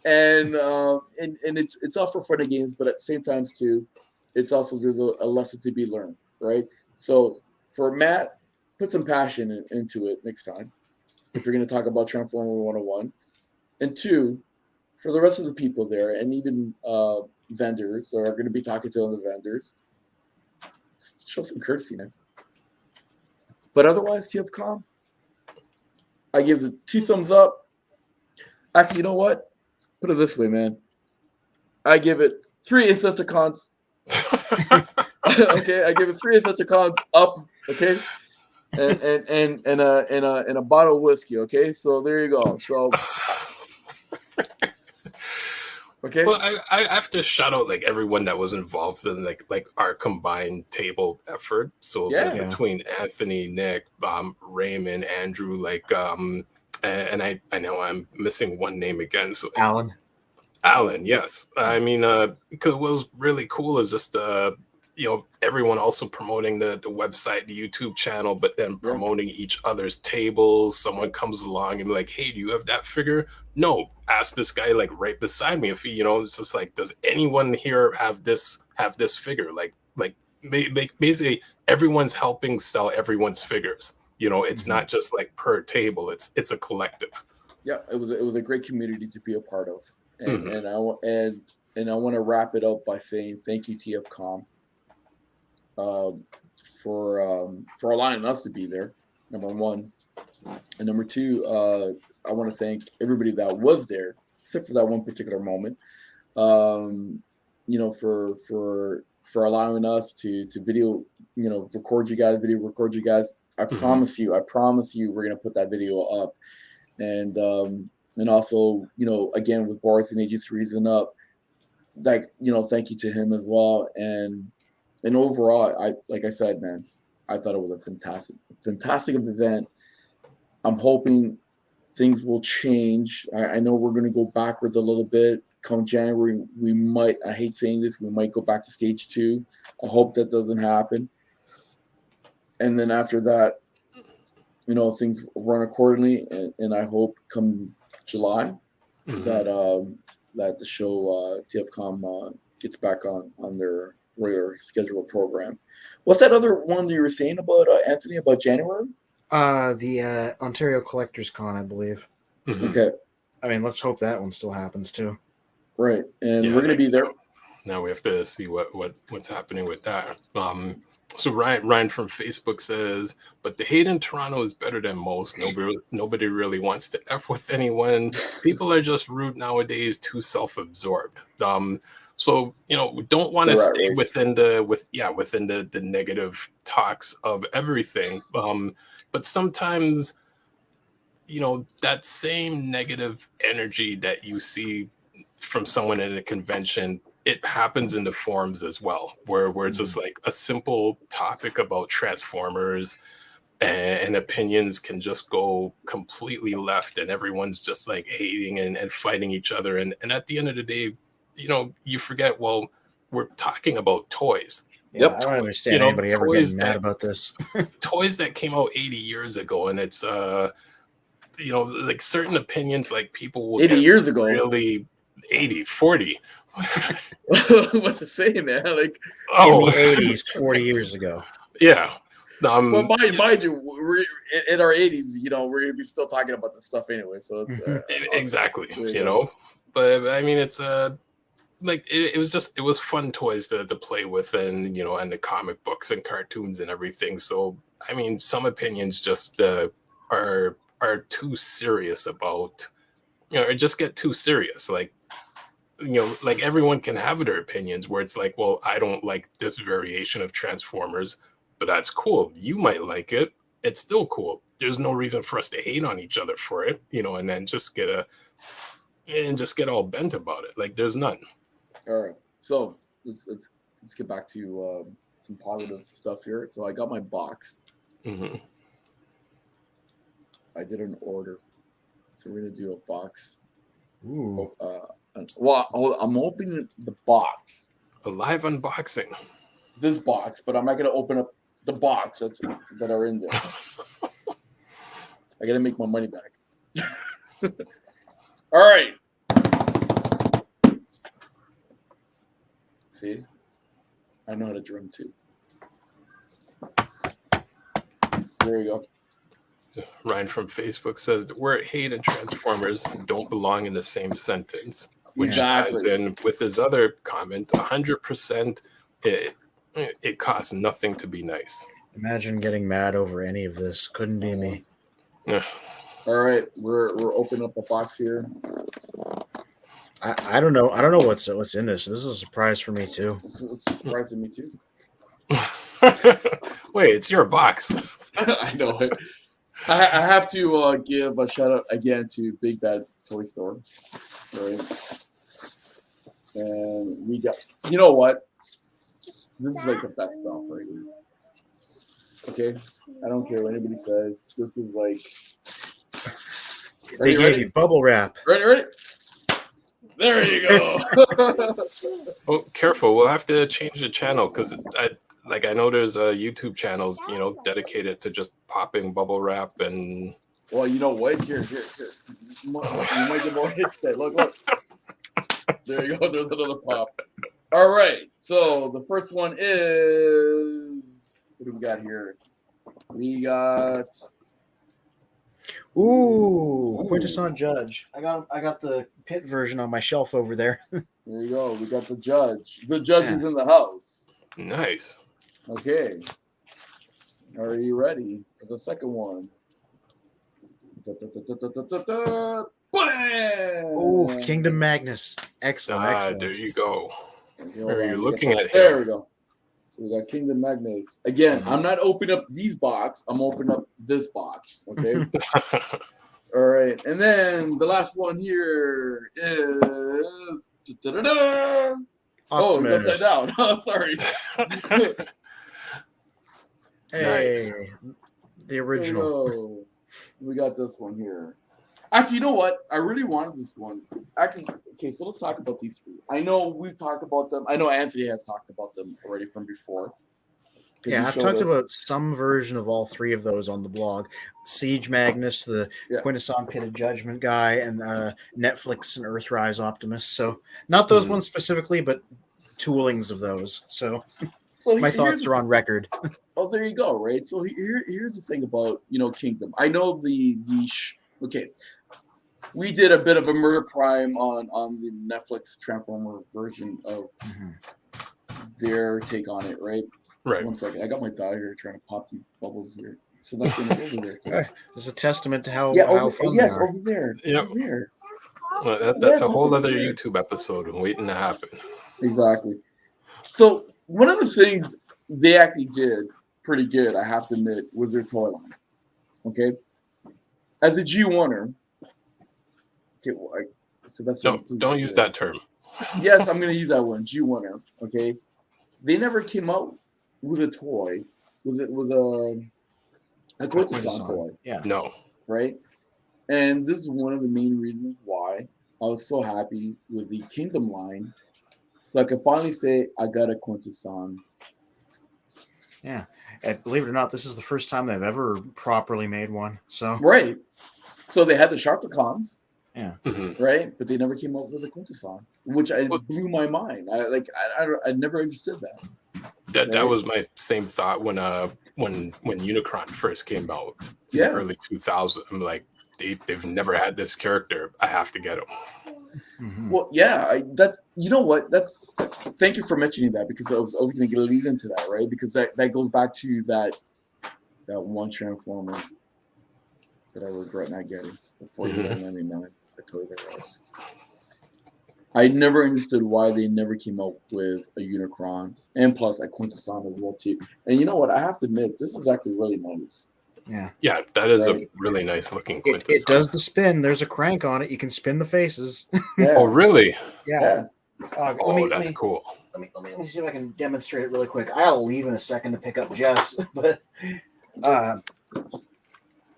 [SPEAKER 1] And it's all for fun and games, but at the same time too, it's also there's a lesson to be learned, right? So for Matt, put some passion into it next time if you're going to talk about Transformer 101. And two, for the rest of the people there, and even vendors that are going to be talking to other vendors, show some courtesy, man. But otherwise, TFCON, I give it 2 thumbs up. Actually, you know what? Put it this way, man. I give it 3 Insecticons. Okay, I give it 3 Insecticons up. Okay, and a bottle of whiskey. Okay, so there you go. So okay.
[SPEAKER 2] Well, I have to shout out like everyone that was involved in like our combined table effort. So
[SPEAKER 1] Yeah.
[SPEAKER 2] between Anthony, Nick, Raymond, Andrew, and I know I'm missing one name again. So Alan, yes. I mean, because what was really cool is just everyone also promoting the website, the YouTube channel, but then promoting each other's tables. Someone comes along and be like, hey, do you have that figure? No, ask this guy like right beside me if he, it's just like, does anyone here have this figure? Like basically everyone's helping sell everyone's figers. It's not just like per table. It's a collective.
[SPEAKER 1] Yeah, it was a great community to be a part of. And I want to wrap it up by saying thank you, TFCON, for allowing us to be there. Number one, and number two, I want to thank everybody that was there, except for that one particular moment. For allowing us to video, record you guys. I promise you, we're gonna put that video up, and also, again, with Boris and Agents Reason Up, thank you to him as well. And overall, like I said, man, I thought it was a fantastic event. I'm hoping things will change. I know we're going to go backwards a little bit. Come January, we might, I hate saying this, we might go back to stage 2. I hope that doesn't happen. And then after that, things run accordingly. And I hope come July that the show TFCON gets back on their regular scheduled program. What's that other one that you were saying about Anthony, about January?
[SPEAKER 3] The Ontario Collectors Con, I believe.
[SPEAKER 1] Okay.
[SPEAKER 3] I mean, let's hope that one still happens too.
[SPEAKER 1] Right, and we're going to be there.
[SPEAKER 2] Now we have to see what's happening with that. So Ryan from Facebook says, but the hate in Toronto is better than most. Nobody really wants to F with anyone. People are just rude nowadays, too self-absorbed. So we don't want to stay within the negative talks of everything. But sometimes, that same negative energy that you see from someone in a convention, it happens in the forums as well, where it's just like a simple topic about Transformers and opinions can just go completely left, and everyone's just like hating and fighting each other. And at the end of the day, you forget, well, we're talking about toys.
[SPEAKER 3] Yeah, I don't understand anybody ever getting mad about this.
[SPEAKER 2] Toys that came out 80 years ago, and it's like certain opinions, like people will
[SPEAKER 1] 80 years ago,
[SPEAKER 2] really 80, 40.
[SPEAKER 1] What's it saying, man? Like
[SPEAKER 3] in the 80s, 40 years ago.
[SPEAKER 2] Yeah.
[SPEAKER 1] Well, mind you, we're in our 80s. We're gonna be still talking about this stuff anyway. So
[SPEAKER 2] exactly, But I mean, it's it was fun toys to play with, and and the comic books and cartoons and everything. So I mean, some opinions just are too serious about, or just get too serious. Like everyone can have their opinions where it's like, well, I don't like this variation of Transformers, but that's cool. You might like it. It's still cool. There's no reason for us to hate on each other for it, and then just get all bent about it. Like there's none.
[SPEAKER 1] All right. So let's get back to some positive stuff here. So I got my box.
[SPEAKER 2] Mm-hmm.
[SPEAKER 1] I did an order. So we're gonna do a box.
[SPEAKER 3] Ooh.
[SPEAKER 1] I'm opening the box.
[SPEAKER 2] A live unboxing.
[SPEAKER 1] This box, but I'm not gonna open up the box that are in there. I gotta make my money back. All right. See, I know how to drum too. There you go.
[SPEAKER 2] Ryan from Facebook says the word hate and Transformers don't belong in the same sentence, which ties in with his other comment. 100%, it costs nothing to be nice.
[SPEAKER 3] Imagine getting mad over any of this. Couldn't be me.
[SPEAKER 2] Yeah.
[SPEAKER 1] All right, we're opening up a box here.
[SPEAKER 3] I don't know. I don't know what's in this. This is a surprise for me too.
[SPEAKER 1] It's surprising me too.
[SPEAKER 2] Wait, it's your box.
[SPEAKER 1] I know it. I have to give a shout out again to Big Bad Toy Store. Right. And we got, you know what? This is like the best stuff right here. Okay? I don't care what anybody says. This is like.
[SPEAKER 3] They gave you bubble wrap.
[SPEAKER 1] Ready? There you go.
[SPEAKER 2] Oh, careful. We'll have to change the channel because I know there's YouTube channels, dedicated to just popping bubble wrap and.
[SPEAKER 1] Well, you know what? Here. You might get more hits there. Look. There you go. There's another pop. All right. So the first one is, what do we got here? We got.
[SPEAKER 3] Ooh, Quintesson Judge. I got the pit version on my shelf over there.
[SPEAKER 1] There you go. We got the Judge. The Judge is in the house.
[SPEAKER 2] Nice.
[SPEAKER 1] Okay. Are you ready for the second one?
[SPEAKER 3] Oh, Kingdom Magnus. Excellent.
[SPEAKER 2] There you go.
[SPEAKER 1] Okay,
[SPEAKER 2] Where you're looking at
[SPEAKER 1] There
[SPEAKER 2] here.
[SPEAKER 1] we go. So we got Kingdom Magnus. Again, I'm not opening up these box. I'm opening up this box. Okay. All right. And then the last one here is. Oh, it's upside down. Oh, sorry.
[SPEAKER 3] Hey,
[SPEAKER 2] Nice.
[SPEAKER 3] the original.
[SPEAKER 1] Oh, we got this one here. Actually, you know what? I really wanted this one. Actually, okay, so let's talk about these three. I know we've talked about them. I know Anthony has talked about them already from before.
[SPEAKER 3] Yeah, I've talked about some version of all three of those on the blog. Siege Magnus, the Quintesson Pit of Judgment guy, and Netflix and Earthrise Optimus. So not those ones specifically, but toolings of those. So my thoughts are on record.
[SPEAKER 1] Oh, there you go, right? So here's the thing about, Kingdom. I know okay. We did a bit of a Murder Prime on the Netflix Transformer version of their take on it, right?
[SPEAKER 2] Right.
[SPEAKER 1] 1 second. I got my dog here trying to pop these bubbles here. So that's going to over there.
[SPEAKER 3] This is a testament to how fun
[SPEAKER 1] yes,
[SPEAKER 3] they are.
[SPEAKER 1] over there.
[SPEAKER 2] Yep.
[SPEAKER 1] Over there.
[SPEAKER 2] Well, that's a whole other YouTube episode waiting to happen.
[SPEAKER 1] Exactly. So one of the things they actually did pretty good, I have to admit, was their toy line. Okay? As a G1er, okay, so that's
[SPEAKER 2] don't use that term.
[SPEAKER 1] Yes, I'm going to use that one, G1er. Okay? They never came out with a toy. Was a Quintesson toy?
[SPEAKER 3] Yeah.
[SPEAKER 2] No.
[SPEAKER 1] Right? And this is one of the main reasons why I was so happy with the Kingdom line. So I can finally say I got a Quintesson.
[SPEAKER 3] Yeah. And believe it or not, this is the first time they've ever properly made one. So
[SPEAKER 1] Right. So they had the Sharpticons.
[SPEAKER 3] Yeah.
[SPEAKER 2] Mm-hmm.
[SPEAKER 1] Right? But they never came up with a Quintesson, which blew my mind. I never understood that.
[SPEAKER 2] That was my same thought when Unicron first came out in the early 2000s. I'm like, they've never had this character. I have to get him.
[SPEAKER 3] Mm-hmm.
[SPEAKER 1] Well, yeah, you know what? Thank you for mentioning that, because I was going to lead into that, right? Because that goes back to that one Transformer that I regret not getting for $49.99 at Toys R Us. I never understood why they never came out with a Unicron, and plus a Quintesson as well too. And you know what? I have to admit, this is actually really nice.
[SPEAKER 2] Yeah, that is a really nice looking Quintesson.
[SPEAKER 3] It does the spin. There's a crank on it. You can spin the faces.
[SPEAKER 1] Yeah.
[SPEAKER 2] Oh, really?
[SPEAKER 3] Yeah.
[SPEAKER 2] That's cool.
[SPEAKER 3] Let me see if I can demonstrate it really quick. I'll leave in a second to pick up Jess, but
[SPEAKER 1] well,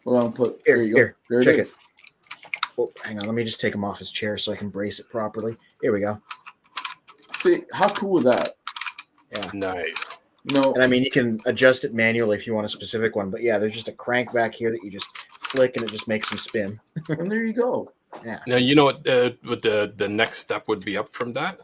[SPEAKER 1] I'll put
[SPEAKER 3] here.
[SPEAKER 1] There
[SPEAKER 3] Check
[SPEAKER 1] it is.
[SPEAKER 3] it. Oh, hang on. Let me just take him off his chair so I can brace it properly. Here we go.
[SPEAKER 1] See, how cool is that?
[SPEAKER 3] Yeah.
[SPEAKER 2] Nice.
[SPEAKER 1] No,
[SPEAKER 3] and I mean, you can adjust it manually if you want a specific one, but yeah, there's just a crank back here that you just flick and it just makes them spin.
[SPEAKER 1] And there you go.
[SPEAKER 3] Yeah.
[SPEAKER 2] Now, you know what the next step would be up from that?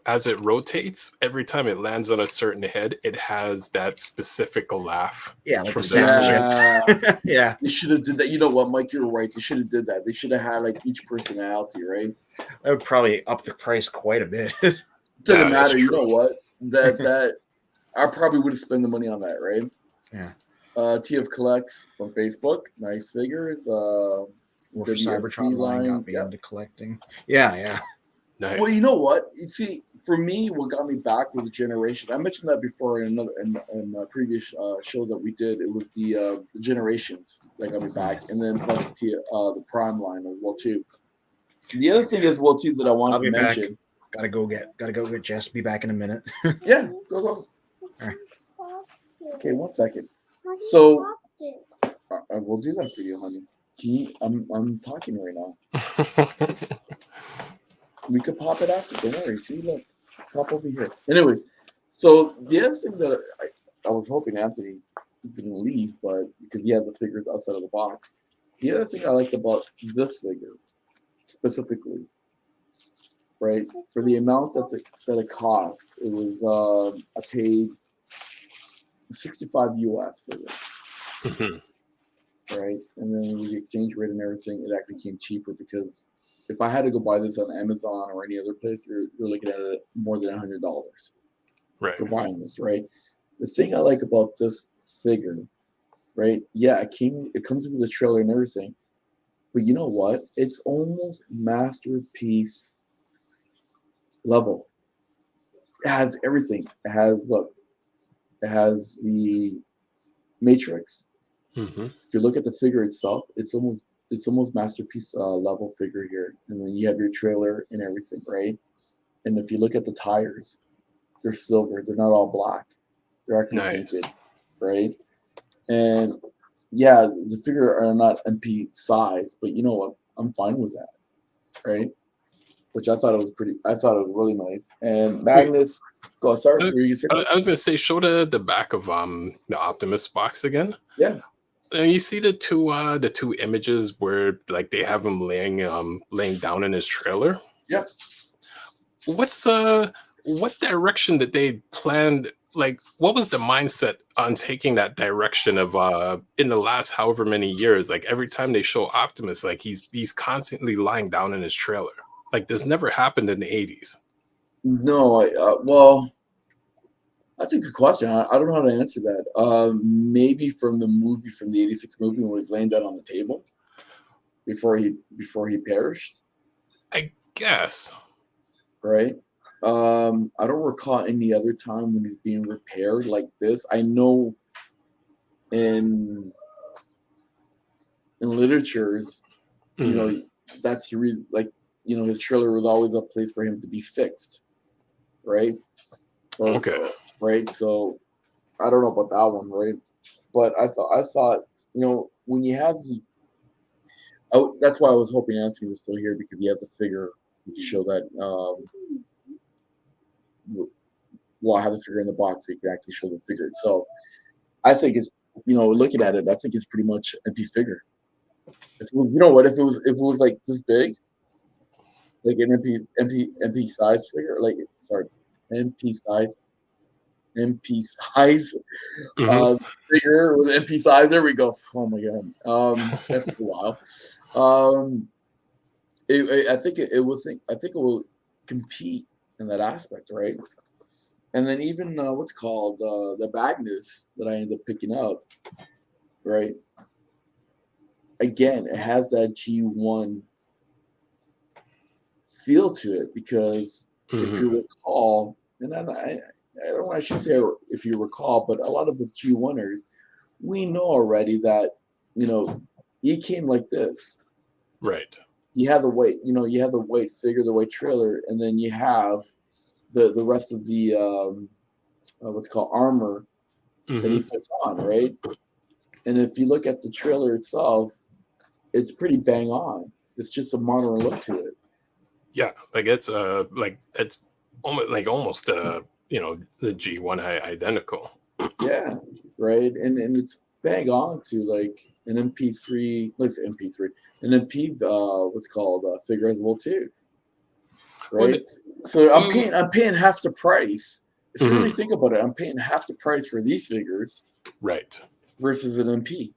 [SPEAKER 2] As it rotates, every time it lands on a certain head, it has that specific laugh.
[SPEAKER 3] Yeah, like
[SPEAKER 2] from
[SPEAKER 3] the sound. Yeah.
[SPEAKER 1] They should have did that. You know what, Mike? You're right. They should have did that. They should have had like each personality, right?
[SPEAKER 3] That would probably up the price quite a bit.
[SPEAKER 1] Doesn't matter. You know what? I probably would have spent the money on that, right?
[SPEAKER 3] Yeah.
[SPEAKER 1] TF Collects from Facebook, nice figures.
[SPEAKER 3] Or for
[SPEAKER 1] WFC
[SPEAKER 3] Cybertron line got me
[SPEAKER 1] yeah.
[SPEAKER 3] into collecting. Yeah.
[SPEAKER 2] Nice.
[SPEAKER 1] Well, you know what? You see, for me, what got me back with the generation. I mentioned that before in a previous show that we did. It was the generations that got me back, and then plus the Prime line as well too. The other thing as well too that I wanted
[SPEAKER 3] I'll
[SPEAKER 1] to
[SPEAKER 3] be back.
[SPEAKER 1] mention.
[SPEAKER 3] Gotta go get Jess. Be back in a minute.
[SPEAKER 1] Yeah, go.
[SPEAKER 3] All right.
[SPEAKER 1] Okay, 1 second. So I will do that for you, honey. I'm talking right now. We could pop it after. Don't worry. See, look, pop over here. Anyways, so the other thing that I was hoping Anthony didn't leave, but because he has the figures outside of the box. The other thing I liked about this figure specifically, right, for the amount that it cost, it was I paid 65 US for this. Right, and then with the exchange rate and everything, it actually came cheaper because if I had to go buy this on Amazon or any other place, you're looking at it more than $100
[SPEAKER 2] right.
[SPEAKER 1] for buying this. Right. The thing I like about this figure, right? Yeah, it comes with a trailer and everything, but you know what? It's almost masterpiece level. It has everything. It has the Matrix.
[SPEAKER 2] Mm-hmm.
[SPEAKER 1] If you look at the figure itself, it's almost masterpiece level figure here, and then you have your trailer and everything, right? And if you look at the tires, they're silver. They're not all black. They're actually painted, right? And yeah, the figure are not MP size, but you know what? I'm fine with that, right? Which I thought it was really nice. And Magnus, go start.
[SPEAKER 2] I was gonna say, show the back of the Optimus box again.
[SPEAKER 1] Yeah.
[SPEAKER 2] You see the two images where like they have him laying down in his trailer.
[SPEAKER 1] Yep.
[SPEAKER 2] What direction did they plan? Like, what was the mindset on taking that direction of in the last however many years? Like every time they show Optimus, like he's constantly lying down in his trailer. Like this never happened in the 80s.
[SPEAKER 1] No, well, that's a good question. I don't know how to answer that. Maybe from the '86 movie when he's laying down on the table before he perished.
[SPEAKER 2] I guess.
[SPEAKER 1] Right. I don't recall any other time when he's being repaired like this. I know in literatures, you know, that's the reason. Like, you know, his trailer was always a place for him to be fixed. Right.
[SPEAKER 2] Okay.
[SPEAKER 1] Right. So I don't know about that one. Right. But I thought, you know, when you have that's why I was hoping Anthony was still here because he has a figure to show that. Well, I have the figure in the box, so you can actually show the figure itself. I think it's, you know, looking at it, I think it's pretty much an MP figure. If it was, you know what, if it was like this big, like an MP size figure, like sorry, MP size figure with MP size. There we go. Oh my god, that took a while. I think it will compete in that aspect, right? And then even what's called the Magnus that I ended up picking up, right? Again, it has that G1 feel to it because if you recall, and I don't want to say if you recall, but a lot of us G1ers, we know already that, you know, he came like this.
[SPEAKER 2] Right.
[SPEAKER 1] You have the weight, you know, you have the weight figure, the weight trailer, and then you have the rest of the what's called armor that he puts on, right? And if you look at the trailer itself, it's pretty bang on. It's just a modern look to it.
[SPEAKER 2] Yeah, like it's almost you know, the G1 identical.
[SPEAKER 1] Yeah, right. And it's bang on to like an MP3, let's say MP3, an MP what's called figure as well too. Right. So I'm paying half the price. If you really think about it, I'm paying half the price for these figures.
[SPEAKER 2] Right.
[SPEAKER 1] Versus an MP.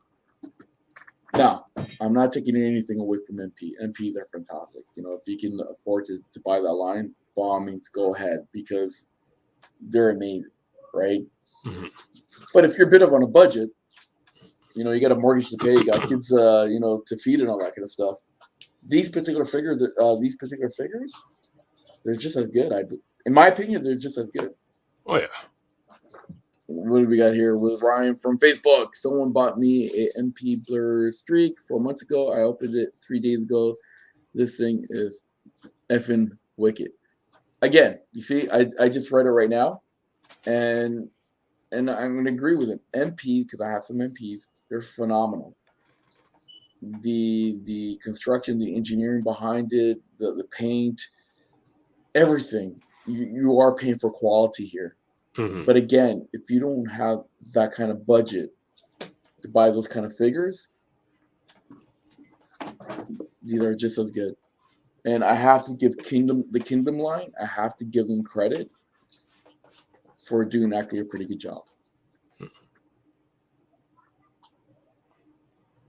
[SPEAKER 1] Now, I'm not taking anything away from MP. MPs are fantastic. You know, if you can afford to buy that line, by all means, go ahead because they're amazing, right?
[SPEAKER 2] Mhm.
[SPEAKER 1] But if you're a bit of on a budget, you got a mortgage to pay, you got kids, to feed and all that kind of stuff. These particular figures, they're just as good. In my opinion, they're just as good.
[SPEAKER 2] Oh yeah.
[SPEAKER 1] What do we got here with Ryan from Facebook? Someone bought me a MP Blur Streak 4 months ago. I opened it 3 days ago. This thing is effing wicked. Again, you see, I just read it right now, and I'm going to agree with him. MP, because I have some MPs, they're phenomenal. The construction, the engineering behind it, the paint, everything. You are paying for quality here.
[SPEAKER 2] Mhm.
[SPEAKER 1] But again, if you don't have that kind of budget to buy those kind of figures, these are just as good. And I have to give the Kingdom line, I have to give them credit for doing actually a pretty good job.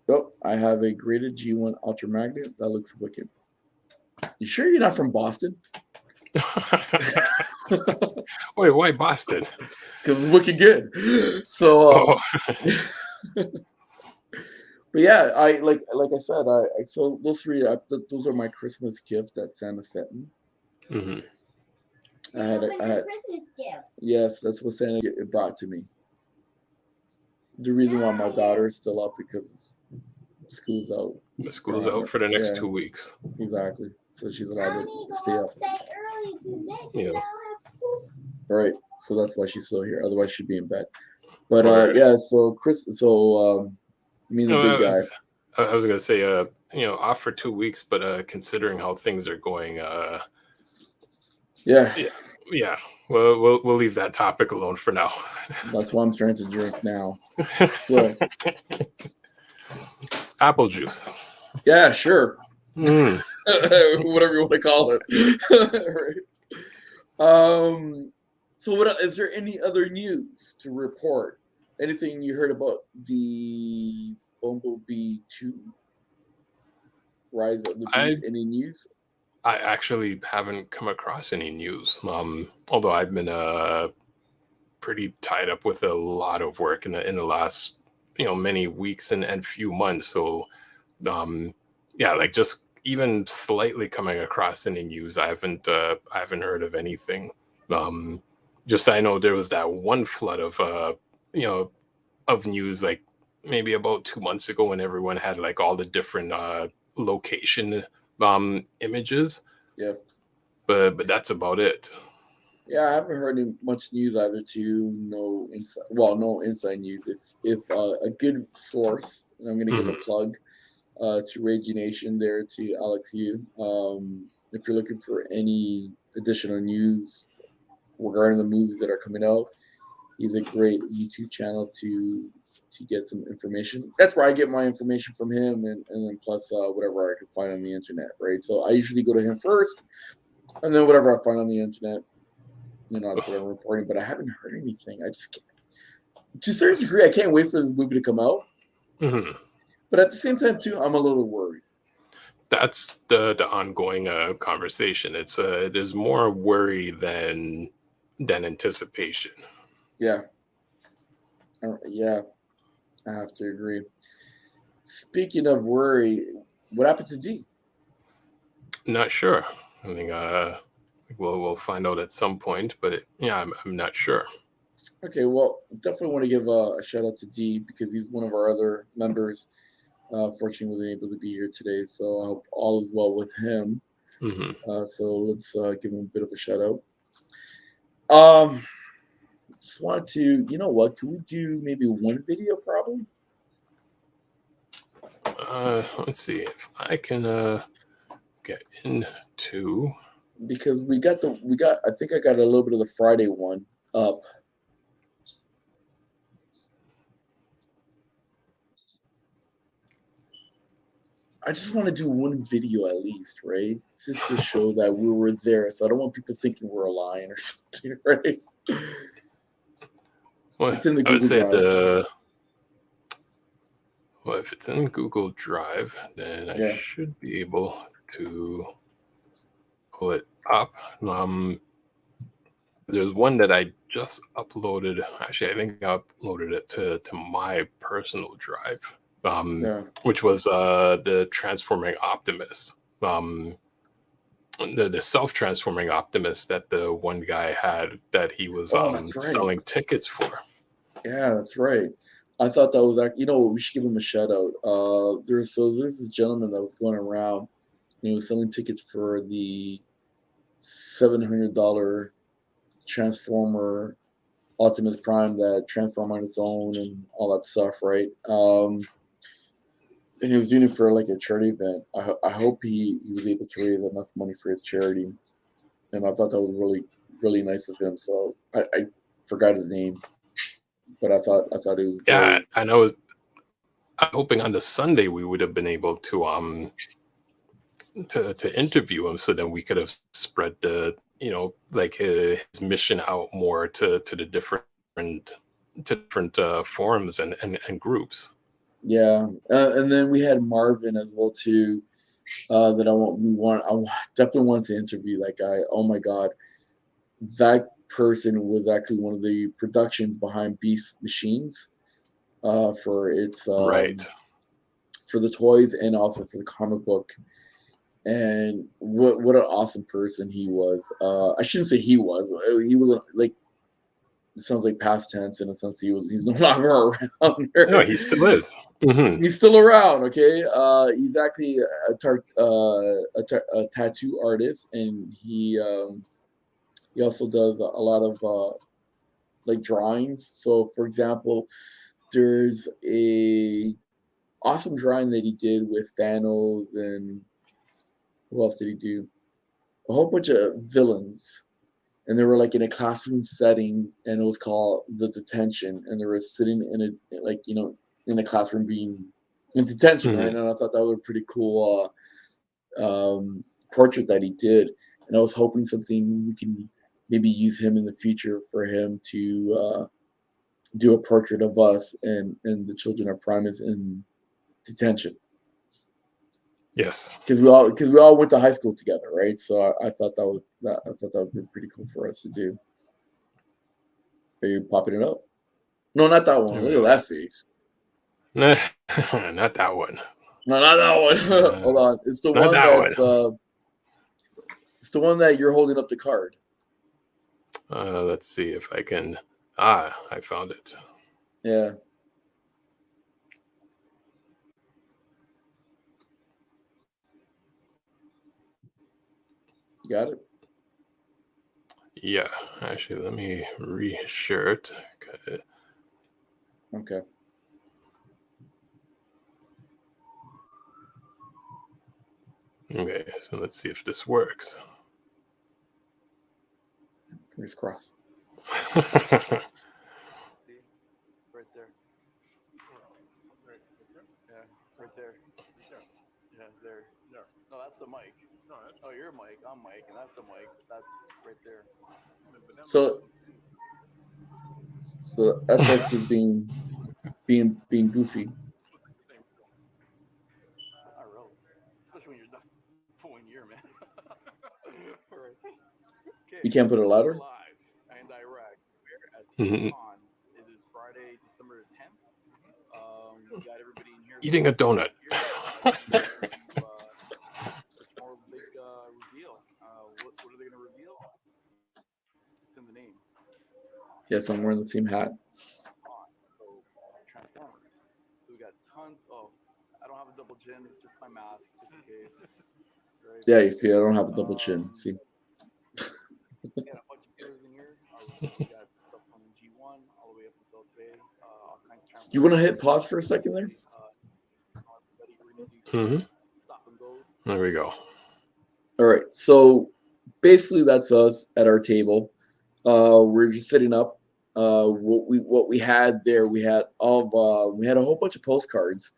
[SPEAKER 1] Oh, I have a graded G1 Ultra Magnet. That looks wicked. You sure you're not from Boston?
[SPEAKER 2] Wait, why Boston?
[SPEAKER 1] Because it's wicked good. So, but yeah, I like I said, so those three, those are my Christmas gift that Santa sent me.
[SPEAKER 2] Mm-hmm.
[SPEAKER 1] I had Christmas gift. Yes, that's what Santa brought to me. The reason why my daughter is still up because school's out.
[SPEAKER 2] The school's out for the next 2 weeks.
[SPEAKER 1] Exactly. So she's allowed to stay up. Early today.
[SPEAKER 2] Yeah.
[SPEAKER 1] All right. So that's why she's still here. Otherwise, she'd be in bed. But yeah. So me and the big guy.
[SPEAKER 2] I was gonna say, off for 2 weeks, but considering how things are going, yeah. Well, we'll leave that topic alone for now.
[SPEAKER 1] That's why I'm starting to drink now. So.
[SPEAKER 2] Apple juice.
[SPEAKER 1] Yeah, sure. Whatever you want to call it. Right. So what is there any other news to report? Anything you heard about the Bumblebee 2? Rise of the Beast? Any news?
[SPEAKER 2] I actually haven't come across any news. Although I've been pretty tied up with a lot of work in the last many weeks and few months. So like just even slightly coming across any news, I haven't heard of anything. Just I know there was that one flood of of news like maybe about 2 months ago when everyone had like all the different location images.
[SPEAKER 1] Yeah.
[SPEAKER 2] But that's about it.
[SPEAKER 1] Yeah, I haven't heard much news either. No inside news. If a good source, and I'm going to give a plug to Rage Nation there to Alex Yu. If you're looking for any additional news regarding the movies that are coming out, he's a great YouTube channel to get some information. That's where I get my information from him, and then plus whatever I can find on the internet, right? So I usually go to him first, and then whatever I find on the internet, that's what I'm reporting. But I haven't heard anything. I just can't. To a certain degree, I can't wait for the movie to come out.
[SPEAKER 2] Mm-hmm.
[SPEAKER 1] But at the same time, too, I'm a little worried.
[SPEAKER 2] That's the ongoing conversation. It is more worry than anticipation.
[SPEAKER 1] Yeah. Yeah, I have to agree. Speaking of worry, what happened to D?
[SPEAKER 2] Not sure. I think we'll find out at some point, but I'm not sure.
[SPEAKER 1] Okay, well, definitely want to give a shout out to D because he's one of our other members. Fortunately, wasn't able to be here today, so I hope all is well with him.
[SPEAKER 2] Mm-hmm.
[SPEAKER 1] So let's give him a bit of a shout out. Just wanted to, can we do maybe one video probably?
[SPEAKER 2] Let's see if I can get into,
[SPEAKER 1] because I think I got a little bit of the Friday one up. I just want to do one video at least, right? Just to show that we were there. So I don't want people thinking we're lying or something, right?
[SPEAKER 2] Well,
[SPEAKER 1] it's in the Google Drive.
[SPEAKER 2] Well, if it's in Google Drive, then I should be able to pull it up. there's one that I just uploaded. Actually, I think I uploaded it to my personal drive, which was the transforming Optimus, the self-transforming Optimus that the one guy had that he was
[SPEAKER 1] That's right.
[SPEAKER 2] selling tickets for.
[SPEAKER 1] Yeah, that's right. I thought that was actually, you know what, we should give him a shout out. There's this gentleman that was going around and he was selling tickets for the $700 Transformer Optimus Prime that transformed on its own and all that stuff, right? And he was doing it for like a charity event. I hope he was able to raise enough money for his charity, and I thought that was really nice of him. So I forgot his name, but I thought it was very...
[SPEAKER 2] And I'm hoping on the Sunday we would have been able to interview him, so then we could have spread the like his mission out more to the different forums and groups.
[SPEAKER 1] Yeah, and then we had Marvin as well too. That I definitely wanted to interview that guy. Oh my God, that person was actually one of the productions behind Beast Machines, for its
[SPEAKER 2] Right.
[SPEAKER 1] for the toys and also for the comic book. And what an awesome person he was. I shouldn't say he was. He was like, it sounds like past tense in a sense. He's no longer around.
[SPEAKER 2] No, he still is. Mm-hmm.
[SPEAKER 1] He's still around. Okay, he's actually a tattoo artist, and he also does a lot of like drawings. So, for example, there's a awesome drawing that he did with Thanos, and who else did he do? A whole bunch of villains. And they were like in a classroom setting, and it was called The Detention. And they were sitting in in a classroom being in detention,
[SPEAKER 2] Mm-hmm.
[SPEAKER 1] right? And I thought that was a pretty cool portrait that he did. And I was hoping something we can maybe use him in the future for him to do a portrait of us and the children of Primus in detention.
[SPEAKER 2] Yes,
[SPEAKER 1] because we all went to high school together, right? So I thought that would be pretty cool for us to do. Are you popping it up? No, not that one. Look at that face.
[SPEAKER 2] Not that one.
[SPEAKER 1] No, not that one. Hold on. It's the one that's it's the one that you're holding up the card.
[SPEAKER 2] Let's see if I can. I found it.
[SPEAKER 1] Yeah. You got it?
[SPEAKER 2] Yeah, actually, let me reshare it.
[SPEAKER 1] Okay.
[SPEAKER 2] Okay, so let's see if this works.
[SPEAKER 1] Fingers crossed.
[SPEAKER 4] See? Right there. Yeah, right there. Yeah, there. No, that's the mic. Oh, you're Mike. I'm Mike, and that's the mic. That's right there.
[SPEAKER 1] So that's just being goofy.
[SPEAKER 4] Not really. Especially when you're done for 1 year, man. Okay.
[SPEAKER 1] You can't put it louder?
[SPEAKER 4] Live and direct. We're at TFCON. It is Friday, December 10th. We got everybody in here.
[SPEAKER 2] Eating a donut.
[SPEAKER 4] Tomorrow's big reveal. What are they going to reveal? It's in the name.
[SPEAKER 1] Yes, I'm wearing the same hat.
[SPEAKER 4] So, Transformers. So we got tons. Oh, I don't have a double chin. It's just my mask, just in case. Right?
[SPEAKER 1] Yeah, you see, I don't have a double chin. See.
[SPEAKER 4] We got a bunch of figures in here. We got stuff from G1 all the way up until today. All kinds of Transformers.
[SPEAKER 1] You want to hit pause for a second there?
[SPEAKER 4] Stop and go.
[SPEAKER 2] There we go.
[SPEAKER 1] All right. So basically, that's us at our table. We're just sitting up. What we had there, we had a whole bunch of postcards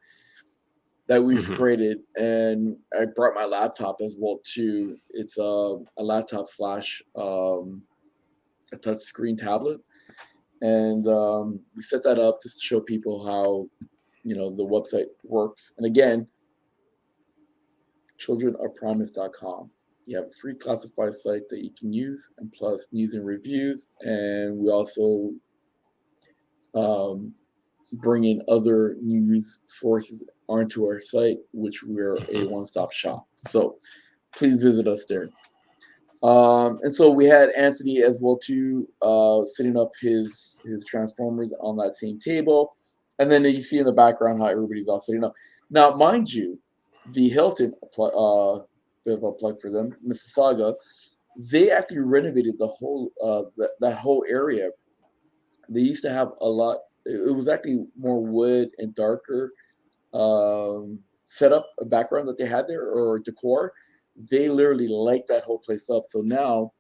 [SPEAKER 1] that we've created, and I brought my laptop as well too. It's a laptop slash a touchscreen tablet, and we set that up just to show people how the website works. And again, childrenofprimus.com. You have a free classified site that you can use, and plus news and reviews. And we also bring in other news sources onto our site, which we're a one-stop shop. So please visit us there. And so we had Anthony as well too, setting up his Transformers on that same table. And then you see in the background how everybody's all setting up. Now, mind you, the Hilton, bit of a plug for them, Mississauga, they actually renovated the whole that whole area. They used to have a lot. It was actually more wood and darker setup, a background that they had there or decor. They literally light that whole place up. So now,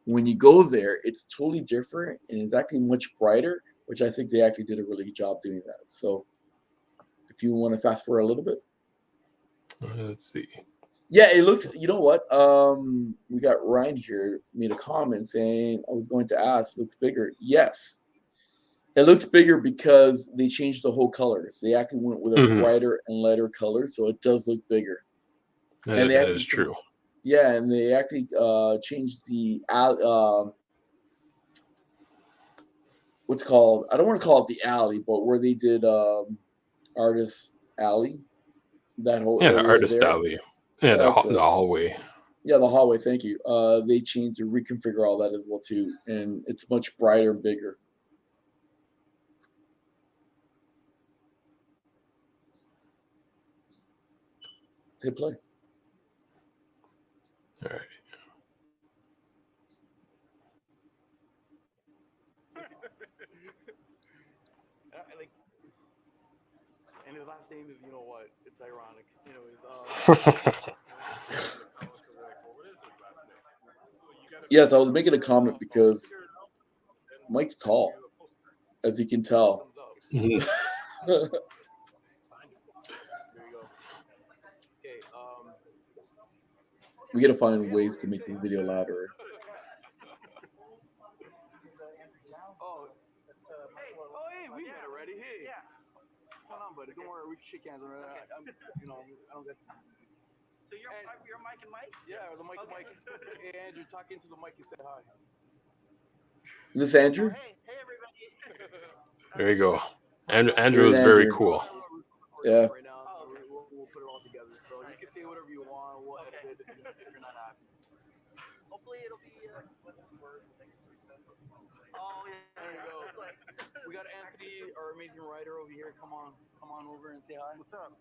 [SPEAKER 1] when you go there, it's totally different and it's actually much brighter, which I think they actually did a really good job doing that. So, if you want to fast forward a little bit,
[SPEAKER 2] let's see.
[SPEAKER 1] Yeah, it looked. You know what? We got Ryan here made a comment saying I was going to ask. Looks bigger. Yes, it looks bigger because they changed the whole colors. They actually went with a brighter and lighter color, so it does look bigger.
[SPEAKER 2] And that is true.
[SPEAKER 1] Yeah, and they actually changed the what's called. I don't want to call it the alley, but where they did Artist Alley, that whole area
[SPEAKER 2] Artist
[SPEAKER 1] there.
[SPEAKER 2] Alley. Yeah, the hallway.
[SPEAKER 1] Yeah, the hallway. Thank you. They changed to reconfigure all that as well too, and it's much brighter and bigger. Hit play.
[SPEAKER 2] All right.
[SPEAKER 4] And his last name is, you know what? It's ironic.
[SPEAKER 1] Yes, I was making a comment because Mike's tall, as you can tell.
[SPEAKER 4] There you go. Okay.
[SPEAKER 1] We gotta find ways to make this video louder.
[SPEAKER 4] Hey, we met already. Hey. Yeah. What's going on, buddy? Don't worry, we can shake hands. I don't get. So you're Mike and Mike? Yeah, the Mike and Mike. Hey, Andrew, talk into the mic and say hi.
[SPEAKER 1] Is this Andrew?
[SPEAKER 4] Hey, everybody.
[SPEAKER 2] There you go. Andrew is very cool.
[SPEAKER 1] Yeah.
[SPEAKER 4] Right now, we'll put it all together. So you can say whatever you want. We'll edit it if you're not happy. Hopefully, it'll be. Oh yeah, there you go. We got Anthony, our amazing writer over here. Come on over and say hi. What's up?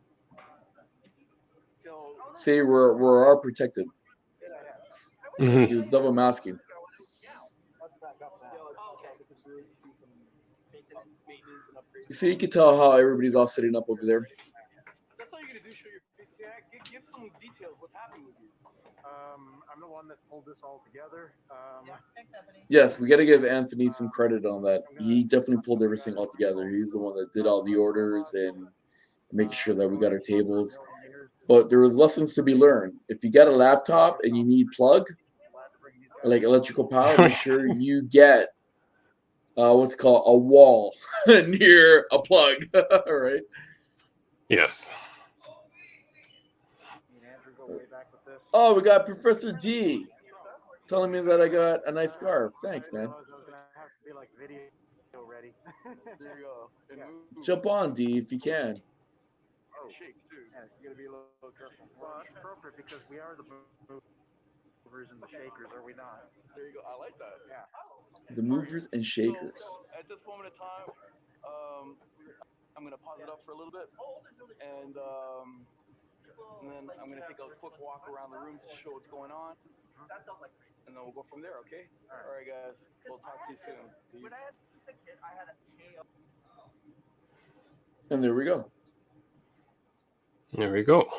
[SPEAKER 4] So
[SPEAKER 1] See, we're all protected. He was double masking. You see, you can tell how everybody's all sitting up over there.
[SPEAKER 4] That's all you're gonna do. Show your face. Yeah, give some details. What's happening with you?
[SPEAKER 5] I'm the one that pulled this all together.
[SPEAKER 1] Yes, we got to give Anthony some credit on that. He definitely pulled everything all together. He's the one that did all the orders and making sure that we got our tables. But there was lessons to be learned. If you got a laptop and you need plug, like electrical power, make sure you get what's called a wall near a plug. All right.
[SPEAKER 2] Yes.
[SPEAKER 1] Oh, we got Professor D telling me that I got a nice scarf. Thanks, man.
[SPEAKER 4] There you go.
[SPEAKER 1] Jump on, D, if you can.
[SPEAKER 4] Shake too.
[SPEAKER 5] Yeah, you gotta be a little careful. Well, that's appropriate because we are the movers and the shakers, are we not?
[SPEAKER 4] There you go. I like that.
[SPEAKER 5] Yeah.
[SPEAKER 1] The movers and shakers.
[SPEAKER 4] So, at this moment in time, I'm gonna pause it up for a little bit, and then I'm gonna take a quick walk around the room to show what's going on. And then we'll go from there, okay? All right, guys. We'll talk to you soon. Peace.
[SPEAKER 1] And there we go.
[SPEAKER 2] There we go.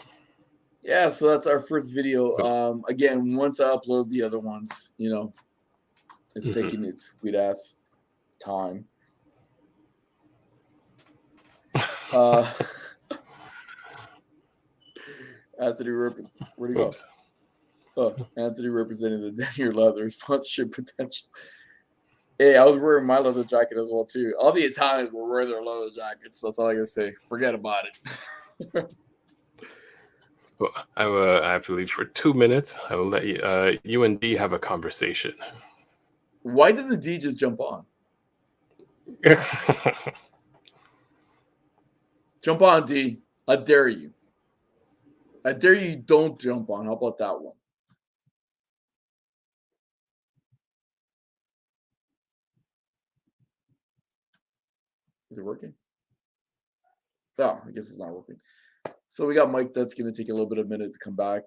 [SPEAKER 1] Yeah, so that's our first video. Again, once I upload the other ones, it's taking its sweet ass time. Anthony, where'd he go? Oh, Anthony representing the Daniel Leather sponsorship potential. Hey, I was wearing my leather jacket as well too. All the Italians were wearing their leather jackets. So that's all I gotta say. Forget about it.
[SPEAKER 2] Well, I have to leave for 2 minutes. I will let you and D have a conversation.
[SPEAKER 1] Why did the D just jump on? Jump on, D. I dare you. I dare you don't jump on. How about that one? Is it working? Oh, I guess it's not working. So we got Mike that's going to take a little bit of a minute to come back.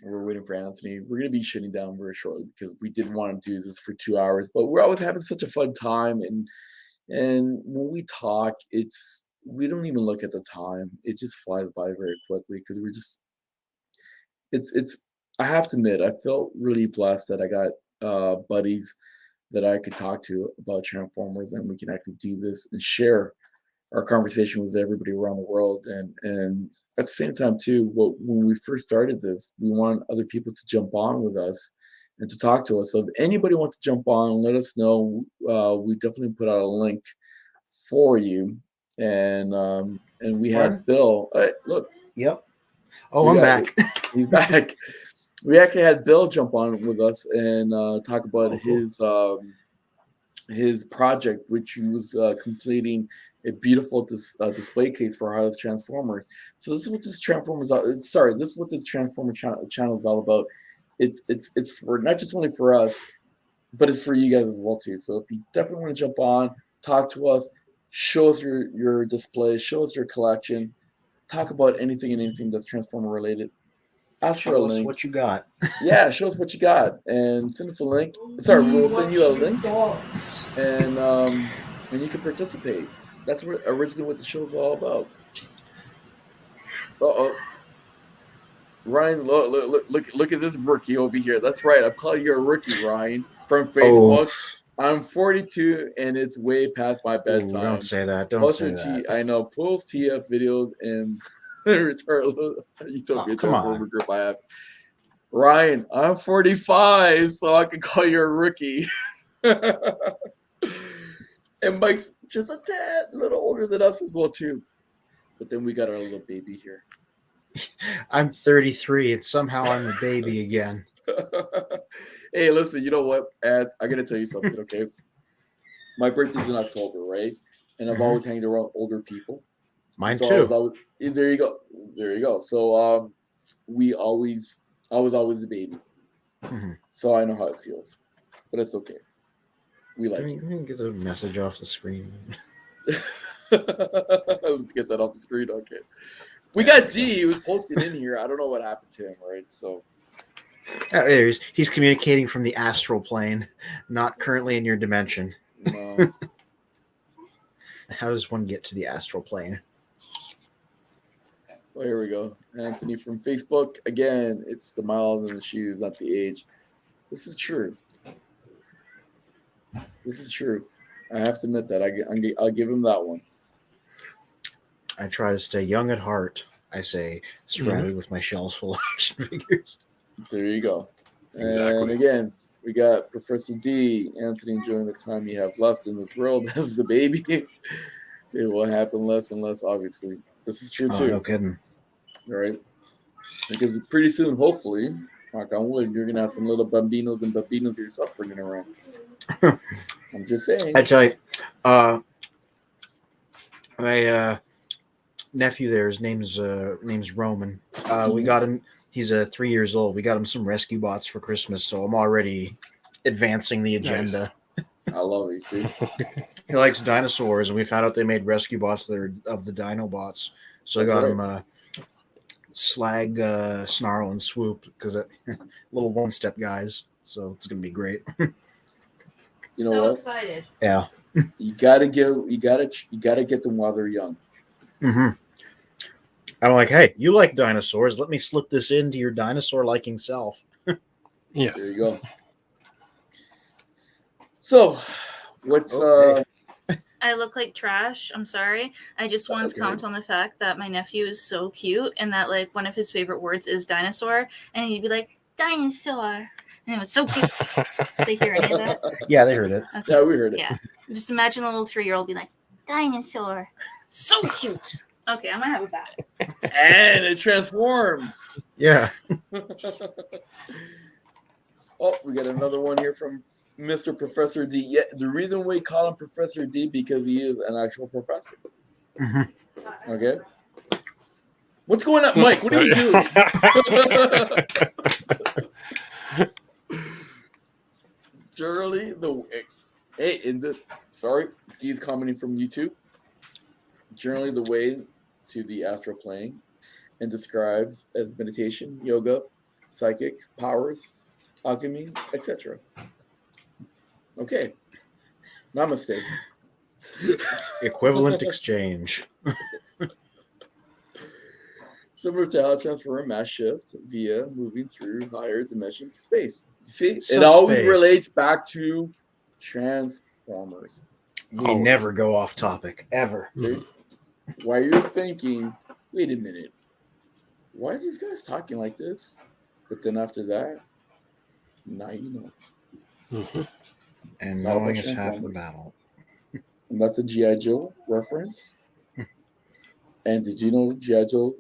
[SPEAKER 1] We're waiting for Anthony. We're going to be shutting down very shortly because we didn't want to do this for 2 hours, but we're always having such a fun time. And when we talk, we don't even look at the time. It just flies by very quickly because we're just, I have to admit, I felt really blessed that I got buddies that I could talk to about Transformers, and we can actually do this and share our conversation with everybody around the world. And at the same time, too, when we first started this, we want other people to jump on with us and to talk to us. So if anybody wants to jump on, let us know. We definitely put out a link for you. And we had Bill. Look.
[SPEAKER 3] Yep. Oh, I'm back.
[SPEAKER 1] He's back. We actually had Bill jump on with us and talk about his project, which he was completing a beautiful display case for Harley's Transformers. So this is what this this is what this Transformer channel is all about. It's for not just only for us, but it's for you guys as well too. So if you definitely want to jump on, talk to us, show us your display, show us your collection, talk about anything that's Transformer related. Ask for a link.
[SPEAKER 3] Show us what you got.
[SPEAKER 1] Yeah, show us what you got and send us a link. Sorry, we'll send you a link, and you can participate. That's originally what the show is all about. Ryan, look at this rookie over here. That's right. I'm calling you a rookie, Ryan, from Facebook. I'm 42, and it's way past my bedtime.
[SPEAKER 3] Don't say that. Don't say that.
[SPEAKER 1] I know. Post TF videos and you told me
[SPEAKER 3] come on.
[SPEAKER 1] Group I have. Ryan, I'm 45, so I can call you a rookie. And Mike's just a tad little older than us as well too. But then we got our little baby here.
[SPEAKER 3] I'm 33, and somehow I'm a baby again.
[SPEAKER 1] Hey, listen, you know what, Ed? I gotta tell you something, okay? My birthday's in October, right? And I've always hanged around older people.
[SPEAKER 3] Mine too.
[SPEAKER 1] There you go. So I was always a baby.
[SPEAKER 3] Mm-hmm.
[SPEAKER 1] So I know how it feels. But it's okay. We like you.
[SPEAKER 3] Can we get the message off the screen?
[SPEAKER 1] Let's get that off the screen. Okay. We got D who's posted in here. I don't know what happened to him, right? So
[SPEAKER 3] there he's communicating from the astral plane, not currently in your dimension.
[SPEAKER 1] No.
[SPEAKER 3] How does one get to the astral plane?
[SPEAKER 1] Well, here we go. Anthony from Facebook. Again, it's the miles and the shoes, not the age. This is true. I have to admit that. I'll give him that one.
[SPEAKER 3] I try to stay young at heart. I say, surrounded with my shelves full of action figures.
[SPEAKER 1] There you go.
[SPEAKER 2] Exactly.
[SPEAKER 1] And again, we got Professor D. Anthony enjoying the time you have left in this world as the baby. It will happen less and less, obviously. This is true, too.
[SPEAKER 3] No kidding.
[SPEAKER 1] All right? Because pretty soon, hopefully, knock on wood, you're going to have some little bambinos and babinos yourself running around. I'm just saying.
[SPEAKER 3] I tell you, my nephew there, his name's Roman. We got him. He's 3 years old. We got him some rescue bots for Christmas, so I'm already advancing the agenda.
[SPEAKER 1] Nice. I love it. See,
[SPEAKER 3] he likes dinosaurs, and we found out they made rescue bots that are of the Dino bots. So I got him Slag, Snarl, and Swoop because little one-step guys. So it's gonna be great.
[SPEAKER 1] You know what?
[SPEAKER 6] Excited.
[SPEAKER 3] Yeah.
[SPEAKER 1] You gotta get them while they're young.
[SPEAKER 3] Mm-hmm. I'm like, hey, you like dinosaurs? Let me slip this into your dinosaur-liking self.
[SPEAKER 2] Yes.
[SPEAKER 1] There you go. So, what's
[SPEAKER 6] I look like trash. I'm sorry. I just wanted to comment on the fact that my nephew is so cute and that like one of his favorite words is dinosaur, and he'd be like dinosaur. And it was so cute. Did they hear any of that?
[SPEAKER 3] Yeah, they heard it.
[SPEAKER 1] Okay. Yeah, we heard it.
[SPEAKER 6] Yeah. Just imagine a little 3-year-old being like, dinosaur. So cute. Okay, I'm gonna have a bat.
[SPEAKER 1] And it transforms.
[SPEAKER 3] Yeah.
[SPEAKER 1] Oh, we got another one here from Mr. Professor D. Yeah, the reason we call him Professor D because he is an actual professor.
[SPEAKER 3] Mhm.
[SPEAKER 1] Okay. What's going on, Mike? What are you doing? Surely sorry, D's commenting from YouTube. Generally, the way to the astral plane and describes as meditation, yoga, psychic powers, alchemy, etc. Okay. Namaste.
[SPEAKER 3] Equivalent exchange.
[SPEAKER 1] Similar to how transform mass shift via moving through higher dimensions of space. You see, it always
[SPEAKER 3] Subspace.
[SPEAKER 1] relates back to Transformers.
[SPEAKER 3] We never go off topic, ever.
[SPEAKER 1] See? While you're thinking, wait a minute, why are these guys talking like this? But then after that, now you know.
[SPEAKER 2] Mhm.
[SPEAKER 3] And
[SPEAKER 1] It's all
[SPEAKER 3] knowing
[SPEAKER 1] about
[SPEAKER 3] is half the
[SPEAKER 1] Transformers.
[SPEAKER 3] battle.
[SPEAKER 1] And that's a G.I. Joe reference. And did you know G.I. Joe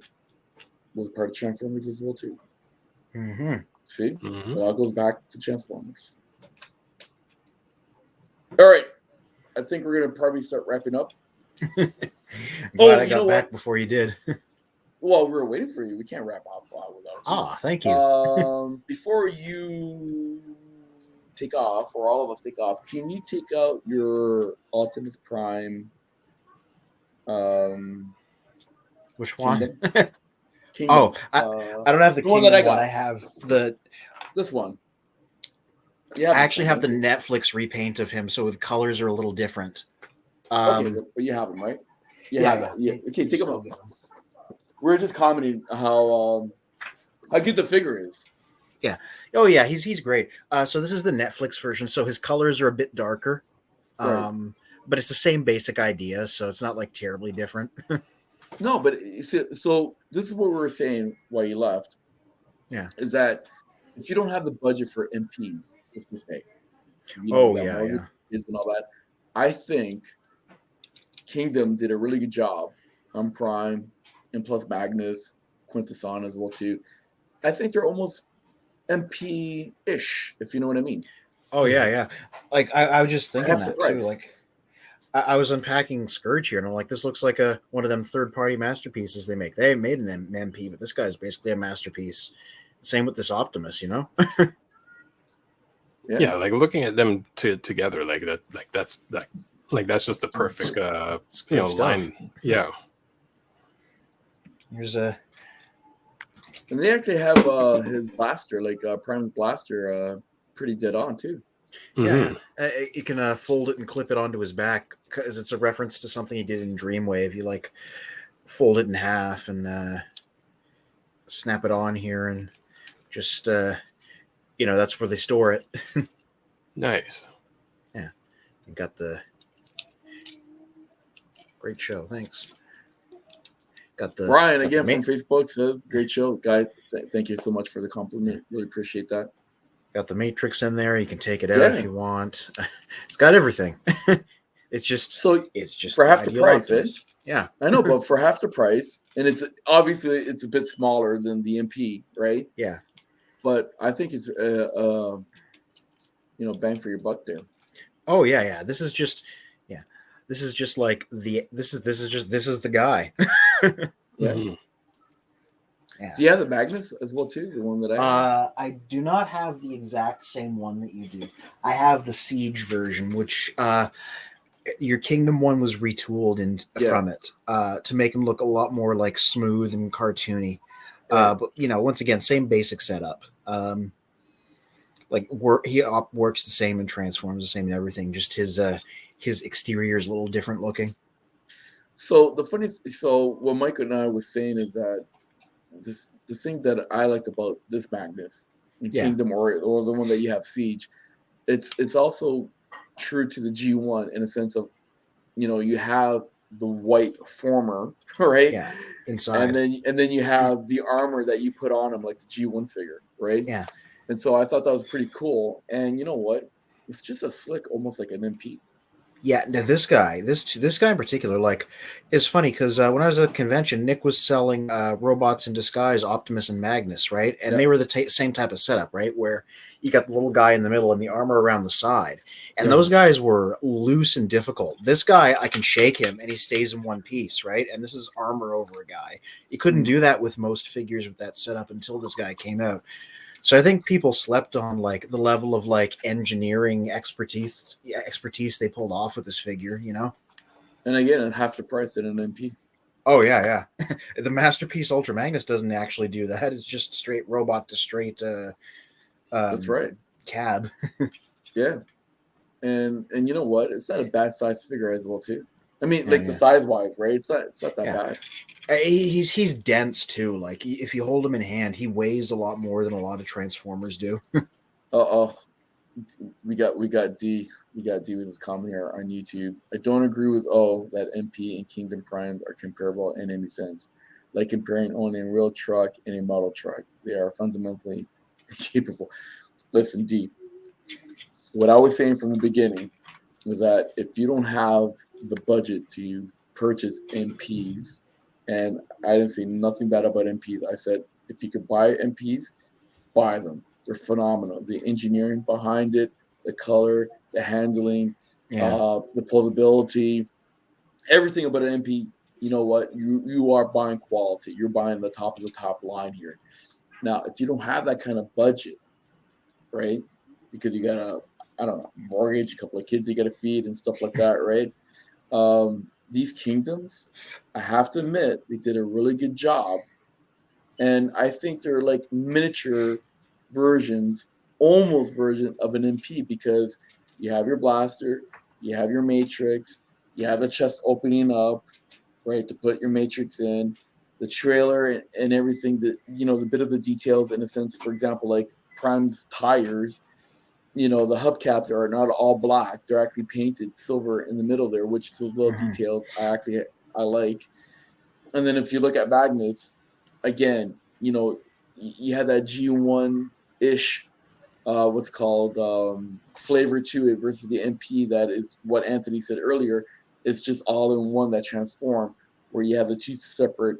[SPEAKER 1] was part of Transformers as well, too?
[SPEAKER 3] Mm-hmm.
[SPEAKER 1] See?
[SPEAKER 2] Mhm.
[SPEAKER 1] It all goes back to Transformers. All right. I think we're going to probably start wrapping up.
[SPEAKER 3] Glad I
[SPEAKER 1] you
[SPEAKER 3] got
[SPEAKER 1] know
[SPEAKER 3] back
[SPEAKER 1] what?
[SPEAKER 3] before you did.
[SPEAKER 1] Well, we were waiting for you. We can't wrap up without you.
[SPEAKER 3] Ah, thank you.
[SPEAKER 1] Before you take off, or all of us take off, can you take out your Optimus Prime
[SPEAKER 3] Which one?
[SPEAKER 1] Kingdom?
[SPEAKER 3] Oh,
[SPEAKER 1] Kingdom.
[SPEAKER 3] I don't have the
[SPEAKER 1] the one
[SPEAKER 3] Kingdom
[SPEAKER 1] that I
[SPEAKER 3] one.
[SPEAKER 1] got.
[SPEAKER 3] I have the.
[SPEAKER 1] This one.
[SPEAKER 3] I actually have the Netflix repaint of him, so the colors are a little different.
[SPEAKER 1] Okay, but you have them, right? You have it. Yeah. Okay, take them out. We're just commenting how good the figure is.
[SPEAKER 3] Yeah. Oh yeah, he's great. So this is the Netflix version. So his colors are a bit darker,
[SPEAKER 1] Right.
[SPEAKER 3] but it's the same basic idea. So it's not like terribly different.
[SPEAKER 1] No, but so this is what we were saying while you left.
[SPEAKER 3] Yeah.
[SPEAKER 1] Is that if you don't have the budget for MPs, let's just say,
[SPEAKER 3] Oh,
[SPEAKER 1] you got
[SPEAKER 3] yeah,
[SPEAKER 1] mortgages and all that, I think Kingdom did a really good job on Prime and plus Magnus, Quintesson as well too. I think they're almost MP-ish, if you know what I mean.
[SPEAKER 3] Oh yeah. Like I was just thinking
[SPEAKER 1] Half the
[SPEAKER 3] that too.
[SPEAKER 1] price.
[SPEAKER 3] Like I was unpacking Scourge here, and I'm like, this looks like one of them third-party masterpieces they make. They made an MP, but this guy's basically a masterpiece. Same with this Optimus, you know.
[SPEAKER 2] Yeah, like looking at them together, that's just the perfect
[SPEAKER 3] It's good stuff.
[SPEAKER 2] line. Yeah.
[SPEAKER 3] Here's a.
[SPEAKER 1] And they actually have his blaster, like Prime's blaster, pretty dead on too.
[SPEAKER 2] Mhm.
[SPEAKER 3] Yeah, you can fold it and clip it onto his back because it's a reference to something he did in Dreamwave. You like fold it in half and snap it on here, and just that's where they store it.
[SPEAKER 2] Nice.
[SPEAKER 3] Yeah, you got the great show. Thanks. Got the
[SPEAKER 1] Brian
[SPEAKER 3] got
[SPEAKER 1] again
[SPEAKER 3] the
[SPEAKER 1] from Facebook says, "Great show, guys. Thank you so much for the compliment. Really appreciate that."
[SPEAKER 3] Got the Matrix in there. You can take it out if you want. It's got everything. It's just
[SPEAKER 1] for half the price,
[SPEAKER 3] Optimus. Yeah,
[SPEAKER 1] I know, but for half the price, and it's obviously a bit smaller than the MP, right?
[SPEAKER 3] Yeah,
[SPEAKER 1] but I think it's bang for your buck there.
[SPEAKER 3] Oh yeah. This is just like this is the guy.
[SPEAKER 1] Yeah.
[SPEAKER 2] Mhm.
[SPEAKER 3] Yeah.
[SPEAKER 1] Do you have the Magnus as well too? The one that I have?
[SPEAKER 3] I do not have the exact same one that you do. I have the Siege version, which your Kingdom one was retooled from it to make him look a lot more like smooth and cartoony.
[SPEAKER 1] Right.
[SPEAKER 3] But once again, same basic setup. He works the same and transforms the same and everything. Just his exterior is a little different looking.
[SPEAKER 1] So what Mike and I was saying is that the thing that I liked about this Magnus in Kingdom or the one that you have Siege, it's also true to the G1 in a sense of, you have the white former, right?
[SPEAKER 3] Yeah, inside.
[SPEAKER 1] And then you have the armor that you put on him like the G1 figure, right?
[SPEAKER 3] Yeah.
[SPEAKER 1] And so I thought that was pretty cool. And you know what? It's just a slick, almost like an MP.
[SPEAKER 3] Yeah, now this guy in particular, like, is funny because when I was at a convention, Nick was selling robots in disguise, Optimus and Magnus, right? And
[SPEAKER 1] Yeah.
[SPEAKER 3] they were the same type of setup, right? Where you got the little guy in the middle and the armor around the side, and
[SPEAKER 1] Yeah.
[SPEAKER 3] those guys were loose and difficult. This guy, I can shake him and he stays in one piece, right? And this is armor over a guy. You couldn't do that with most figures with that setup until this guy came out. So I think people slept on like the level of like engineering expertise they pulled off with this figure, you know?
[SPEAKER 1] And again, at half the price than an MP.
[SPEAKER 3] Oh yeah. The Masterpiece Ultra Magnus doesn't actually do that. It's just straight robot to straight
[SPEAKER 1] That's right.
[SPEAKER 3] cab.
[SPEAKER 1] Yeah. And you know what? It's not a bad size figure as well too. I mean,
[SPEAKER 3] Yeah,
[SPEAKER 1] like the
[SPEAKER 3] yeah.
[SPEAKER 1] size wise, right? It's not that
[SPEAKER 3] Yeah.
[SPEAKER 1] bad.
[SPEAKER 3] He's dense too. Like if you hold him in hand, he weighs a lot more than a lot of Transformers do.
[SPEAKER 1] Uh-oh. We got D with this comment here on YouTube. I don't agree with that MP and Kingdom Prime are comparable in any sense. Like comparing owning a real truck and a model truck. They are fundamentally capable. Listen, D. What I was saying from the beginning was that if you don't have the budget to purchase MPs, and I didn't say nothing bad about MPs. I said if you could buy MPs, buy them. They're phenomenal. The engineering behind it, the color, the handling, the posability, everything about an MP. You know what? You are buying quality. You're buying the top of the top line here. Now, if you don't have that kind of budget, right? Because you got a mortgage, a couple of kids you got to feed and stuff like that, right? These kingdoms, I have to admit, they did a really good job. And I think they're like miniature versions, almost version of an MP because you have your blaster, you have your matrix, you have the chest opening up, right, to put your matrix in, the trailer and everything that, the bit of the details in a sense, for example, like Prime's tires, the hubcaps are not all black. They're actually painted silver in the middle there, which those little details I like. And then if you look at Magnus, again, you have that G1-ish, what's called flavor to it versus the MP that is what Anthony said earlier. It's just all in one that transform where you have the two separate,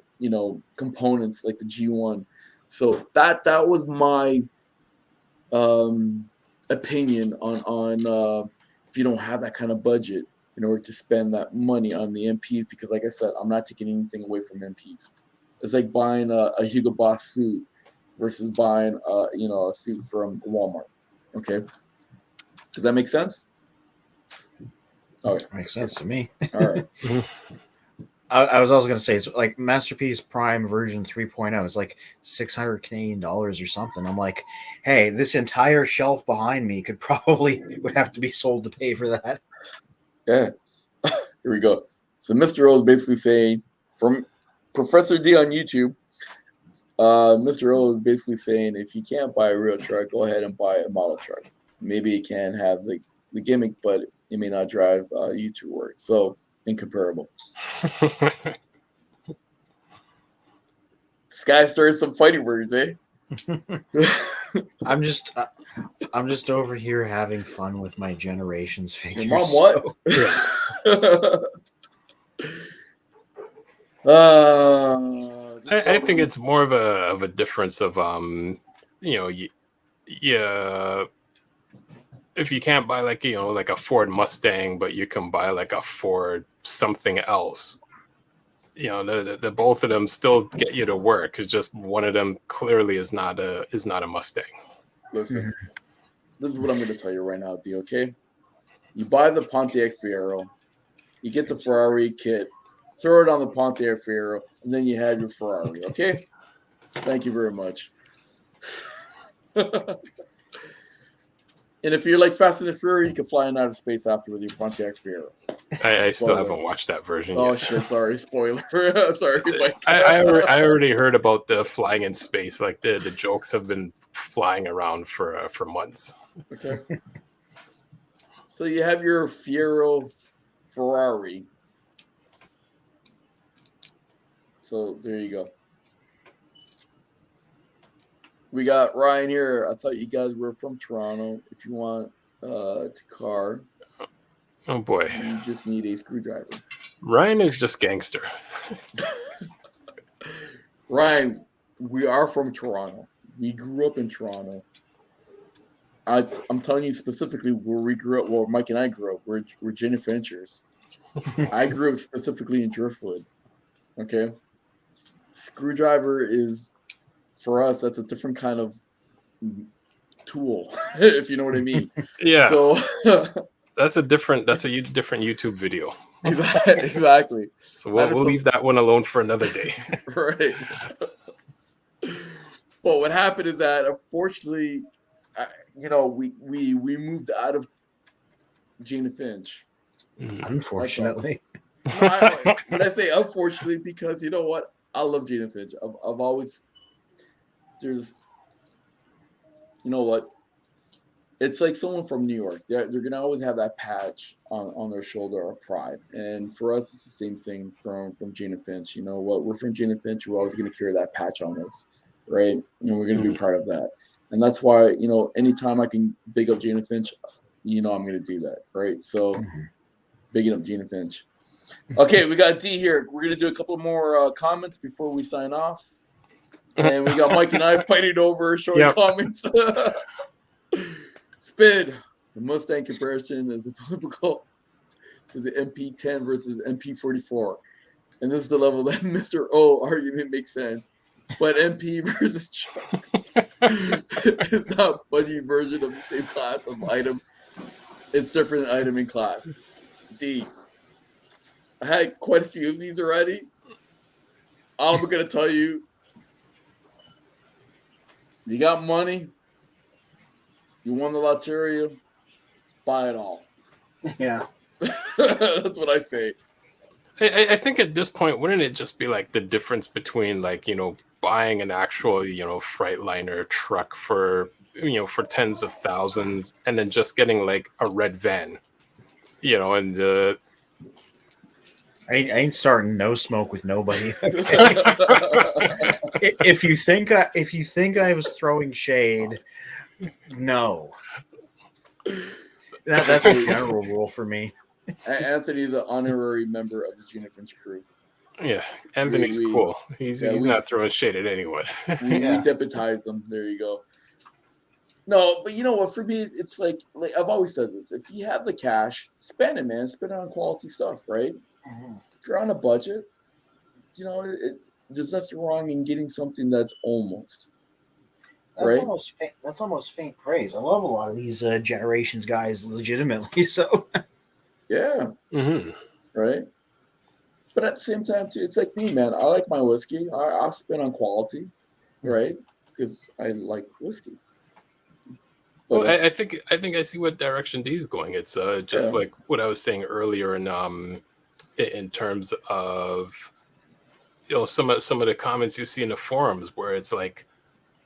[SPEAKER 1] components like the G1. So that was my opinion on if you don't have that kind of budget in order to spend that money on the MPs, because like I said, I'm not taking anything away from MPs. It's like buying a Hugo Boss suit versus buying a suit from Walmart. Okay, does that make sense? Okay,
[SPEAKER 3] Makes sense to me.
[SPEAKER 1] all right.
[SPEAKER 3] I was also going to say, it's like Masterpiece Prime version 3.0 is like 600 Canadian dollars or something. I'm like, hey, this entire shelf behind me would have to be sold to pay for that.
[SPEAKER 1] Yeah, here we go. So Mr. O is basically saying, from Professor D on YouTube, Mr. O is basically saying, if you can't buy a real truck, go ahead and buy a model truck. Maybe it can have the gimmick, but it may not drive you to work. So incomparable. This guy started some fighting words, eh?
[SPEAKER 3] I'm just over here having fun with my Generations figures.
[SPEAKER 1] Your mom what?
[SPEAKER 2] I think it's more of a difference of if you can't buy like a Ford Mustang, but you can buy like a Ford something else. The both of them still get you to work. It's just one of them clearly is not a Mustang.
[SPEAKER 1] Listen, this is what I'm going to tell you right now, D. Okay, you buy the Pontiac Fiero, you get the Ferrari kit, throw it on the Pontiac Fiero, and then you have your Ferrari. Okay, thank you very much. And if you're like Fast and the Furious, you can fly in outer space after with your Pontiac Fiero.
[SPEAKER 2] I still haven't watched that version yet.
[SPEAKER 1] Oh shit! Sorry, spoiler. Sorry.
[SPEAKER 2] I already heard about the flying in space. Like the jokes have been flying around for months.
[SPEAKER 1] Okay. So you have your Fiero Ferrari. So there you go. We got Ryan here. I thought you guys were from Toronto. If you want to card.
[SPEAKER 2] Oh boy,
[SPEAKER 1] You just need a screwdriver.
[SPEAKER 2] Ryan is just gangster.
[SPEAKER 1] Ryan, we are from Toronto. We grew up in Toronto. I'm telling you specifically where we grew up. Well, Mike and I grew up. We're Jenna Finchers. I grew up specifically in Driftwood. Okay, screwdriver is for us. That's a different kind of tool, if you know what I mean.
[SPEAKER 2] Yeah.
[SPEAKER 1] So
[SPEAKER 2] that's a different YouTube video.
[SPEAKER 1] Exactly.
[SPEAKER 2] So we'll leave that one alone for another day.
[SPEAKER 1] Right. But what happened is that unfortunately, we moved out of Jane Finch.
[SPEAKER 3] Unfortunately.
[SPEAKER 1] But I say unfortunately because you know what? I love Jane Finch. I've always there's you know what? It's like someone from New York. They're gonna always have that patch on their shoulder of pride. And for us, it's the same thing from Jane Finch. You know what? We're from Jane Finch. We're always gonna carry that patch on us, right? And we're gonna be proud of that. And that's why anytime I can big up Jane Finch, I'm gonna do that, right? So bigging up Jane Finch. Okay, we got D here. We're gonna do a couple more comments before we sign off. And we got Mike and I fighting over showing comments. Spin. The Mustang comparison is applicable to the MP10 versus MP44. And this is the level that Mr. O argument makes sense. But MP versus Chuck is not a budgie version of the same class of item. It's different item in class. D. I had quite a few of these already. All I'm going to tell you, you got money, you won the lottery, buy it all.
[SPEAKER 3] Yeah.
[SPEAKER 1] That's what I say.
[SPEAKER 2] I think at this point, wouldn't it just be like the difference between buying an actual, Freightliner truck for tens of thousands and then just getting like a red van, and
[SPEAKER 3] I ain't starting no smoke with nobody. If you think I was throwing shade, no. That's a general rule for me.
[SPEAKER 1] Anthony, the honorary member of the Gina Finch crew.
[SPEAKER 2] Yeah, Anthony's cool. He's not throwing shade at anyone.
[SPEAKER 1] We deputize them. There you go. No, but you know what? For me, it's like I've always said this. If you have the cash, spend it, man. Spend it on quality stuff, right? Mm-hmm. If you're on a budget, there's nothing wrong in getting something that's almost.
[SPEAKER 3] That's almost faint praise. I love a lot of these generations guys legitimately. So
[SPEAKER 1] yeah, right. But at the same time, too, it's like me, man. I like my whiskey. I'll spend on quality, right? Because I like whiskey.
[SPEAKER 2] But, well, I think I see what direction D is going. It's just like what I was saying earlier in terms of some of the comments you see in the forums where it's like,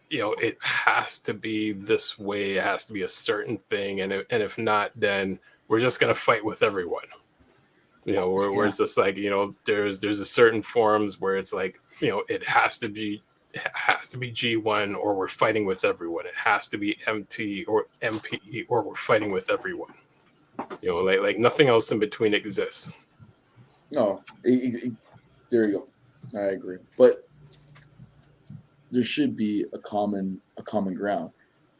[SPEAKER 2] it has to be this way, it has to be a certain thing, and if not, then we're just gonna fight with everyone. Where it's just like, there's a certain forums where it's like, it has to be G1 or we're fighting with everyone. It has to be MT or MP or we're fighting with everyone. Like nothing else in between exists.
[SPEAKER 1] No, there you go. I agree, but there should be a common ground.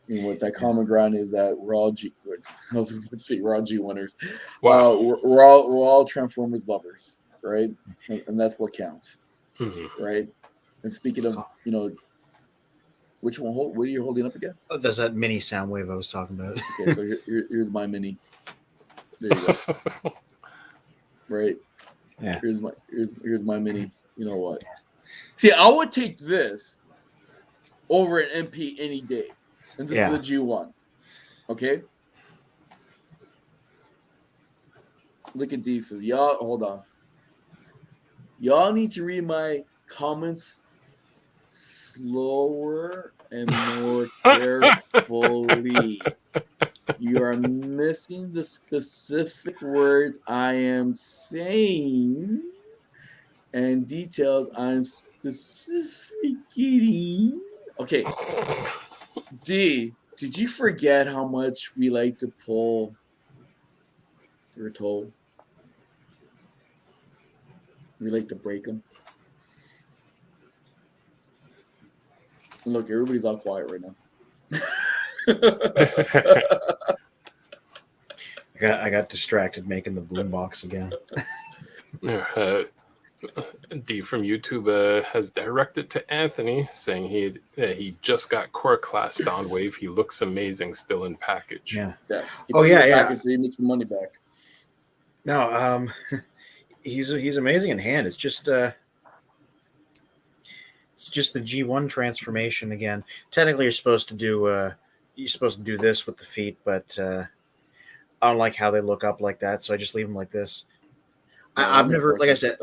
[SPEAKER 1] What that common ground is that we're all we're all G1ers. Wow. We're all Transformers lovers, right? And that's what counts, right? And speaking of, which one? What are you holding up again?
[SPEAKER 3] Oh, there's that mini sound wave I was talking about.
[SPEAKER 1] Okay, so here's my mini. There you go. Right.
[SPEAKER 3] Yeah.
[SPEAKER 1] Here's my mini. You know what? See, I would take this over an MP any day. And this is a G1. Okay? Look at these. Y'all, hold on. Y'all need to read my comments slower and more carefully. You are missing the specific words I am saying and details I'm specifically getting. Okay. D, did you forget how much we like to pull or a toe. We like to break them. Look, everybody's all quiet right now.
[SPEAKER 3] I got distracted making the boombox again.
[SPEAKER 2] D from YouTube has directed to Anthony, saying he just got core class Soundwave. He looks amazing, still in package.
[SPEAKER 3] Yeah.
[SPEAKER 1] Yeah.
[SPEAKER 3] Oh, yeah,
[SPEAKER 1] in
[SPEAKER 3] yeah.
[SPEAKER 1] package so he makes some money back.
[SPEAKER 3] No, he's amazing in hand. It's just the G1 transformation again. Technically, you're supposed to do this with the feet, but I don't like how they look up like that, so I just leave them like this. I've never, like I said,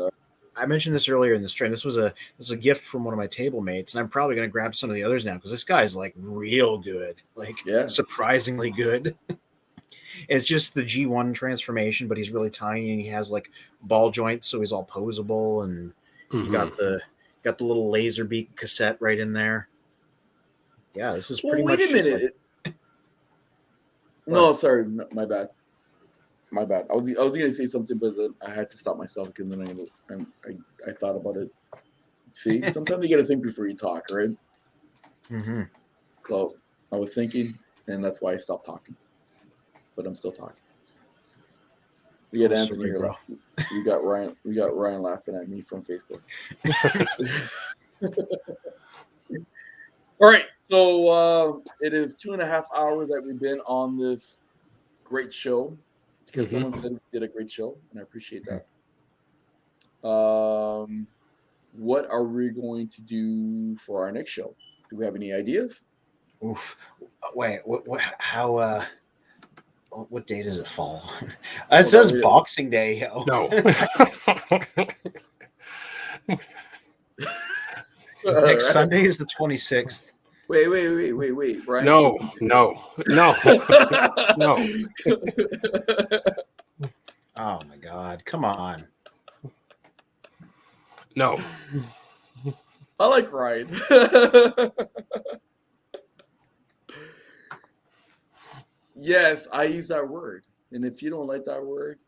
[SPEAKER 3] I mentioned this earlier in the stream. This was a gift from one of my table mates, and I'm probably going to grab some of the others now because this guy's like real good, surprisingly good. It's just the G1 transformation, but he's really tiny and he has like ball joints, so he's all posable, and you got the little laser beak cassette right in there. Yeah, this is pretty much.
[SPEAKER 1] Wait a minute. No, sorry, my bad. My bad. I was gonna say something, but then I had to stop myself because then I thought about it. See, sometimes you gotta think before you talk, right?
[SPEAKER 3] Mm-hmm.
[SPEAKER 1] So I was thinking, and that's why I stopped talking. But I'm still talking. We got Anthony here.
[SPEAKER 3] Bro.
[SPEAKER 1] We got Ryan laughing at me from Facebook. All right, so it is 2.5 hours that we've been on this great show because someone said we did a great show, and I appreciate that. What are we going to do for our next show? Do we have any ideas?
[SPEAKER 3] Oof. Wait, what how what day does it fall? It says Boxing Day. Yo.
[SPEAKER 2] No.
[SPEAKER 3] Next Sunday is the 26th.
[SPEAKER 1] Wait. Brian,
[SPEAKER 2] no.
[SPEAKER 3] Oh my God! Come on.
[SPEAKER 2] No.
[SPEAKER 1] I like Ryan. Yes, I use that word. And if you don't like that word,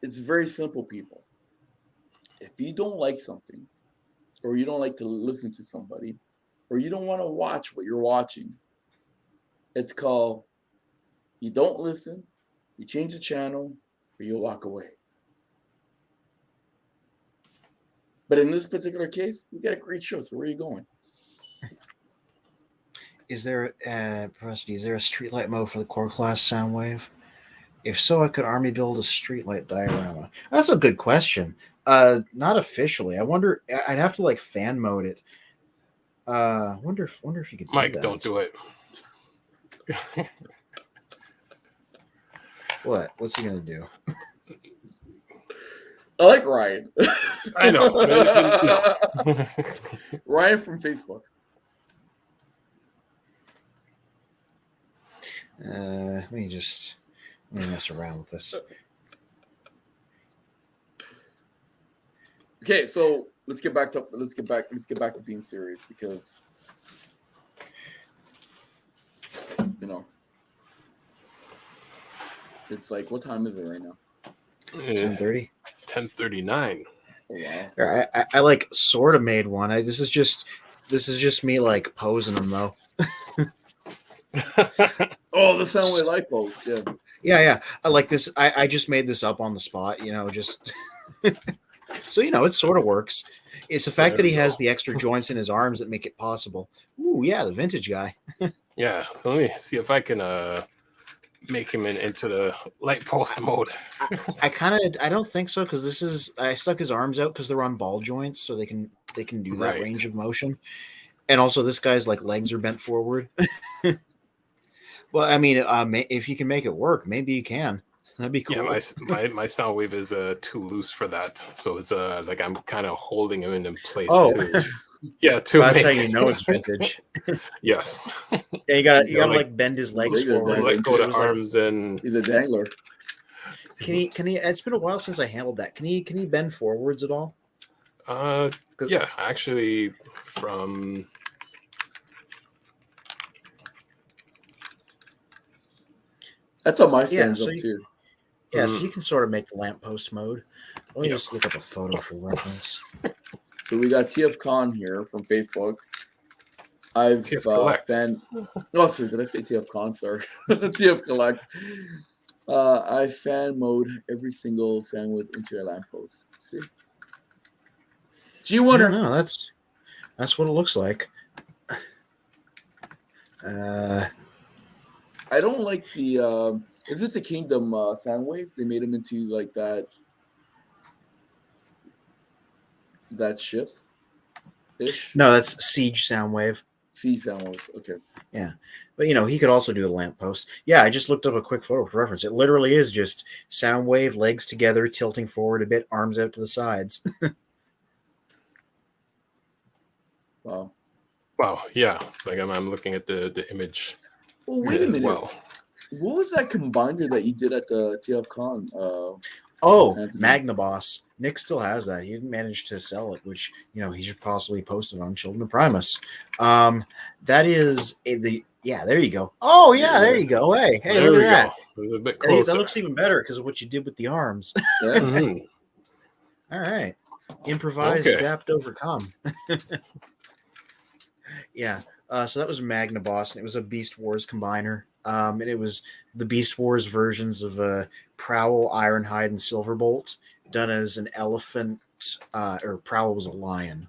[SPEAKER 1] it's very simple, people. If you don't like something, or you don't like to listen to somebody, or you don't want to watch what you're watching, it's called you don't listen, you change the channel, or you walk away. But in this particular case, we got a great show. So where are you going?
[SPEAKER 3] Is there Rusty, is there a streetlight mode for the core class Soundwave? If so, I could army build a streetlight diorama. That's a good question. Not officially. I wonder. I'd have to like fan mode it. Wonder if you could.
[SPEAKER 2] Mike,
[SPEAKER 3] do that.
[SPEAKER 2] don't do it.
[SPEAKER 3] What? What's he gonna do?
[SPEAKER 1] I like Ryan.
[SPEAKER 2] I know. No.
[SPEAKER 1] Ryan from Facebook.
[SPEAKER 3] Let me mess around with this.
[SPEAKER 1] Okay, so let's get back to being serious because it's like, what time is it right now?
[SPEAKER 3] 10:30.
[SPEAKER 2] 10:39.
[SPEAKER 1] Oh, wow.
[SPEAKER 3] I like sort of made one. This is just me like posing them though.
[SPEAKER 1] Oh, the Soundwave light post, yeah.
[SPEAKER 3] Yeah. I like this. I just made this up on the spot, just so it sort of works. It's the fact that he has the extra joints in his arms that make it possible. Ooh, yeah, the vintage guy.
[SPEAKER 2] Yeah, let me see if I can make him into the light post mode.
[SPEAKER 3] I don't think so because I stuck his arms out because they're on ball joints, so they can do that range of motion. And also, this guy's like legs are bent forward. Well, I mean, if you can make it work, maybe you can. That'd be cool.
[SPEAKER 2] Yeah, my Soundwave is too loose for that, so it's like I'm kind of holding him in place.
[SPEAKER 3] Oh,
[SPEAKER 2] yeah,
[SPEAKER 3] that's how you know it's vintage.
[SPEAKER 2] Yes.
[SPEAKER 3] Yeah, you gotta like bend his legs forward.
[SPEAKER 2] Let go to arms and
[SPEAKER 1] he's a dangler.
[SPEAKER 3] Can he? It's been a while since I handled that. Can he bend forwards at all?
[SPEAKER 2] Yeah, actually, from.
[SPEAKER 1] That's how my stands up too.
[SPEAKER 3] Yeah, so you can sort of make the lamppost mode. Let me
[SPEAKER 2] Yep.
[SPEAKER 3] just look up a photo for reference.
[SPEAKER 1] So we got TFCON here from Facebook. I've
[SPEAKER 2] TF Collect.
[SPEAKER 1] Oh, sorry, did I say TFCON? Sorry, TF Collect. I fan mode every single sandwich into a lamppost. See, G
[SPEAKER 3] I
[SPEAKER 1] Wonder.
[SPEAKER 3] don't know. That's what it looks like.
[SPEAKER 1] I don't like the. Is it the Kingdom Soundwave? They made him into like that ship ish.
[SPEAKER 3] No, that's Siege Soundwave.
[SPEAKER 1] Sea Soundwave. Okay.
[SPEAKER 3] Yeah, but he could also do the lamppost. Yeah, I just looked up a quick photo for reference. It literally is just Soundwave, legs together, tilting forward a bit, arms out to the sides.
[SPEAKER 1] Wow.
[SPEAKER 2] Wow, yeah. Like I'm looking at the image
[SPEAKER 1] Oh, wait a
[SPEAKER 2] as
[SPEAKER 1] minute.
[SPEAKER 2] well.
[SPEAKER 1] What was that combiner that you did at the TFCon? Anthony?
[SPEAKER 3] Magnaboss. Nick still has that. He didn't manage to sell it, which he should possibly post it on Children of Primus. That is there you go. Oh yeah, there you go. Hey,
[SPEAKER 2] There
[SPEAKER 3] look
[SPEAKER 2] we
[SPEAKER 3] at that.
[SPEAKER 2] go. It was a bit
[SPEAKER 3] That
[SPEAKER 2] closer.
[SPEAKER 3] looks even better because of what you did with the arms.
[SPEAKER 1] Yeah.
[SPEAKER 2] Mhm.
[SPEAKER 3] All right, improvise,
[SPEAKER 2] Okay.
[SPEAKER 3] adapt, overcome. Yeah. So that was Magnaboss, and it was a Beast Wars combiner. And it was the Beast Wars versions of Prowl, Ironhide, and Silverbolt done as an elephant, or Prowl was a lion.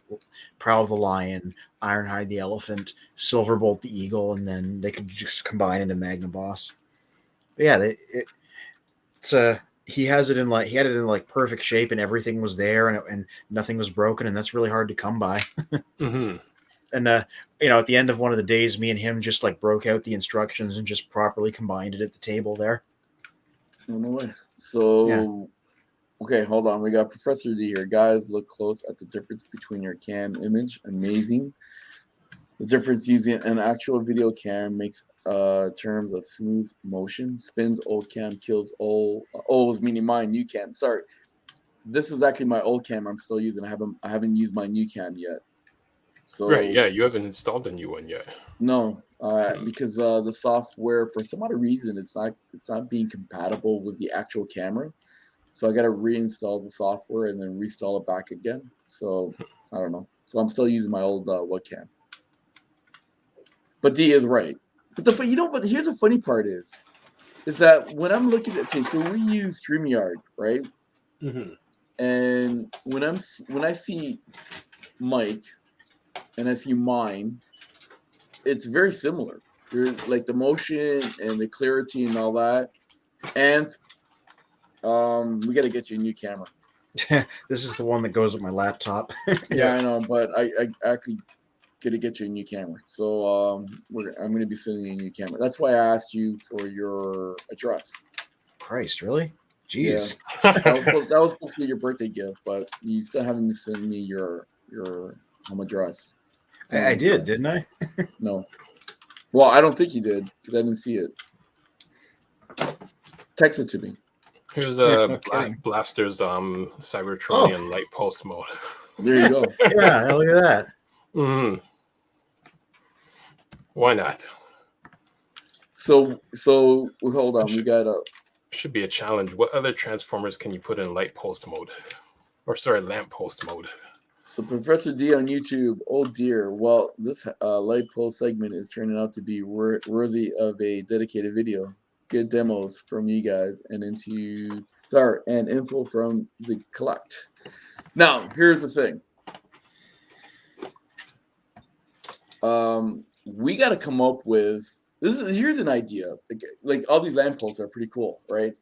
[SPEAKER 3] Prowl the lion, Ironhide the elephant, Silverbolt the eagle, and then they could just combine into Magnaboss. But yeah, he had it in like perfect shape, and everything was there, and nothing was broken, and that's really hard to come by.
[SPEAKER 2] Mm-hmm.
[SPEAKER 3] And at the end of one of the days, me and him just like broke out the instructions and just properly combined it at the table there.
[SPEAKER 1] No way. So, Okay, hold on. We got Professor D here. Guys, look close at the difference between your cam image. Amazing. The difference using an actual video cam makes terms of smooth motion. Spins old cam, kills old meaning my new cam. Sorry, this is actually my old cam I'm still using. I haven't used my new cam yet. So
[SPEAKER 2] Right, yeah, you haven't installed a new one yet.
[SPEAKER 1] No, because the software, for some other reason, it's not being compatible with the actual camera. So I got to reinstall the software and then reinstall it back again. So I don't know. So I'm still using my old webcam. But D is right. But but here's the funny part is that when I'm looking at, okay, so we use StreamYard, right?
[SPEAKER 2] Mm-hmm.
[SPEAKER 1] And when I see Mike and I see mine, it's very similar. There's like the motion and the clarity and all that. And we got to get you a new camera.
[SPEAKER 3] This is the one that goes with my laptop.
[SPEAKER 1] Yeah, I know, but I actually got to get you a new camera. So I'm going to be sending you a new camera. That's why I asked you for your address.
[SPEAKER 3] Christ, really? Jeez.
[SPEAKER 1] Yeah. that was supposed to be your birthday gift, but you still haven't sent me your home address.
[SPEAKER 3] I did, didn't I?
[SPEAKER 1] No. Well, I don't think you did because I didn't see it. Text it to me.
[SPEAKER 2] Here's Blaster's Cybertronian light pulse mode.
[SPEAKER 1] There you go.
[SPEAKER 3] Yeah, look at that.
[SPEAKER 2] Mm-hmm. Why not?
[SPEAKER 1] So hold on. We got
[SPEAKER 2] should be a challenge. What other Transformers can you put in light pulse mode? Or sorry, lamp post mode.
[SPEAKER 1] So Professor D on YouTube. Oh dear. Well, this light pulse segment is turning out to be worthy of a dedicated video. Good demos from you guys and info from the collect. Now, here's the thing. We got to come up with here's an idea. Like all these lampposts are pretty cool, right?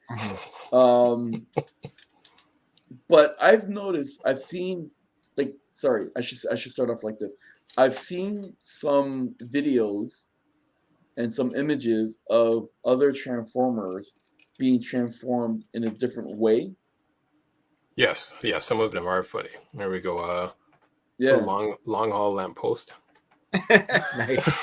[SPEAKER 1] But I've seen I should start off like this. I've seen some videos and some images of other Transformers being transformed in a different way.
[SPEAKER 2] Yes, yeah, some of them are funny. There we go.
[SPEAKER 1] Yeah,
[SPEAKER 2] long haul lamppost.
[SPEAKER 3] Nice.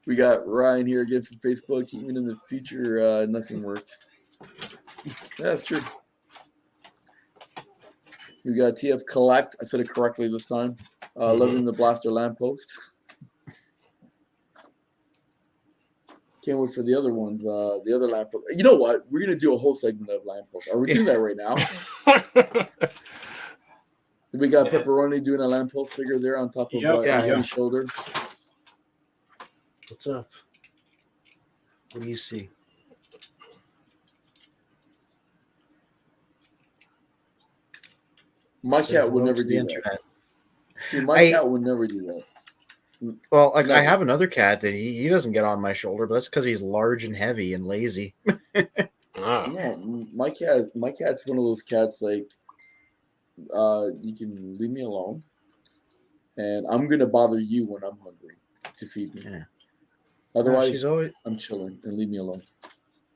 [SPEAKER 1] We got Ryan here again from Facebook. Even in the future, nothing works. Yeah, that's true. We got TF Collect. I said it correctly this time. Living the Blaster lamppost. Can't wait for the other ones. The other lamppost. You know what? We're gonna do a whole segment of lampposts. Are we doing that right now? We got Pepperoni doing a lamppost figure there on top of Anthony's shoulder.
[SPEAKER 3] What's up? What do you see?
[SPEAKER 1] My cat would never do that. See, my cat would never do that.
[SPEAKER 3] Well, like I have another cat that he doesn't get on my shoulder, but that's because he's large and heavy and lazy.
[SPEAKER 1] Yeah, my cat's one of those cats like you can leave me alone, and I'm gonna bother you when I'm hungry to feed me. Yeah. Otherwise, I'm chilling and leave me alone.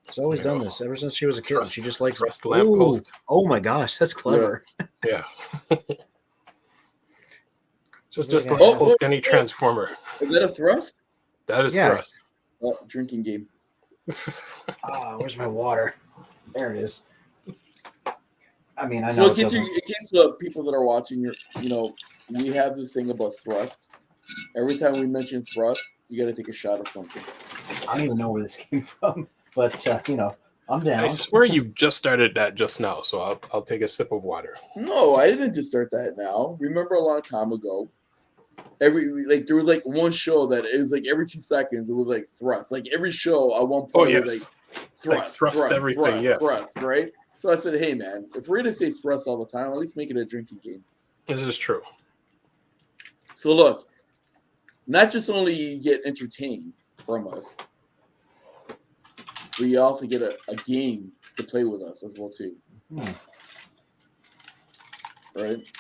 [SPEAKER 3] She's always done this ever since she was a kid. She just likes
[SPEAKER 2] lamppost.
[SPEAKER 3] Oh my gosh, that's clever.
[SPEAKER 2] Yeah. Just like any transformer.
[SPEAKER 1] Is that a thrust?
[SPEAKER 2] That is thrust.
[SPEAKER 1] Oh, drinking game.
[SPEAKER 3] Where's my water? There it is. I mean, I know.
[SPEAKER 1] So in case people that are watching, we have this thing about thrust. Every time we mention thrust, you got to take a shot of something.
[SPEAKER 3] I don't even know where this came from, but I'm down.
[SPEAKER 2] I swear you just started that just now, so I'll take a sip of water.
[SPEAKER 1] No, I didn't just start that now. Remember a long time ago, there was like one show that it was like every 2 seconds it was like thrust. Like every show at one point it was like thrust everything, thrust, right? So I said, hey man, if we're gonna say thrust all the time, at least make it a drinking game.
[SPEAKER 2] This is true.
[SPEAKER 1] So look, not just only you get entertained from us, but you also get a game to play with us as well too. Right?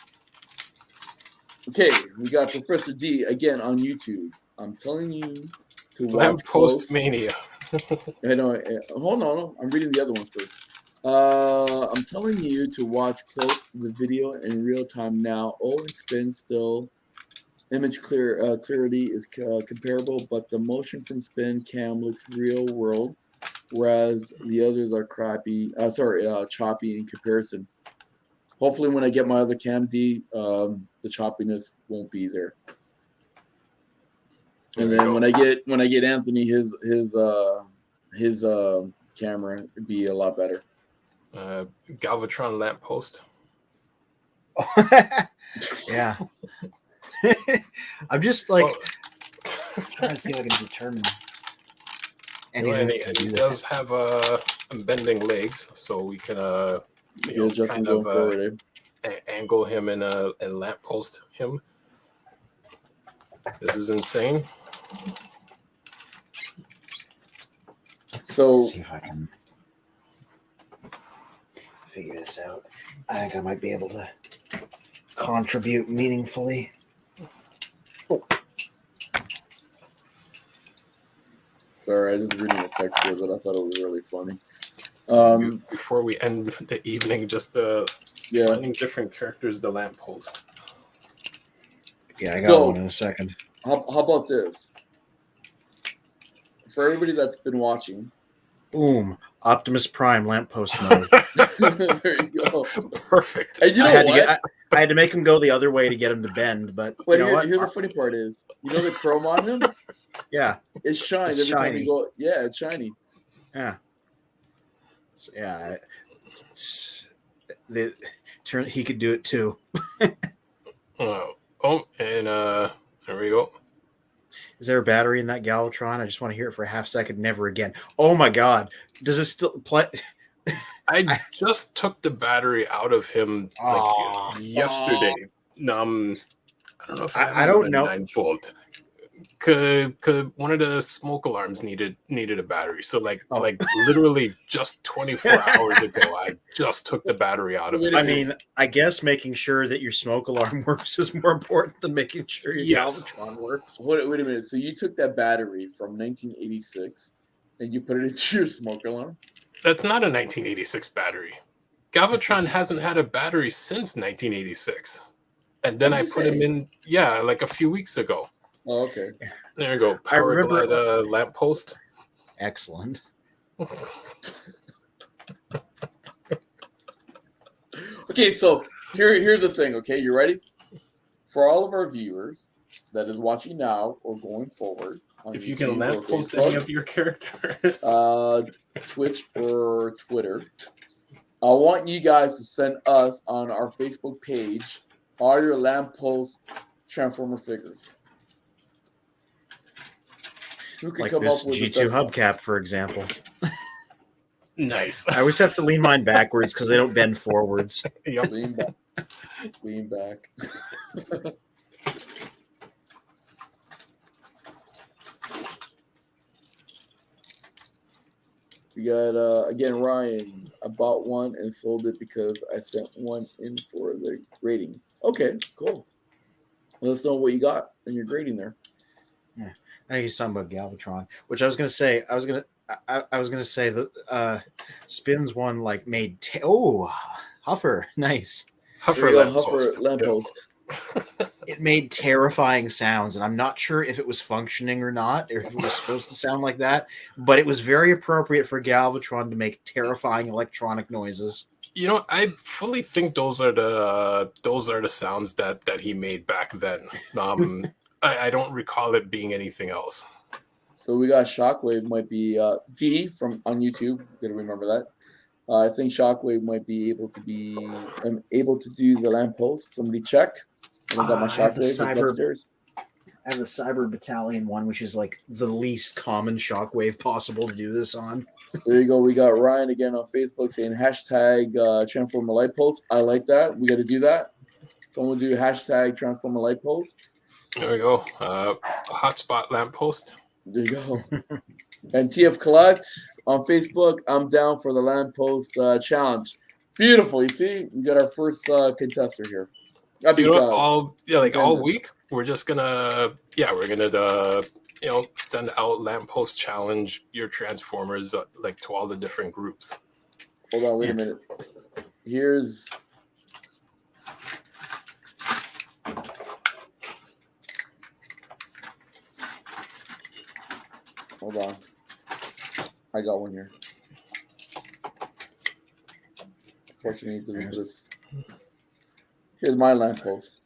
[SPEAKER 1] Okay, we got Professor D again on YouTube. I'm telling you to watch
[SPEAKER 2] Post Mania.
[SPEAKER 1] I know. Hold on, I'm reading the other one first. I'm telling you to watch close the video in real time now. And spin still. Image clarity is comparable, but the motion from spin cam looks real world, whereas the others are choppy in comparison. Hopefully, when I get my other cam D, the choppiness won't be there. And then when I get Anthony his camera, it'd be a lot better.
[SPEAKER 2] Galvatron lamppost.
[SPEAKER 3] Yeah. I'm just like trying to see if I can determine.
[SPEAKER 2] And he does have bending legs, so we can
[SPEAKER 1] just kind of forward,
[SPEAKER 2] angle him and lamppost him. This is insane.
[SPEAKER 1] So
[SPEAKER 3] let's see if I can figure this out. I think I might be able to contribute meaningfully.
[SPEAKER 1] Sorry, I just reading a text here, but I thought it was really funny.
[SPEAKER 2] Before we end the evening, just finding different characters, the lamppost.
[SPEAKER 3] Yeah, I got one in a second.
[SPEAKER 1] How about this? For everybody that's been watching.
[SPEAKER 3] Boom. Optimus Prime lamppost mode.
[SPEAKER 1] There you go.
[SPEAKER 2] Perfect.
[SPEAKER 1] And you know what?
[SPEAKER 3] I had to make him go the other way to get him to bend, but
[SPEAKER 1] you know what? Here's the funny part is, you know the chrome on him?
[SPEAKER 3] Yeah.
[SPEAKER 1] It shines every time you go. Yeah, it's shiny.
[SPEAKER 3] Yeah. Yeah. He could do it too.
[SPEAKER 2] And there we go.
[SPEAKER 3] Is there a battery in that Galvatron? I just want to hear it for a half second. Never again. Oh my God. Does it still play?
[SPEAKER 2] I just took the battery out of him yesterday. I don't know if I don't know. 9-volt. Could one of the smoke alarms needed a battery? So like literally just 24 hours ago, I just took the battery out of it.
[SPEAKER 3] I mean, I guess making sure that your smoke alarm works is more important than making sure your Galvatron works.
[SPEAKER 1] Wait a minute. So you took that battery from 1986 and you put it into your smoke alarm?
[SPEAKER 2] That's not a 1986 battery. Galvatron hasn't had a battery since 1986. And then I put him in, like a few weeks ago.
[SPEAKER 1] Oh, okay.
[SPEAKER 2] There you go. Power glide lamppost.
[SPEAKER 3] Excellent.
[SPEAKER 1] Okay, so here's the thing, okay? You ready? For all of our viewers that is watching now or going forward, on
[SPEAKER 2] If you
[SPEAKER 1] YouTube
[SPEAKER 2] can
[SPEAKER 1] or
[SPEAKER 2] lamppost
[SPEAKER 1] Facebook,
[SPEAKER 2] any of your characters.
[SPEAKER 1] Twitch or Twitter. I want you guys to send us on our Facebook page all your lamppost Transformer figures. Who could
[SPEAKER 3] Like
[SPEAKER 1] come
[SPEAKER 3] this
[SPEAKER 1] up with the
[SPEAKER 3] G2
[SPEAKER 1] best one?
[SPEAKER 3] hubcap, for example.
[SPEAKER 2] Nice.
[SPEAKER 3] I always have to lean mine backwards because they don't bend forwards.
[SPEAKER 2] Yep.
[SPEAKER 1] Lean back. Lean back. We got again Ryan. I bought one and sold it because I sent one in for the grading. Okay, cool. Let us know what you got in your grading there.
[SPEAKER 3] Yeah, I think he's talking about Galvatron, which I was gonna say. I was gonna say that Spins one like made. Huffer, nice.
[SPEAKER 2] Huffer
[SPEAKER 1] Huffer
[SPEAKER 2] lamppost.
[SPEAKER 1] lamppost.
[SPEAKER 3] It made terrifying sounds, and I'm not sure if it was functioning or not, or if it was supposed to sound like that. But it was very appropriate for Galvatron to make terrifying electronic noises.
[SPEAKER 2] You know, I fully think those are the sounds that he made back then. I don't recall it being anything else.
[SPEAKER 1] So we got Shockwave might be D from on YouTube. Gotta remember that. I think Shockwave might be able to do the lamppost. Somebody check. I got my Shockwave. It's upstairs.
[SPEAKER 3] I have the Cyber Battalion one, which is like the least common Shockwave possible to do this on.
[SPEAKER 1] There you go. We got Ryan again on Facebook saying hashtag Transformer Light Post. I like that. We got to do that. Someone do hashtag Transformer Light Post.
[SPEAKER 2] There we go. Hotspot lamppost.
[SPEAKER 1] There you go. And TF Collect on Facebook. I'm down for the lamppost challenge. Beautiful. You see, we got our first contester here.
[SPEAKER 2] So all week we're just gonna send out lamppost challenge your Transformers like to all the different groups.
[SPEAKER 1] Hold on, wait a minute. Here's hold on. I got one here. Unfortunately, to do this. Here's my lamppost.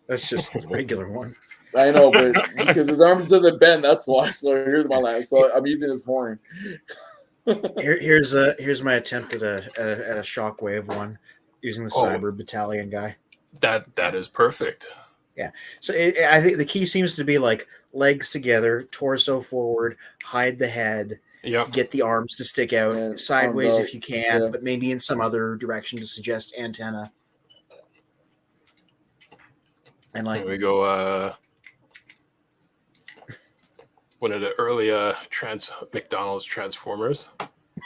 [SPEAKER 3] That's just the regular one.
[SPEAKER 1] I know, but because his arms doesn't bend, that's why. So here's my lamp. So I'm using his horn.
[SPEAKER 3] Here's my attempt at a Shockwave one using the Cyber Battalion guy.
[SPEAKER 2] That is perfect.
[SPEAKER 3] Yeah. So I think the key seems to be like legs together, torso forward, hide the head.
[SPEAKER 2] Yep.
[SPEAKER 3] Get the arms to stick out sideways if you can, but maybe in some other direction to suggest antenna. And like
[SPEAKER 2] there we go. One of the early McDonald's Transformers.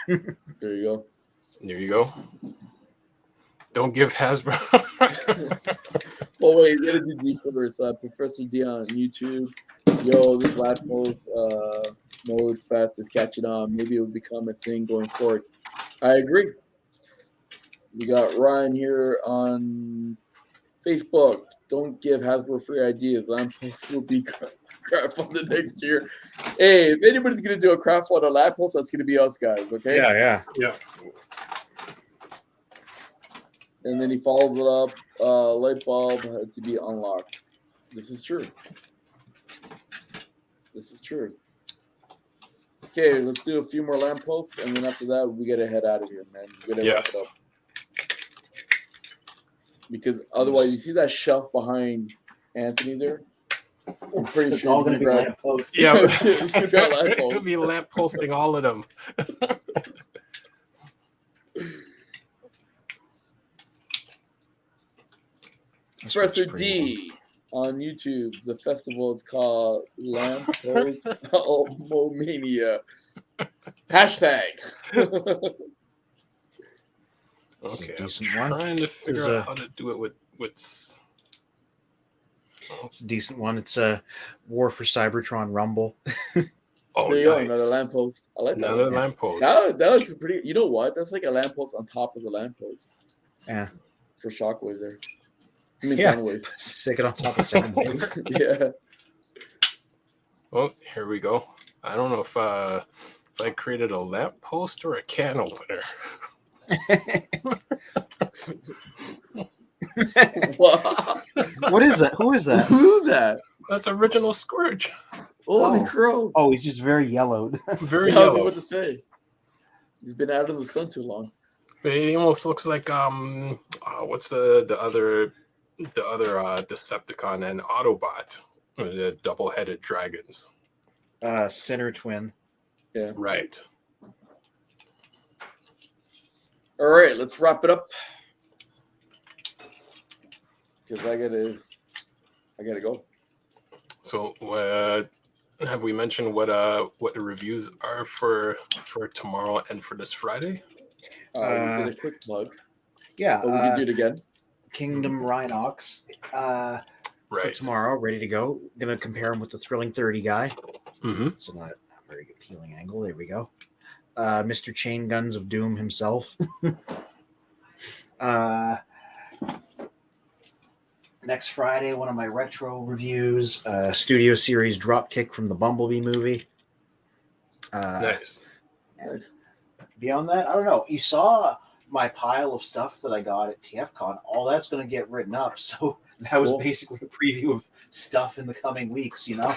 [SPEAKER 1] There you go.
[SPEAKER 2] There you go. Don't give Hasbro.
[SPEAKER 1] Oh wait, we gotta do D first. Professor D on YouTube. Yo, this lamppost mode fest is catching on. Maybe it will become a thing going forward. I agree. We got Ryan here on Facebook. Don't give Hasbro free ideas. Lamppost will be crowdfunded next year. Hey, if anybody's gonna do a crowdfund on lamppost, that's gonna be us guys. Okay.
[SPEAKER 3] Yeah.
[SPEAKER 1] And then he follows it up. Light bulb to be unlocked. This is true. This is true. Okay, let's do a few more lampposts, and then after that, we gotta head out of here, man. We gotta wrap it up. Because otherwise, you see that shelf behind Anthony there? I'm pretty
[SPEAKER 3] It's
[SPEAKER 1] sure
[SPEAKER 3] all going to be lamppost.
[SPEAKER 2] Yeah,
[SPEAKER 1] it's gonna be a lamppost.
[SPEAKER 2] It'll be lampposting all of them.
[SPEAKER 1] Professor D on YouTube. The festival is called Lamppost Mania. Hashtag.
[SPEAKER 2] Okay, I'm
[SPEAKER 3] Decent one.
[SPEAKER 2] trying to figure out how to do it with.
[SPEAKER 3] It's a decent one. It's a War for Cybertron Rumble.
[SPEAKER 2] Oh,
[SPEAKER 1] there you go,
[SPEAKER 2] nice.
[SPEAKER 1] another lamppost. I like that.
[SPEAKER 2] Another lamppost.
[SPEAKER 1] That looks pretty. You know what? That's like a lamppost on top of the lamppost.
[SPEAKER 3] Yeah.
[SPEAKER 1] For Shockwave there. I mean,
[SPEAKER 3] Yeah.
[SPEAKER 1] Soundwave.
[SPEAKER 3] Stick it on top of Soundwave.
[SPEAKER 1] Yeah.
[SPEAKER 2] Oh, here we go. I don't know if I created a lamppost or a can opener.
[SPEAKER 1] Wow.
[SPEAKER 3] What is that? Who is that?
[SPEAKER 1] Who's that?
[SPEAKER 2] That's original Scourge.
[SPEAKER 1] Holy
[SPEAKER 3] Oh.
[SPEAKER 1] crow!
[SPEAKER 3] Oh, he's just very yellowed.
[SPEAKER 2] Very
[SPEAKER 1] Yeah, I was
[SPEAKER 2] yellow.
[SPEAKER 1] about to say. He's been out in the sun too long.
[SPEAKER 2] He almost looks like what's the other Decepticon and Autobot, the double-headed dragons.
[SPEAKER 3] Center twin.
[SPEAKER 1] Yeah.
[SPEAKER 2] Right.
[SPEAKER 1] All right, let's wrap it up. Because I gotta go.
[SPEAKER 2] So, have we mentioned what the reviews are for tomorrow and for this Friday?
[SPEAKER 1] We did a quick plug.
[SPEAKER 3] Yeah.
[SPEAKER 1] But we can do it again.
[SPEAKER 3] Kingdom Rhinox. For
[SPEAKER 2] Right.
[SPEAKER 3] tomorrow, ready to go. Gonna compare him with the Thrilling 30 guy.
[SPEAKER 2] Mm-hmm.
[SPEAKER 3] It's not a very good peeling angle. There we go. Mr. Chain Guns of Doom himself. Next Friday, one of my retro reviews, Studio Series Dropkick from the Bumblebee movie.
[SPEAKER 2] Nice.
[SPEAKER 1] Nice.
[SPEAKER 3] Beyond that, I don't know. You saw my pile of stuff that I got at TFCON. All that's going to get written up. So that was
[SPEAKER 1] Cool.
[SPEAKER 3] basically a preview of stuff in the coming weeks, you know?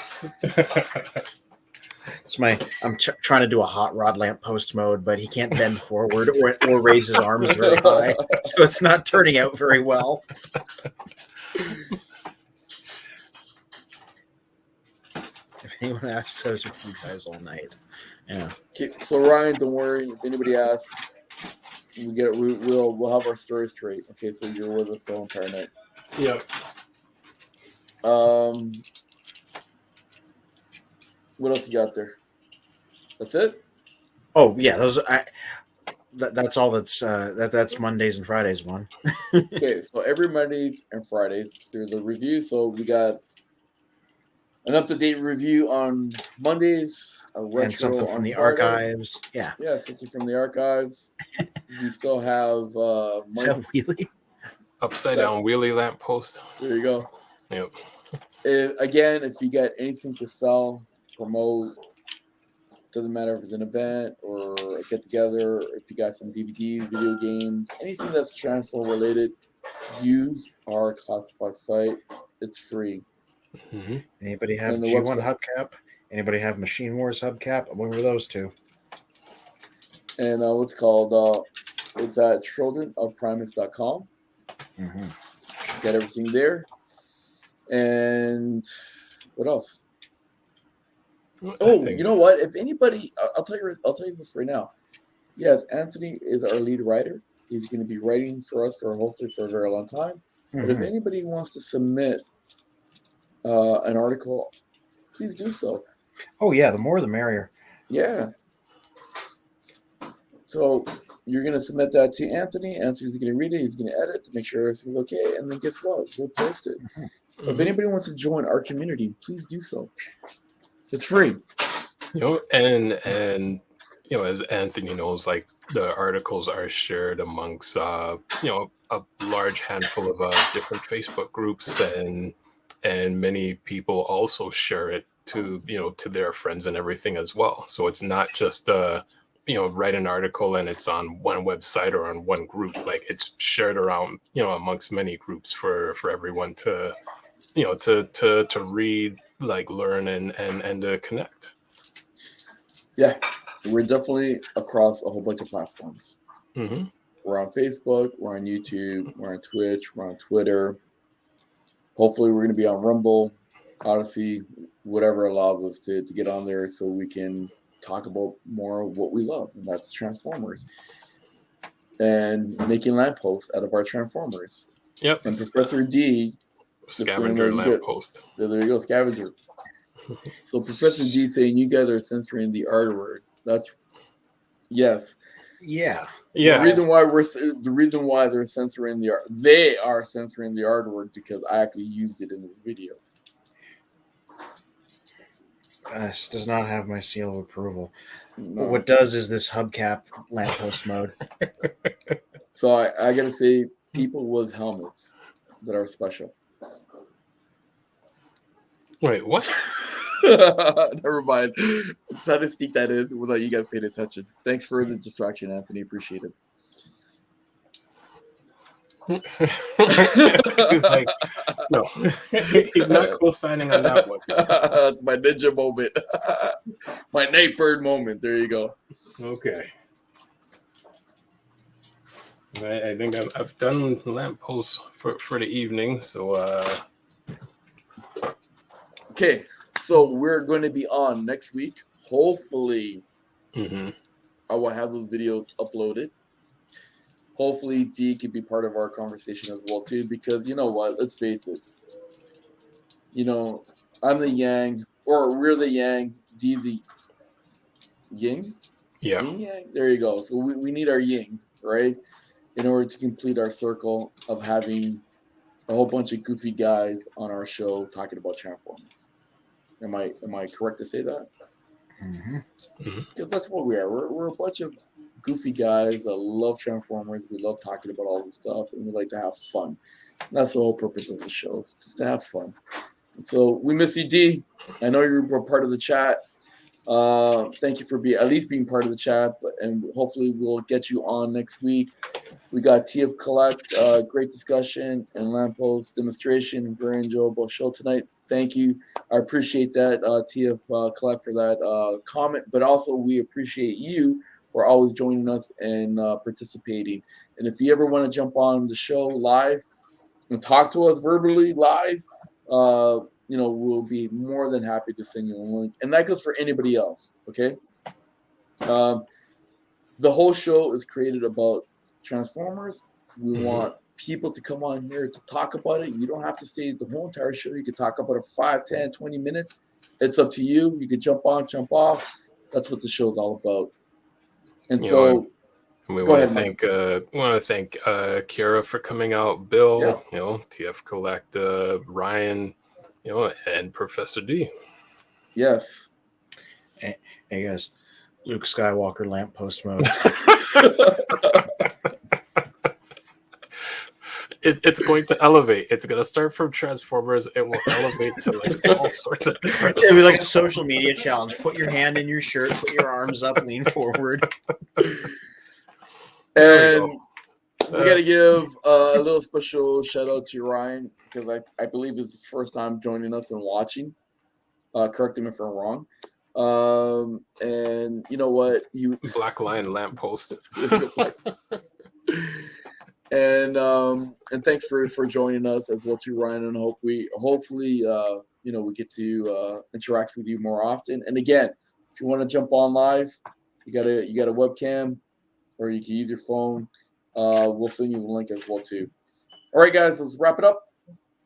[SPEAKER 3] I'm trying to do a hot rod lamp post mode, but he can't bend forward or raise his arms very high. So it's not turning out very well. If anyone asks, I was with you guys all night. Yeah.
[SPEAKER 1] Okay, so Ryan, don't worry. If anybody asks, we'll have our stories straight. Okay, so you're with us the whole entire night.
[SPEAKER 2] Yep.
[SPEAKER 1] What else you got there? That's it?
[SPEAKER 3] Oh yeah, that's all. That's Mondays and Fridays one.
[SPEAKER 1] Okay, so every Mondays and Fridays there's a review. So we got an up-to-date review on Mondays, a retro
[SPEAKER 3] And something from
[SPEAKER 1] on
[SPEAKER 3] the
[SPEAKER 1] Friday.
[SPEAKER 3] archives. Yeah.
[SPEAKER 1] Yeah, something from the archives. We still have
[SPEAKER 3] Is that Wheelie?
[SPEAKER 2] Upside down wheelie lamp post.
[SPEAKER 1] there you go.
[SPEAKER 2] Yep.
[SPEAKER 1] Again, if you got anything to sell, promote, doesn't matter if it's an event or a get together, if you got some DVDs, video games, anything that's transfer related, use our classified site. It's free.
[SPEAKER 2] Mm-hmm.
[SPEAKER 3] Anybody have
[SPEAKER 1] And the
[SPEAKER 3] G1
[SPEAKER 1] website.
[SPEAKER 3] hubcap? Anybody have Machine Wars hubcap? What were those two?
[SPEAKER 1] And what's called, it's at childrenofprimus.com.
[SPEAKER 3] Mm-hmm.
[SPEAKER 1] Got everything there. And what else? Oh, you know what? If anybody, I'll tell you this right now. Yes, Anthony is our lead writer. He's going to be writing for us hopefully for a very long time. But if anybody wants to submit an article, please do so.
[SPEAKER 3] Oh yeah, the more the merrier.
[SPEAKER 1] Yeah. So you're going to submit that to Anthony. Anthony's going to read it. He's going to edit to make sure this is okay. And then guess what? We'll post it. So if anybody wants to join our community, please do so. It's free.
[SPEAKER 2] You know, and you know, as Anthony knows, like the articles are shared amongst you know, a large handful of different Facebook groups, and many people also share it to, you know, to their friends and everything as well. So it's not just you know, write an article and it's on one website or on one group. Like it's shared around, you know, amongst many groups for everyone to, you know, to read, like learn and to connect.
[SPEAKER 1] Yeah, we're definitely across a whole bunch of platforms.
[SPEAKER 2] Mm-hmm.
[SPEAKER 1] We're on Facebook, we're on YouTube, we're on Twitch, we're on Twitter. Hopefully we're going to be on Rumble, Odyssey, whatever allows us to get on there so we can talk about more of what we love, and that's Transformers. And making lampposts out of our Transformers.
[SPEAKER 2] Yep.
[SPEAKER 1] And Professor D,
[SPEAKER 2] Scavenger lamppost.
[SPEAKER 1] there you go, scavenger. So Professor D saying you guys are censoring the R word. That's yes.
[SPEAKER 3] Yeah.
[SPEAKER 2] Yeah.
[SPEAKER 1] The reason why they're censoring the R, they are censoring the R word because I actually used it in this video.
[SPEAKER 3] This does not have my seal of approval.
[SPEAKER 1] No.
[SPEAKER 3] But what does is this hubcap lamppost mode.
[SPEAKER 1] So I gotta say, people with helmets that are special.
[SPEAKER 2] Wait, what?
[SPEAKER 1] Never mind. I just had to sneak that in without you guys paying attention. Thanks for the distraction, Anthony. Appreciate it.
[SPEAKER 2] He's like, no, he's not co-signing on that one.
[SPEAKER 1] That's my ninja moment. My Nate Bird moment. There you go.
[SPEAKER 2] Okay. I think I've done lampposts for the evening, so
[SPEAKER 1] Okay, so we're going to be on next week. Hopefully,
[SPEAKER 2] mhm.
[SPEAKER 1] I will have those videos uploaded. Hopefully, D can be part of our conversation as well too, because you know what? Let's face it. You know, I'm the Yang, or we're the Yang. D's the Yin.
[SPEAKER 2] Yeah.
[SPEAKER 1] Yin Yang. There you go. So we need our Yin, right, in order to complete our circle of having a whole bunch of goofy guys on our show talking about Transformers. Am I correct to say that?
[SPEAKER 3] Mm-hmm.
[SPEAKER 1] Because that's what we are. We're a bunch of goofy guys that love Transformers. We love talking about all this stuff, and we like to have fun. And that's the whole purpose of the show, is just to have fun. So we miss you, D. I know you were part of the chat. Thank you for at least being part of the chat, and hopefully we'll get you on next week. We got TF Collect, great discussion, and Lamppost demonstration. Very enjoyable show tonight. Thank you. I appreciate that, TF Collect, for that comment, but also we appreciate you for always joining us and participating. And if you ever want to jump on the show live and talk to us verbally live, we'll be more than happy to send you a link. And that goes for anybody else, okay? The whole show is created about Transformers. We want people to come on here to talk about it. You don't have to stay the whole entire show. You can talk about it 5, 10, 20 minutes. It's up to you. You can jump on, jump off. That's what the show's all about. And so
[SPEAKER 2] we
[SPEAKER 1] go
[SPEAKER 2] want
[SPEAKER 1] ahead,
[SPEAKER 2] to
[SPEAKER 1] Mike.
[SPEAKER 2] thank Kira for coming out, Bill,
[SPEAKER 1] Yeah.
[SPEAKER 2] TF Collect, Ryan, and Professor D.
[SPEAKER 1] Yes.
[SPEAKER 3] Hey guys, Luke Skywalker lamppost mode.
[SPEAKER 2] It's going to elevate. It's going to start from Transformers. It will elevate to like all sorts of different.
[SPEAKER 3] It'll be like a social media challenge. Put your hand in your shirt, put your arms up, lean forward.
[SPEAKER 1] And we got to give a little special shout out to Ryan, because I believe it's his first time joining us and watching. Correct him if I'm wrong. And you know what?
[SPEAKER 2] Black Lion lamppost.
[SPEAKER 1] And thanks for joining us as well too, Ryan. And hopefully we get to interact with you more often. And again, if you want to jump on live, you got a webcam, or you can use your phone. We'll send you the link as well too. All right, guys, let's wrap it up.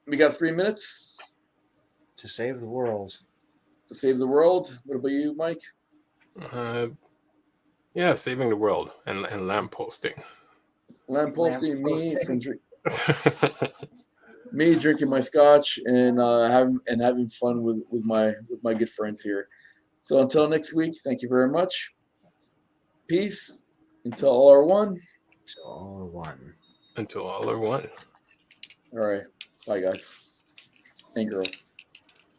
[SPEAKER 1] We got 3 minutes
[SPEAKER 3] To save the world.
[SPEAKER 1] to save the world. What about you, Mike?
[SPEAKER 2] Yeah, saving the world and lampposting.
[SPEAKER 1] Lampposting me drinking my scotch and having fun with my good friends here. So until next week, thank you very much. Peace. Until all are one.
[SPEAKER 3] Until all are one.
[SPEAKER 2] Until all are one.
[SPEAKER 1] All right. Bye, guys and girls.